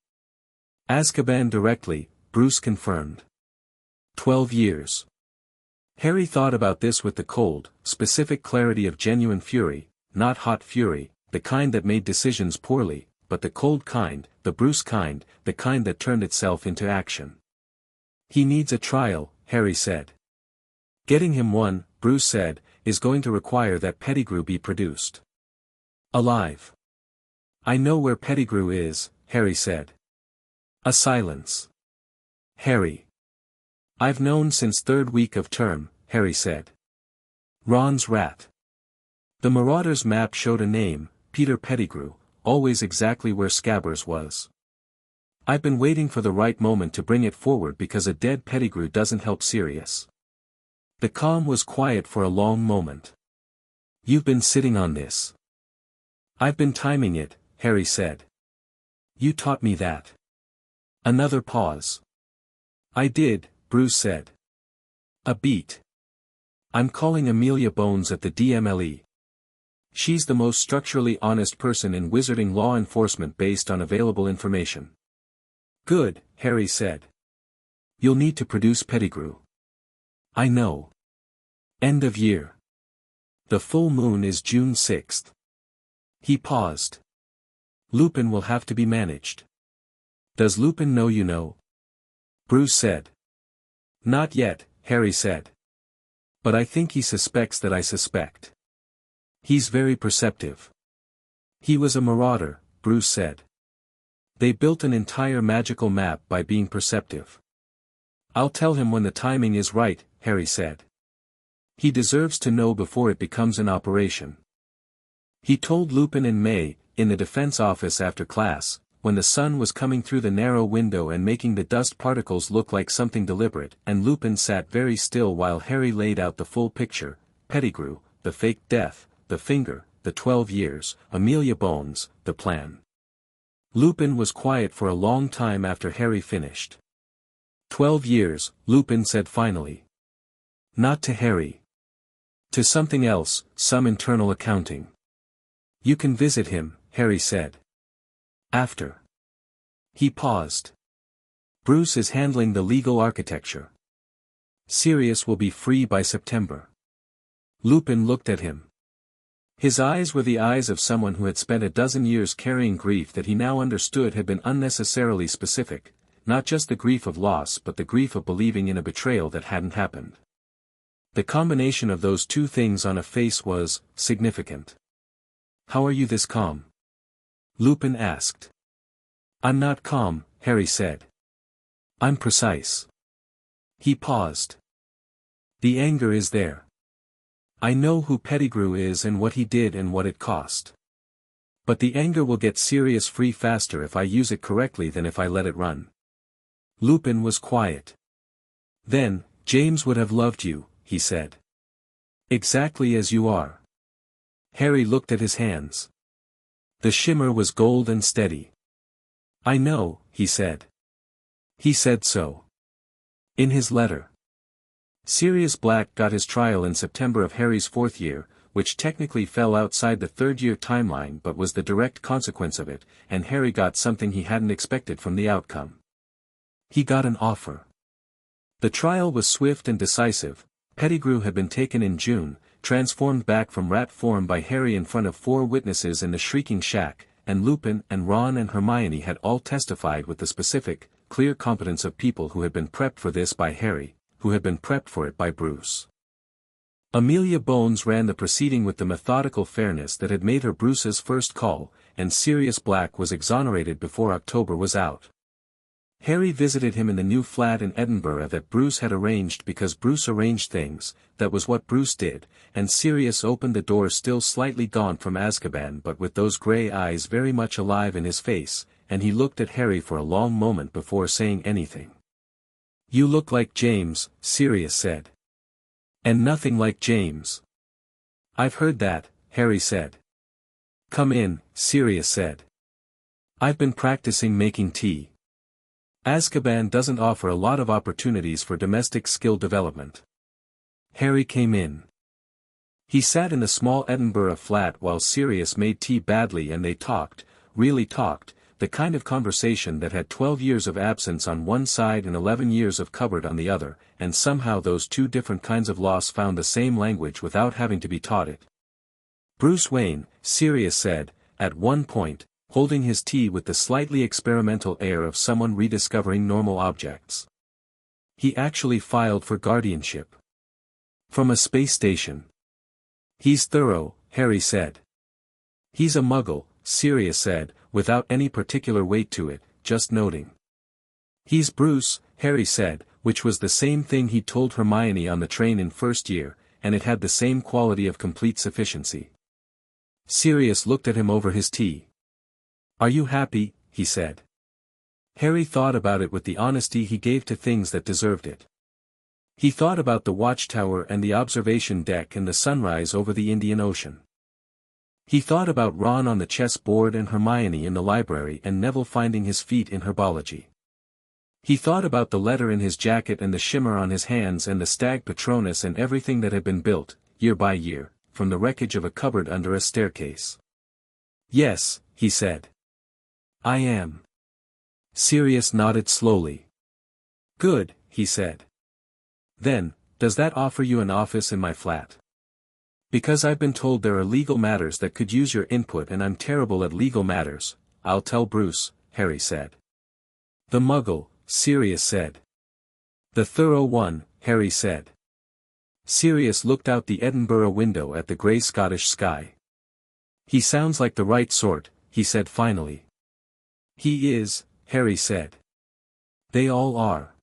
"Azkaban directly," Bruce confirmed. 12 years. Harry thought about this with the cold, specific clarity of genuine fury, not hot fury, the kind that made decisions poorly, but the cold kind, the Bruce kind, the kind that turned itself into action. "He needs a trial," Harry said. "Getting him one," Bruce said, "is going to require that Pettigrew be produced. Alive." "I know where Pettigrew is," Harry said. A silence. "Harry. I've known since third week of term," Harry said. Ron's rat. The Marauder's map showed a name, Peter Pettigrew, always exactly where Scabbers was. I've been waiting for the right moment to bring it forward because a dead Pettigrew doesn't help Sirius. The calm was quiet for a long moment. You've been sitting on this. I've been timing it, Harry said. You taught me that. Another pause. I did, Bruce said. A beat. I'm calling Amelia Bones at the DMLE. She's the most structurally honest person in wizarding law enforcement based on available information. Good, Harry said. You'll need to produce Pettigrew. I know. End of year. The full moon is June 6th. He paused. Lupin will have to be managed. Does Lupin know you know? Bruce said. Not yet, Harry said. But I think he suspects that I suspect. He's very perceptive. He was a marauder, Bruce said. They built an entire magical map by being perceptive. I'll tell him when the timing is right, Harry said. He deserves to know before it becomes an operation. He told Lupin in May, in the defense office after class, when the sun was coming through the narrow window and making the dust particles look like something deliberate, and Lupin sat very still while Harry laid out the full picture, Pettigrew, the fake death, the finger, the 12 years, Amelia Bones, the plan. Lupin was quiet for a long time after Harry finished. 12 years, Lupin said finally. Not to Harry. To something else, some internal accounting. You can visit him, Harry said. After. He paused. Bruce is handling the legal architecture. Sirius will be free by September. Lupin looked at him. His eyes were the eyes of someone who had spent a dozen years carrying grief that he now understood had been unnecessarily specific, not just the grief of loss but the grief of believing in a betrayal that hadn't happened. The combination of those two things on a face was significant. How are you this calm? Lupin asked. I'm not calm, Harry said. I'm precise. He paused. The anger is there. I know who Pettigrew is and what he did and what it cost. But the anger will get Sirius free faster if I use it correctly than if I let it run. Lupin was quiet. Then, James would have loved you, he said. Exactly as you are. Harry looked at his hands. The shimmer was gold and steady. I know, he said. He said so. In his letter. Sirius Black got his trial in September of Harry's 4th year, which technically fell outside the 3rd-year timeline but was the direct consequence of it, and Harry got something he hadn't expected from the outcome. He got an offer. The trial was swift and decisive. Pettigrew had been taken in June, transformed back from rat form by Harry in front of 4 witnesses in the Shrieking Shack, and Lupin and Ron and Hermione had all testified with the specific, clear competence of people who had been prepped for this by Harry, who had been prepped for it by Bruce. Amelia Bones ran the proceeding with the methodical fairness that had made her Bruce's first call, and Sirius Black was exonerated before October was out. Harry visited him in the new flat in Edinburgh that Bruce had arranged because Bruce arranged things, that was what Bruce did, and Sirius opened the door still slightly gaunt from Azkaban but with those grey eyes very much alive in his face, and he looked at Harry for a long moment before saying anything. You look like James, Sirius said. And nothing like James. I've heard that, Harry said. Come in, Sirius said. I've been practicing making tea. Azkaban doesn't offer a lot of opportunities for domestic skill development. Harry came in. He sat in the small Edinburgh flat while Sirius made tea badly and they talked, really talked, the kind of conversation that had 12 years of absence on one side and 11 years of cupboard on the other, and somehow those two different kinds of loss found the same language without having to be taught it. Bruce Wayne, Sirius said, at one point, holding his tea with the slightly experimental air of someone rediscovering normal objects. He actually filed for guardianship. From a space station. He's thorough, Harry said. He's a muggle, Sirius said, without any particular weight to it, just noting. He's Bruce, Harry said, which was the same thing he told Hermione on the train in 1st year, and it had the same quality of complete sufficiency. Sirius looked at him over his tea. "Are you happy?" he said. Harry thought about it with the honesty he gave to things that deserved it. He thought about the Watchtower and the observation deck and the sunrise over the Indian Ocean. He thought about Ron on the chessboard and Hermione in the library and Neville finding his feet in herbology. He thought about the letter in his jacket and the shimmer on his hands and the stag Patronus and everything that had been built, year by year, from the wreckage of a cupboard under a staircase. "Yes," he said. "I am." Sirius nodded slowly. "Good," he said. "Then, does that offer you an office in my flat?" "Because I've been told there are legal matters that could use your input and I'm terrible at legal matters, I'll tell Bruce," Harry said. "The Muggle," Sirius said. "The thorough one," Harry said. Sirius looked out the Edinburgh window at the grey Scottish sky. "He sounds like the right sort," he said finally. "He is," Harry said. "They all are."